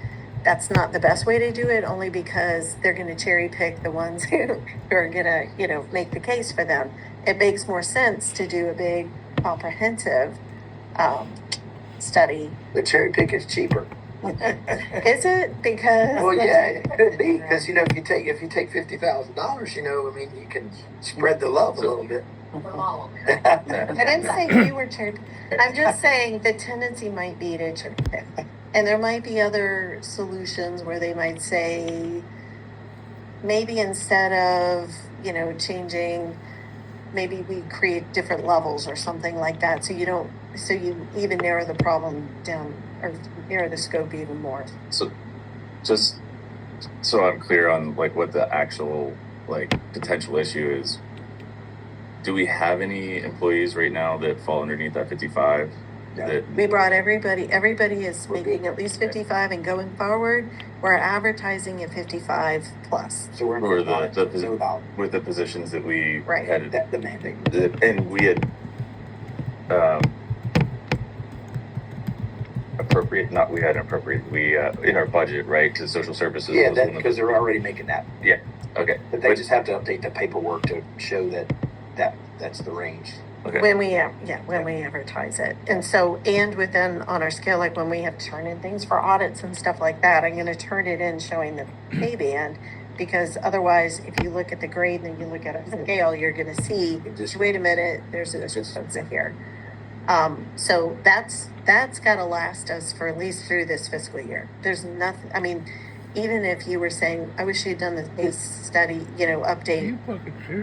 that's not the best way to do it, only because they're going to cherry pick the ones who are going to, make the case for them. It makes more sense to do a big comprehensive study. The cherry pick is cheaper. Is it? Because Well, yeah, it could be. Because, if you take $50,000, you can spread the love a little bit. I didn't say you were cherry pick. I'm just saying the tendency might be to cherry pick. And there might be other solutions where they might say, maybe instead of, changing, maybe we create different levels or something like that. So you even narrow the problem down or narrow the scope even more. So just so I'm clear on what the actual potential issue is, do we have any employees right now that fall underneath that 55? Yeah. We brought everybody is making at least 55, and going forward, we're advertising at 55 plus. So we're Or about with the positions that we Right. had, that demanding. and we had we in our budget, right, to social services. Yeah, was one of because they're already making that. okay, But they just have to update the paperwork to show that's the range. okay. When we advertise it. And so, and within on our scale, when we have to turn in things for audits and stuff like that, I'm going to turn it in showing the pay band, because otherwise, if you look at the grade and then you look at a scale, you're going to see, wait a minute, there's a difference in here. So that's got to last us for at least through this fiscal year. There's nothing, even if you were saying, I wish you'd done this study, update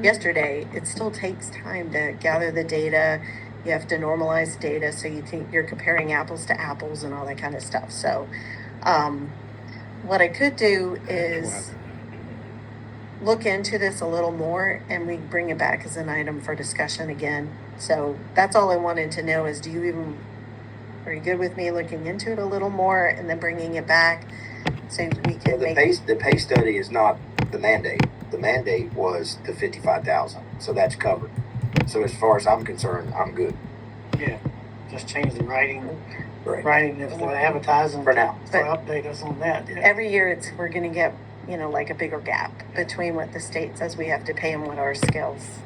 yesterday, it still takes time to gather the data. You have to normalize data so you're comparing apples to apples and all that kind of stuff. So What I could do is look into this a little more and we bring it back as an item for discussion again. So that's all I wanted to know is, are you good with me looking into it a little more and then bringing it back so we can Well, the pay study is not the mandate. The mandate was the 55,000, so that's covered. So as far as I'm concerned, I'm good. Yeah, just change the writing. Right. Writing if they're advertising For now. to update us on that. Yeah. every year we're going to get, like a bigger gap between what the state says we have to pay and what our scale's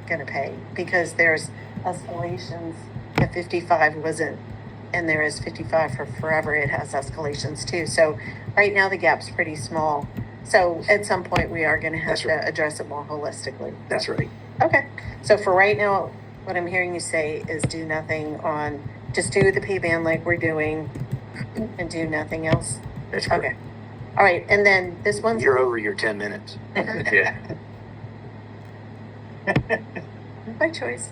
going to pay, because there's escalations. At 55 wasn't, and there is 55 for forever. It has escalations too. So right now the gap's pretty small. So at some point we are going to have to address it more holistically. That's right. Okay. So for right now, what I'm hearing you say is do nothing on, just do the pay band like we're doing and do nothing else. That's correct. Okay. All right. And then this one's You're over your 10 minutes. Yeah. by choice.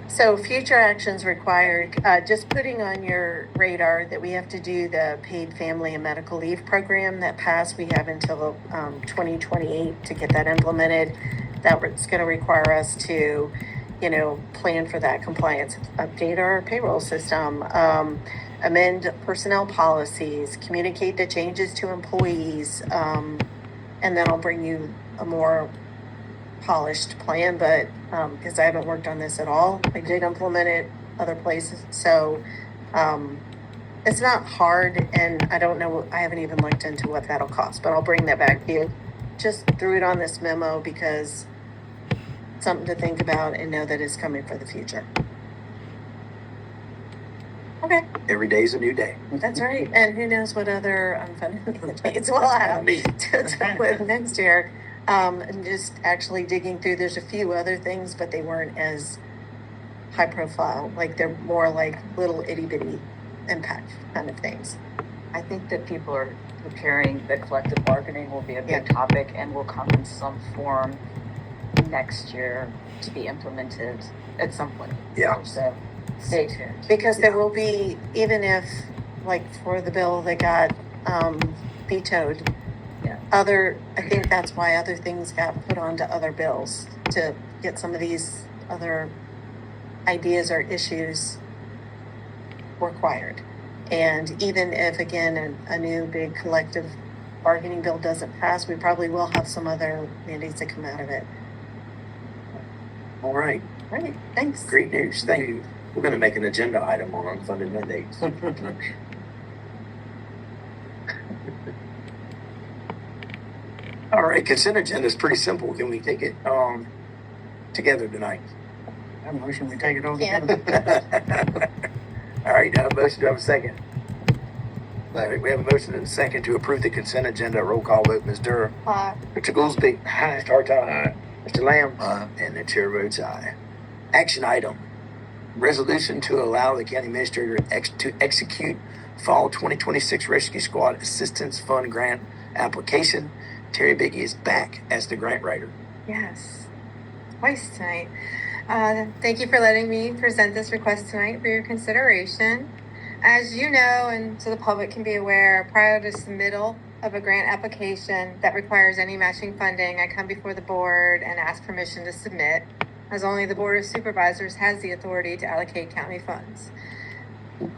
So future actions required, just putting on your radar that we have to do the paid family and medical leave program that passed. We have until 2028 to get that implemented. That's going to require us to, plan for that compliance, update our payroll system, amend personnel policies, communicate the changes to employees, and then I'll bring you a more polished plan, but because I haven't worked on this at all, I did implement it other places, so it's not hard, and I don't know, I haven't even looked into what that'll cost, but I'll bring that back to you. Just threw it on this memo because something to think about and know that it's coming for the future. Okay. Every day's a new day. That's right. And who knows what other unfunded mandates we'll have to deal with next year. And just actually digging through, there's a few other things, but they weren't as high profile. Like they're more like little itty bitty impact kind of things. I think that people are preparing that collective bargaining will be a big topic and will come in some form next year to be implemented at some point. Yeah. So stay tuned. Because there will be, even if, like for the bill that got vetoed, I think that's why other things got put onto other bills to get some of these other ideas or issues required. And even if, again, a new big collective bargaining bill doesn't pass, we probably will have some other mandates that come out of it. All right. Right. Thanks. Great news. Thank you. We're going to make an agenda item on unfunded mandates. All right. Consent agenda is pretty simple. Can we take it together tonight? I have a motion we take it over. All right. Now a motion. Do I have a second? All right, we have a motion and a second to approve the consent agenda. Roll call vote. Ms. Durr. Aye. Mr. Goolsby. Aye. Mr. Hartog. Aye. Mr. Lamb. Aye. And the chair votes aye. Action item. Resolution to allow the county administrator to execute fall 2026 Rescue Squad Assistance Fund grant application. Terry Biggie is back as the grant writer. Yes, twice tonight. Thank you for letting me present this request tonight for your consideration. As you know, and so the public can be aware, prior to submittal of a grant application that requires any matching funding, I come before the board and ask permission to submit, as only the Board of Supervisors has the authority to allocate county funds.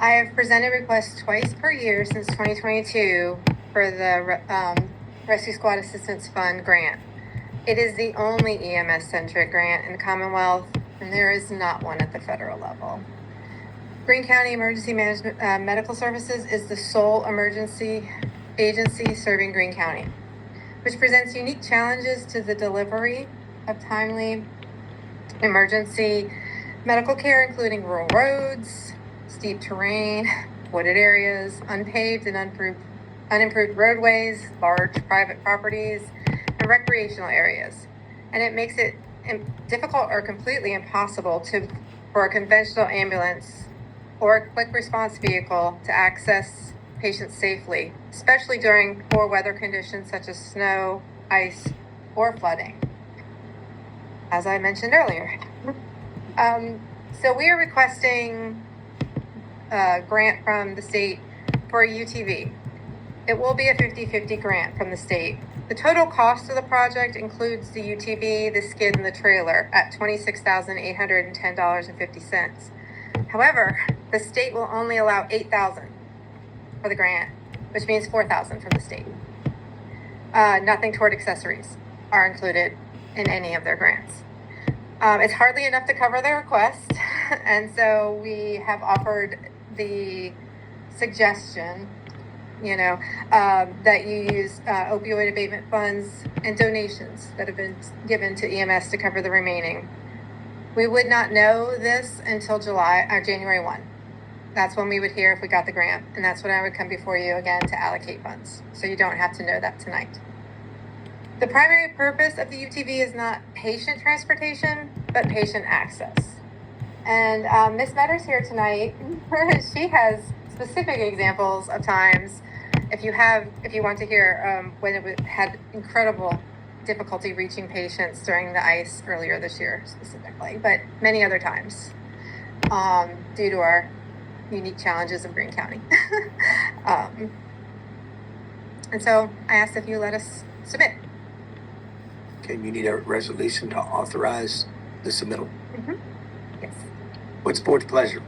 I have presented requests twice per year since 2022 for the Rescue Squad Assistance Fund grant. It is the only EMS-centric grant in the Commonwealth, and there is not one at the federal level. Greene County Emergency Management Medical Services is the sole emergency agency serving Greene County, which presents unique challenges to the delivery of timely emergency medical care, including rural roads, steep terrain, wooded areas, unpaved and unimproved roadways, large private properties, and recreational areas. And it makes it difficult or completely impossible for a conventional ambulance or a quick response vehicle to access patients safely, especially during poor weather conditions such as snow, ice, or flooding, as I mentioned earlier. So we are requesting a grant from the state for for a UTV. It will be a 50-50 grant from the state. The total cost of the project includes the UTV, the skid, and the trailer at $26,810.50. However, the state will only allow $8,000 for the grant, which means $4,000 from the state. Nothing toward accessories are included in any of their grants. It's hardly enough to cover the request, and so we have offered the suggestion, that you use opioid abatement funds and donations that have been given to EMS to cover the remaining. We would not know this until January 1. That's when we would hear if we got the grant, and that's when I would come before you again to allocate funds. So you don't have to know that tonight. The primary purpose of the UTV is not patient transportation, but patient access. And Ms. Metter's here tonight. She has specific examples of times, if you want to hear, when it had incredible difficulty reaching patients during the ice earlier this year specifically, but many other times, due to our unique challenges of Greene County. And so I asked if you let us submit. Okay, you need a resolution to authorize the submittal. Mm-hmm. Yes. What's the board's pleasure?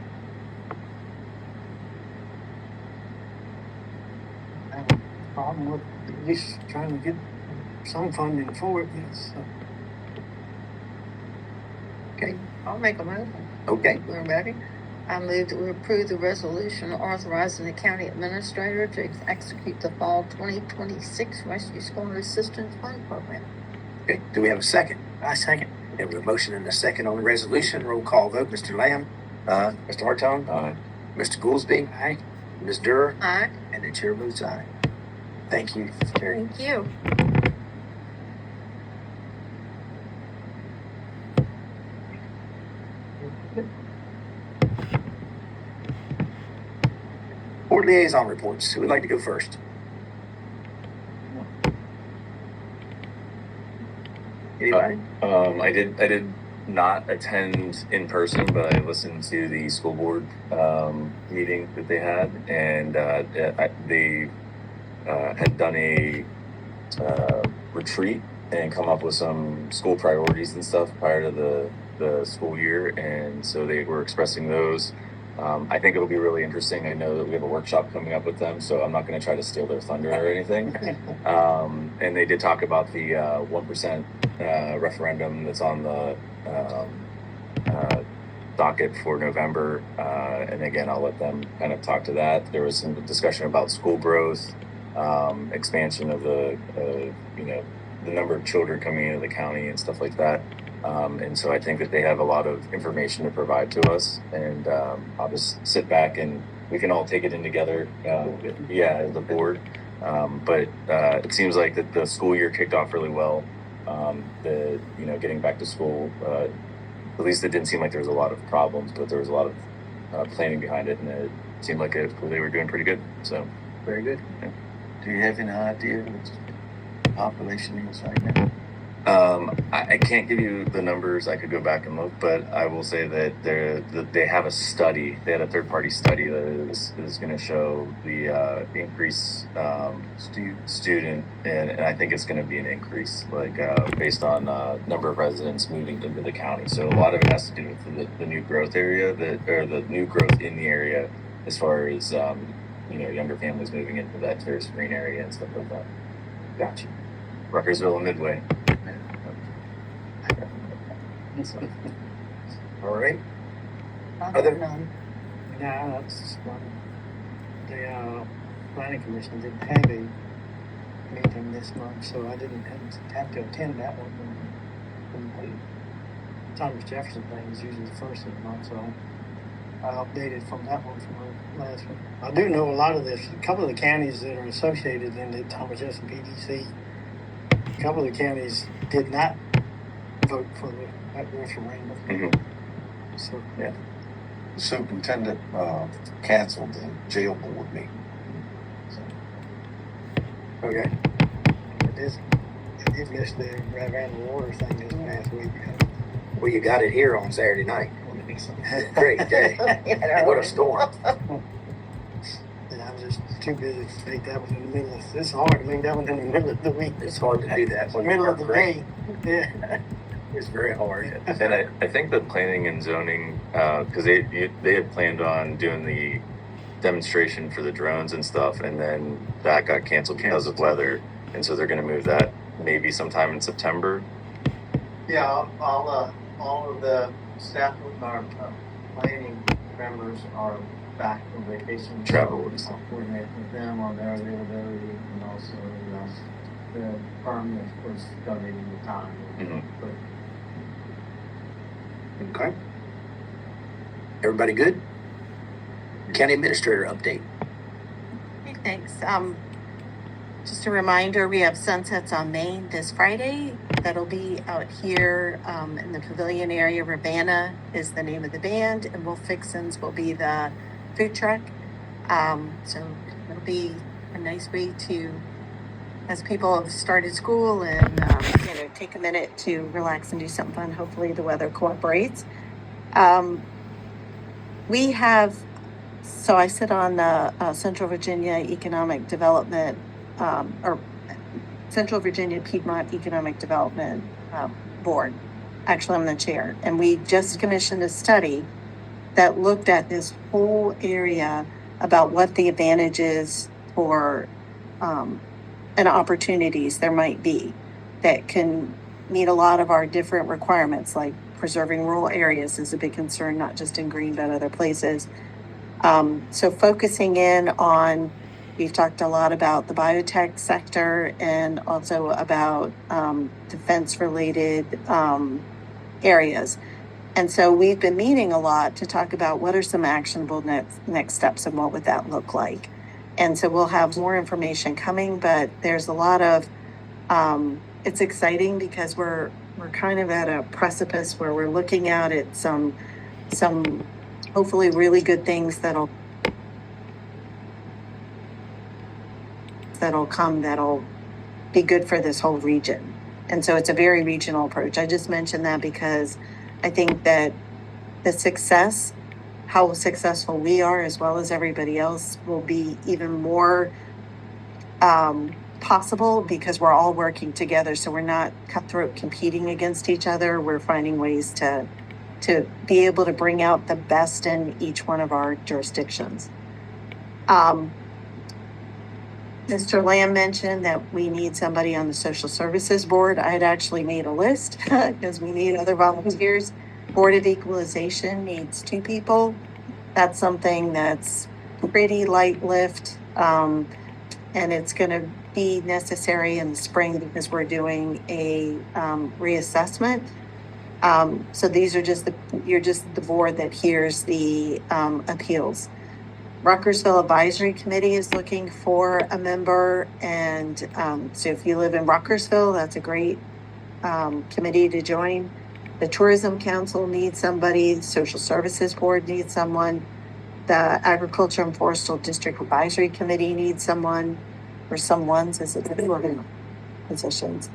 I have a problem with at least trying to get some funding for it, yes. Okay. I'll make a motion. Okay. We're ready. I move that we approve the resolution authorizing the county administrator to execute the fall 2026 Rescue Squad Assistance Fund Program. Okay, do we have a second? I second. We have a motion and a second on the resolution. Roll call vote. Mr. Lamb? Aye. Mr. Hartone? Aye. Mr. Goolsby? Aye. Ms. Durr? Aye. And the chair votes aye. Thank you, Terry. Thank you. Board liaison reports. Who would like to go first? Anybody? I did not attend in person, but I listened to the school board meeting that they had, and they had done a retreat and come up with some school priorities and stuff prior to the school year, and so they were expressing those. I think it'll be really interesting. I know that we have a workshop coming up with them, so I'm not going to try to steal their thunder or anything. And they did talk about the 1% referendum that's on the docket for November. And again, I'll let them kind of talk to that. There was some discussion about school growth, expansion of the number of children coming into the county and stuff like that. And so I think that they have a lot of information to provide to us, and I'll just sit back and we can all take it in together, as a board. But it seems like that the school year kicked off really well. Getting back to school, at least it didn't seem like there was a lot of problems, but there was a lot of planning behind it, and it seemed like they were doing pretty good. So Very good. Yeah. Do you have any idea what the population is right now? I can't give you the numbers. I could go back and look, but I will say that they have a study. They had a third-party study that is going to show the increase student, and I think it's going to be an increase, based on number of residents moving into the county. So a lot of it has to do with the new growth area, the new growth in the area, as far as younger families moving into that Terrace Greene area and stuff like that. Gotcha. Ruckersville and Midway. All right. Other none. Yeah, that's one. The planning commission didn't have a meeting this month, so I didn't have to attend that one. And Thomas Jefferson thing is usually the first of the month, so I updated from that one from the last one. I do know a lot of this. A couple of the counties that are associated in the Thomas Jefferson PDC, a couple of the counties did not vote for that referendum. Mm-hmm. So Yeah. The superintendent canceled the jail board meeting. Okay. It did miss the Ravana water thing this past week. Well, you got it here on Saturday night. Great day. What a storm. And I'm just too busy to take that one in the middle of, it's hard to make that one in the middle of the week. It's hard to do that. when Middle you of the work, right? day, yeah. It's very hard. And I think the planning and zoning, because they had planned on doing the demonstration for the drones and stuff, and then that got canceled because of weather, and so they're going to move that maybe sometime in September. Yeah, all of the staff of our planning members are back from vacation. Travel. I'll coordinate with them on their availability, and also the firm that's, of course, donating the time. Mhm. But Okay. Everybody good? County administrator update. Hey, thanks. Just a reminder, we have Sunsets on Main this Friday. That'll be out here in the pavilion area. Ravanna is the name of the band, and Wolf Fixins will be the food truck. So it'll be a nice way to, as people have started school, and take a minute to relax and do something fun. Hopefully the weather cooperates. We have, so I sit on the Central Virginia Economic Development, or Central Virginia Piedmont Economic Development Board. Actually, I'm the chair. And we just commissioned a study that looked at this whole area about what the advantages for and opportunities there might be that can meet a lot of our different requirements, like preserving rural areas is a big concern, not just in Greene, but other places. So focusing in on, we've talked a lot about the biotech sector and also about defense-related areas. And so we've been meeting a lot to talk about what are some actionable next steps and what would that look like. And so we'll have more information coming, but there's a lot of, it's exciting because we're kind of at a precipice where we're looking out at some hopefully really good things that'll come that'll be good for this whole region. And so it's a very regional approach. I just mentioned that because I think that the success, how successful we are as well as everybody else, will be even more possible because we're all working together. So we're not cutthroat competing against each other. We're finding ways to be able to bring out the best in each one of our jurisdictions. Mr. Lamb mentioned that we need somebody on the social services board. I had actually made a list because we need other volunteers. Board of Equalization needs 2 people. That's something that's pretty light lift. And it's going to be necessary in the spring because we're doing a reassessment. So these are you're just the board that hears the appeals. Ruckersville Advisory Committee is looking for a member, and so if you live in Ruckersville, that's a great committee to join. The Tourism Council needs somebody. The Social Services Board needs someone. The Agriculture and Forestal District Advisory Committee needs someone, or someone's, is it the positions?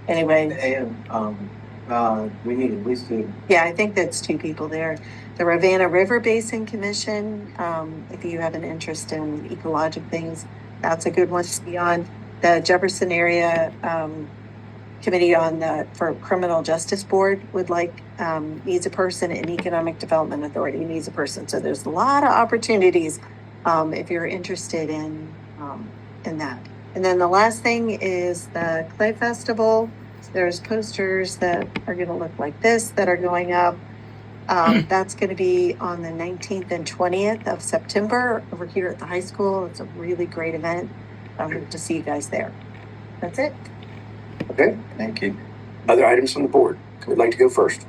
Anyway. And we need at least 2. Yeah, I think that's 2 people there. The Ravanna River Basin Commission, if you have an interest in ecologic things, that's a good one to be on. The Jefferson Area Committee for Criminal Justice Board needs a person, and Economic Development Authority needs a person. So there's a lot of opportunities if you're interested in that. And then the last thing is the Clay Festival. There's posters that are going to look like this that are going up. That's going to be on the 19th and 20th of September over here at the high school. It's a really great event. I hope to see you guys there. That's it. Okay, thank you. Other items from the board? Who would like to go first?